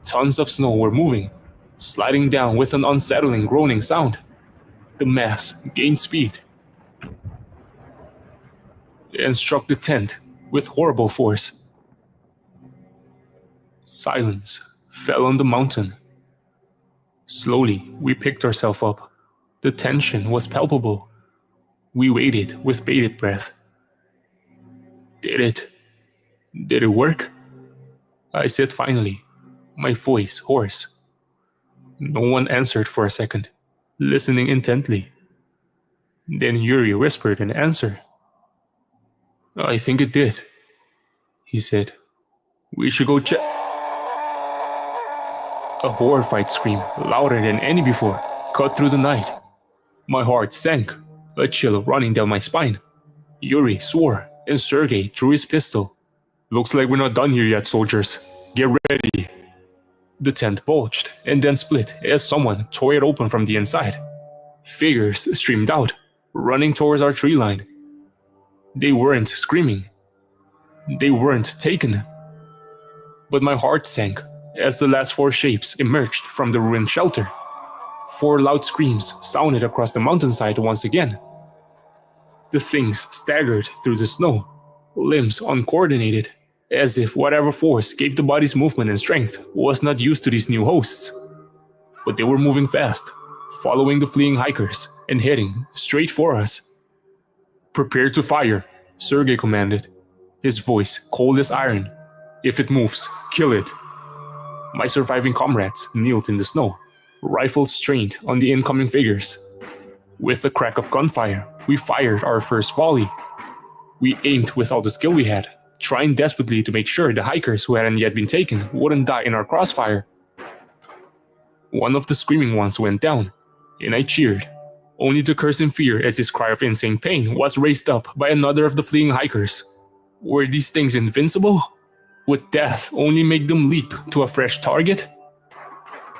Speaker 7: Tons of snow were moving, sliding down with an unsettling groaning sound. The mass gained speed and struck the tent with horrible force. Silence fell on the mountain. Slowly, we picked ourselves up. The tension was palpable. We waited with bated breath. Did it work? I said finally, my voice hoarse. No one answered for a second, listening intently. Then Yuri whispered an answer. I think it did, he said. We should go check. A horrified scream, louder than any before, cut through the night. My heart sank, a chill running down my spine. Yuri swore, and Sergei drew his pistol.
Speaker 8: Looks like we're not done here yet, soldiers. Get ready.
Speaker 7: The tent bulged and then split as someone tore it open from the inside. Figures streamed out, running towards our tree line. They weren't screaming. They weren't taken. But my heart sank as the last 4 shapes emerged from the ruined shelter. 4 loud screams sounded across the mountainside once again. The things staggered through the snow, limbs uncoordinated, as if whatever force gave the body's movement and strength was not used to these new hosts. But they were moving fast, following the fleeing hikers and heading straight for us. "Prepare to fire," Sergei commanded, his voice cold as iron. "If it moves, kill it." My surviving comrades kneeled in the snow, rifles trained on the incoming figures. With the crack of gunfire, we fired our first volley. We aimed with all the skill we had, trying desperately to make sure the hikers who hadn't yet been taken wouldn't die in our crossfire. One of the screaming ones went down, and I cheered, only to curse in fear as his cry of insane pain was raised up by another of the fleeing hikers. Were these things invincible? Would death only make them leap to a fresh target?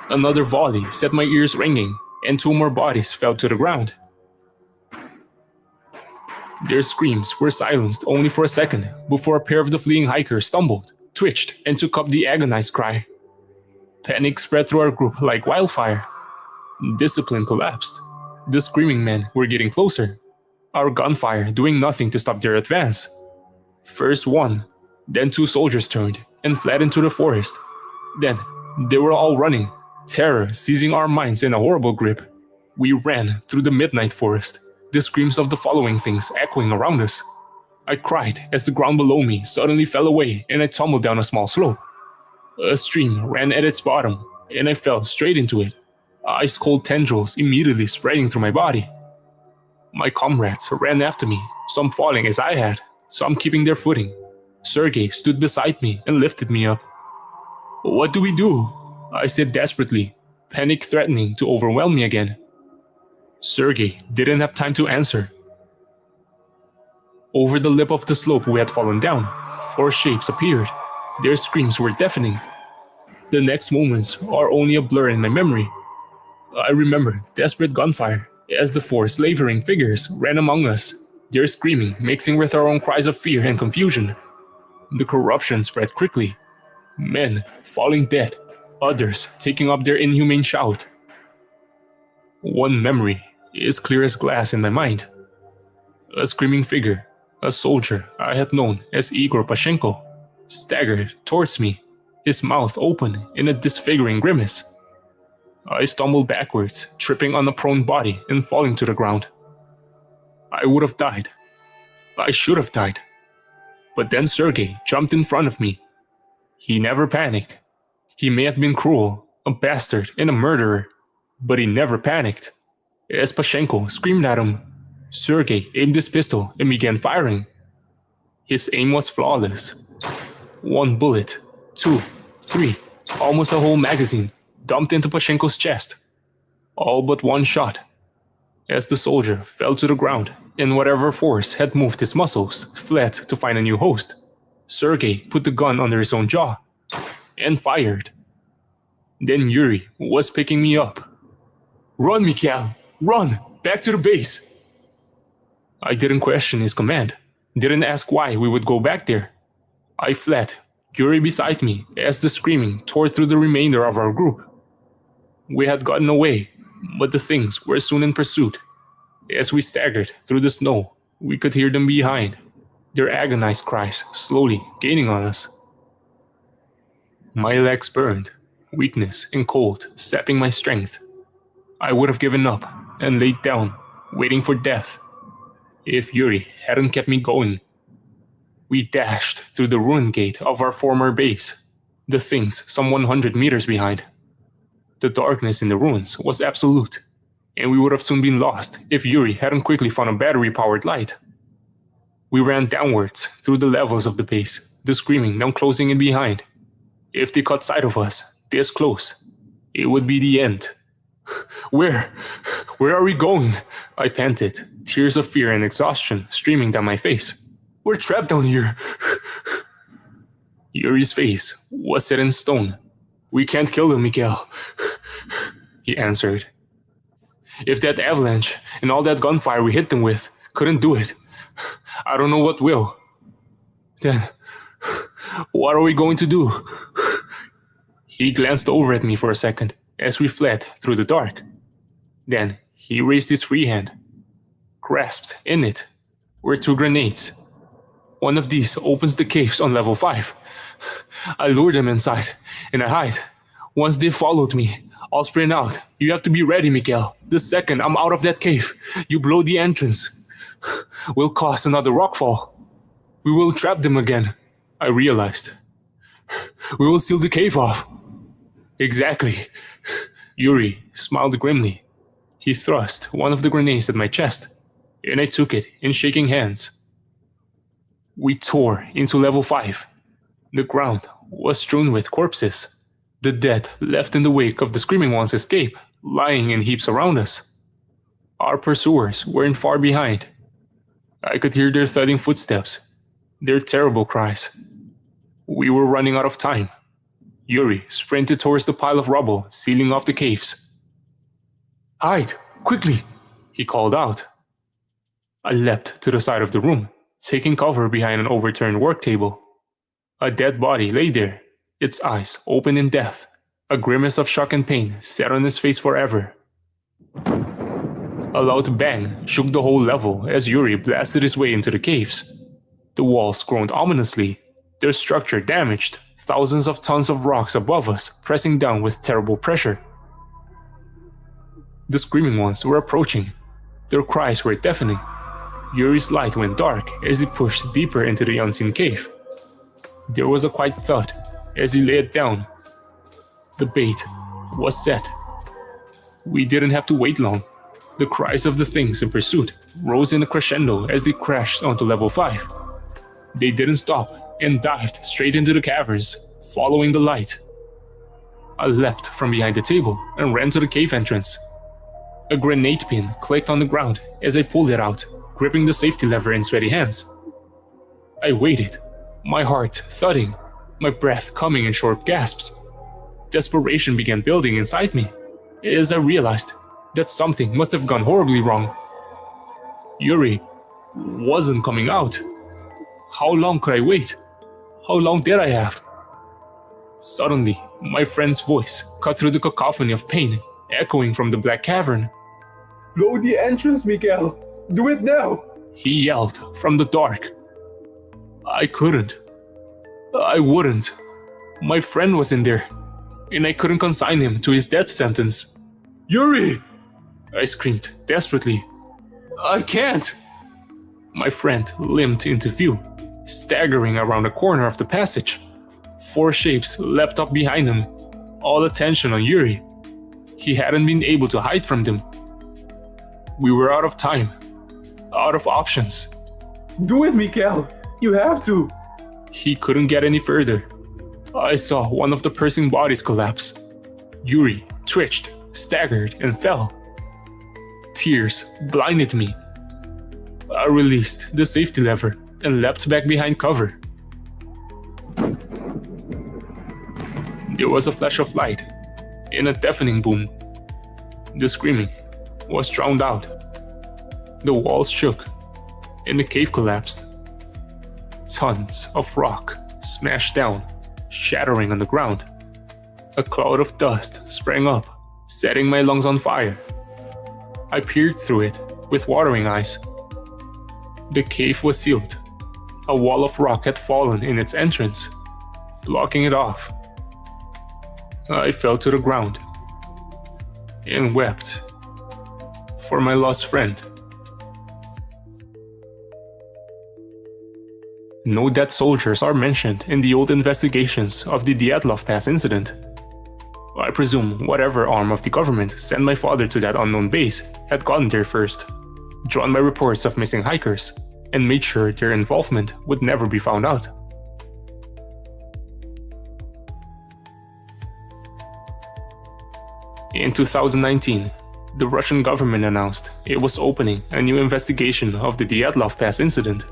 Speaker 7: Another volley set my ears ringing, and 2 more bodies fell to the ground. Their screams were silenced only for a second before a pair of the fleeing hikers stumbled, twitched, and took up the agonized cry. Panic spread through our group like wildfire. Discipline collapsed. The screaming men were getting closer, our gunfire doing nothing to stop their advance. First one, then 2 soldiers turned and fled into the forest. Then they were all running, terror seizing our minds in a horrible grip. We ran through the midnight forest, the screams of the following things echoing around us. I cried as the ground below me suddenly fell away and I tumbled down a small slope. A stream ran at its bottom, and I fell straight into it, ice-cold tendrils immediately spreading through my body. My comrades ran after me, some falling as I had, some keeping their footing. Sergei stood beside me and lifted me up. "What do we do?" I said desperately, panic threatening to overwhelm me again. Sergei didn't have time to answer. Over the lip of the slope we had fallen down, 4 shapes appeared. Their screams were deafening. The next moments are only a blur in my memory. I remember desperate gunfire as the 4 slavering figures ran among us, their screaming mixing with our own cries of fear and confusion. The corruption spread quickly. Men falling dead, others taking up their inhumane shout. One memory is clear as glass in my mind. A screaming figure, a soldier I had known as Igor Pashenko, staggered towards me, his mouth open in a disfiguring grimace. I stumbled backwards, tripping on a prone body and falling to the ground. I would have died. I should have died. But then Sergei jumped in front of me. He never panicked. He may have been cruel, a bastard and a murderer, but he never panicked. As Pashenko screamed at him, Sergei aimed his pistol and began firing. His aim was flawless. 1 bullet, 2, 3, almost a whole magazine dumped into Pashenko's chest. All but 1 shot. As the soldier fell to the ground and whatever force had moved his muscles fled to find a new host, Sergei put the gun under his own jaw and fired. Then Yuri was picking me up. "Run, Mikhail! Run! Back to the base!" I didn't question his command, didn't ask why we would go back there. I fled, Yuri beside me, as the screaming tore through the remainder of our group. We had gotten away, but the things were soon in pursuit. As we staggered through the snow, we could hear them behind, their agonized cries slowly gaining on us. My legs burned, weakness and cold sapping my strength. I would have given up and laid down, waiting for death, if Yuri hadn't kept me going. We dashed through the ruined gate of our former base, the things some 100 meters behind. The darkness in the ruins was absolute, and we would have soon been lost if Yuri hadn't quickly found a battery-powered light. We ran downwards through the levels of the base, the screaming now closing in behind. If they caught sight of us, this close, it would be the end. Where are we going? I panted, tears of fear and exhaustion streaming down my face. We're trapped down here. Yuri's face was set in stone. We can't kill them, Mikhail, he answered. If that avalanche and all that gunfire we hit them with couldn't do it, I don't know what will. Then, what are we going to do? He glanced over at me for a second as we fled through the dark. Then he raised his free hand, grasped in it, were 2 grenades. One of these opens the caves on level 5. I lure them inside, and I hide. Once they followed me, I'll sprint out. You have to be ready, Miguel. The second I'm out of that cave, you blow the entrance. We'll cause another rockfall. We will trap them again, I realized. We will seal the cave off. Exactly. Yuri smiled grimly. He thrust one of the grenades at my chest, and I took it in shaking hands. We tore into level 5. The ground was strewn with corpses, the dead left in the wake of the screaming one's escape, lying in heaps around us. Our pursuers weren't far behind. I could hear their thudding footsteps, their terrible cries. We were running out of time. Yuri sprinted towards the pile of rubble, sealing off the caves. "Hide, quickly!" he called out. I leapt to the side of the room, taking cover behind an overturned work table. A dead body lay there, its eyes open in death, a grimace of shock and pain set on his face forever. A loud bang shook the whole level as Yuri blasted his way into the caves. The walls groaned ominously, their structure damaged, thousands of tons of rocks above us pressing down with terrible pressure. The screaming ones were approaching. Their cries were deafening. Yuri's light went dark as he pushed deeper into the unseen cave. There was a quiet thud as he lay it down. The bait was set. We didn't have to wait long. The cries of the things in pursuit rose in a crescendo as they crashed onto level 5. They didn't stop and dived straight into the caverns, following the light. I leapt from behind the table and ran to the cave entrance. A grenade pin clicked on the ground as I pulled it out, gripping the safety lever in sweaty hands. I waited, my heart thudding, my breath coming in short gasps. Desperation began building inside me as I realized that something must have gone horribly wrong. Yuri wasn't coming out. How long could I wait? How long did I have? Suddenly, my friend's voice cut through the cacophony of pain, echoing from the black cavern.
Speaker 8: Blow the entrance, Miguel! Do it now!
Speaker 7: He yelled from the dark. I couldn't. I wouldn't. My friend was in there, and I couldn't consign him to his death sentence. Yuri! I screamed desperately. I can't! My friend limped into view, staggering around the corner of the passage. 4 shapes leapt up behind him, all attention on Yuri. He hadn't been able to hide from them. We were out of time, out of options.
Speaker 8: Do it, Miguel! You have to!
Speaker 7: He couldn't get any further. I saw one of the pursuing bodies collapse. Yuri twitched, staggered, and fell. Tears blinded me. I released the safety lever and leapt back behind cover. There was a flash of light and a deafening boom. The screaming was drowned out. The walls shook and the cave collapsed. Tons of rock smashed down, shattering on the ground. A cloud of dust sprang up, setting my lungs on fire. I peered through it with watering eyes. The cave was sealed. A wall of rock had fallen in its entrance, blocking it off. I fell to the ground and wept for my lost friend. No dead soldiers are mentioned in the old investigations of the Dyatlov Pass incident. I presume whatever arm of the government sent my father to that unknown base had gotten there first, drawn by reports of missing hikers, and made sure their involvement would never be found out. In 2019, the Russian government announced it was opening a new investigation of the Dyatlov Pass incident.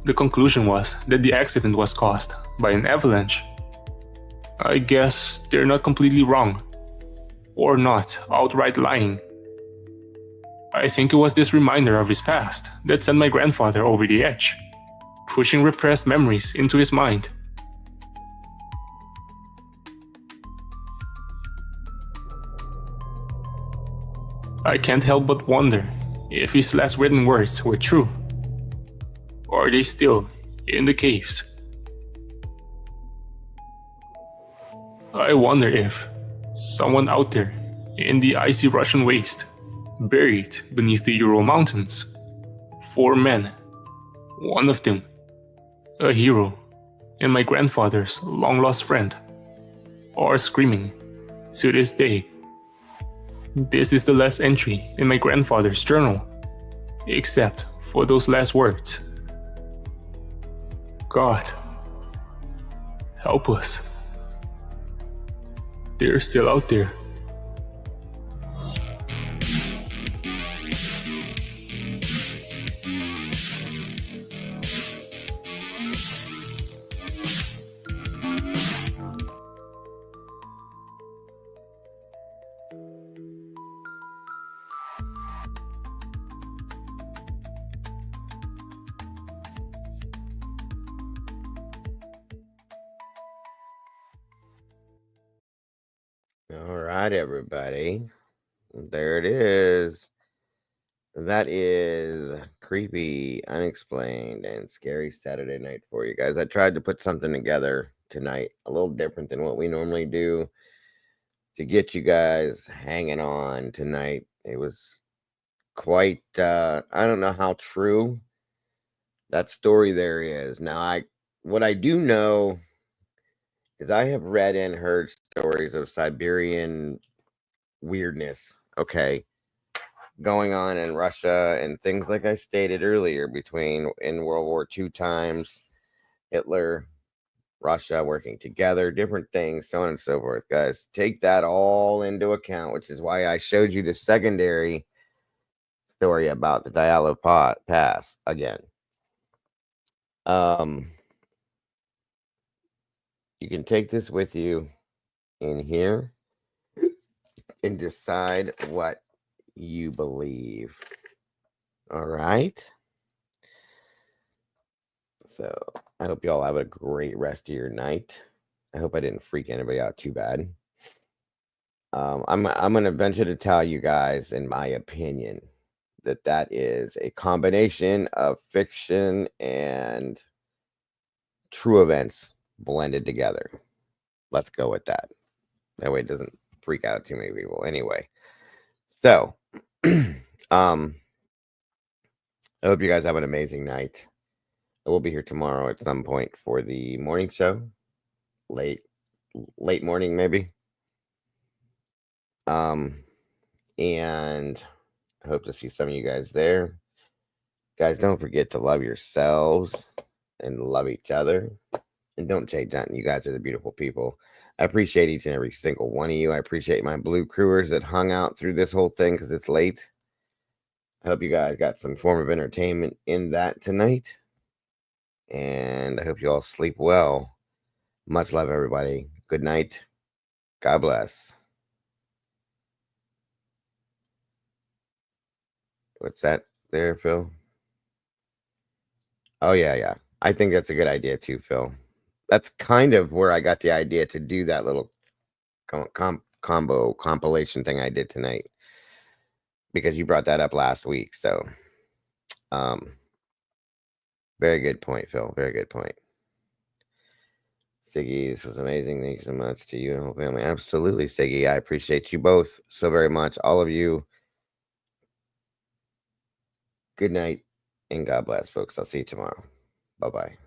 Speaker 7: The conclusion was that the accident was caused by an avalanche. I guess they're not completely wrong, or not outright lying. I think it was this reminder of his past that sent my grandfather over the edge, pushing repressed memories into his mind. I can't help but wonder if his last written words were true. Or are they still in the caves? I wonder if someone out there in the icy Russian waste, buried beneath the Ural Mountains, 4 men, one of them a hero and my grandfather's long-lost friend, are screaming to this day. This is the last entry in my grandfather's journal, except for those last words. God, help us. They're still out there.
Speaker 1: All right, everybody. There it is. That is creepy, unexplained, and scary Saturday night for you guys. I tried to put something together tonight, a little different than what we normally do, to get you guys hanging on tonight. It was quite, I don't know how true that story there is. Now, what I do know is I have read and heard stories of Siberian weirdness, okay, going on in Russia and things like I stated earlier between in World War II times, Hitler, Russia working together, different things, so on and so forth. Guys, take that all into account, which is why I showed you the secondary story about the Diallo Pass again. You can take this with you in here and decide what you believe. All right. So I hope you all have a great rest of your night. I hope I didn't freak anybody out too bad. I'm gonna venture to tell you guys, in my opinion, that is a combination of fiction and true events blended together. Let's go with that. That way it doesn't freak out too many people. Anyway, so I hope you guys have an amazing night. I will be here tomorrow at some point for the morning show. Late morning, maybe. And I hope to see some of you guys there. Guys, don't forget to love yourselves and love each other. And don't change that. You guys are the beautiful people. I appreciate each and every single one of you. I appreciate my blue crewers that hung out through this whole thing because it's late. I hope you guys got some form of entertainment in that tonight. And I hope you all sleep well. Much love, everybody. Good night. God bless. What's that there, Phil? Oh, yeah. I think that's a good idea too, Phil. That's kind of where I got the idea to do that little combo compilation thing I did tonight, because you brought that up last week. So, very good point, Phil. Very good point. Siggy, this was amazing. Thank you so much to you and the whole family. Absolutely, Siggy. I appreciate you both so very much. All of you. Good night and God bless, folks. I'll see you tomorrow. Bye-bye.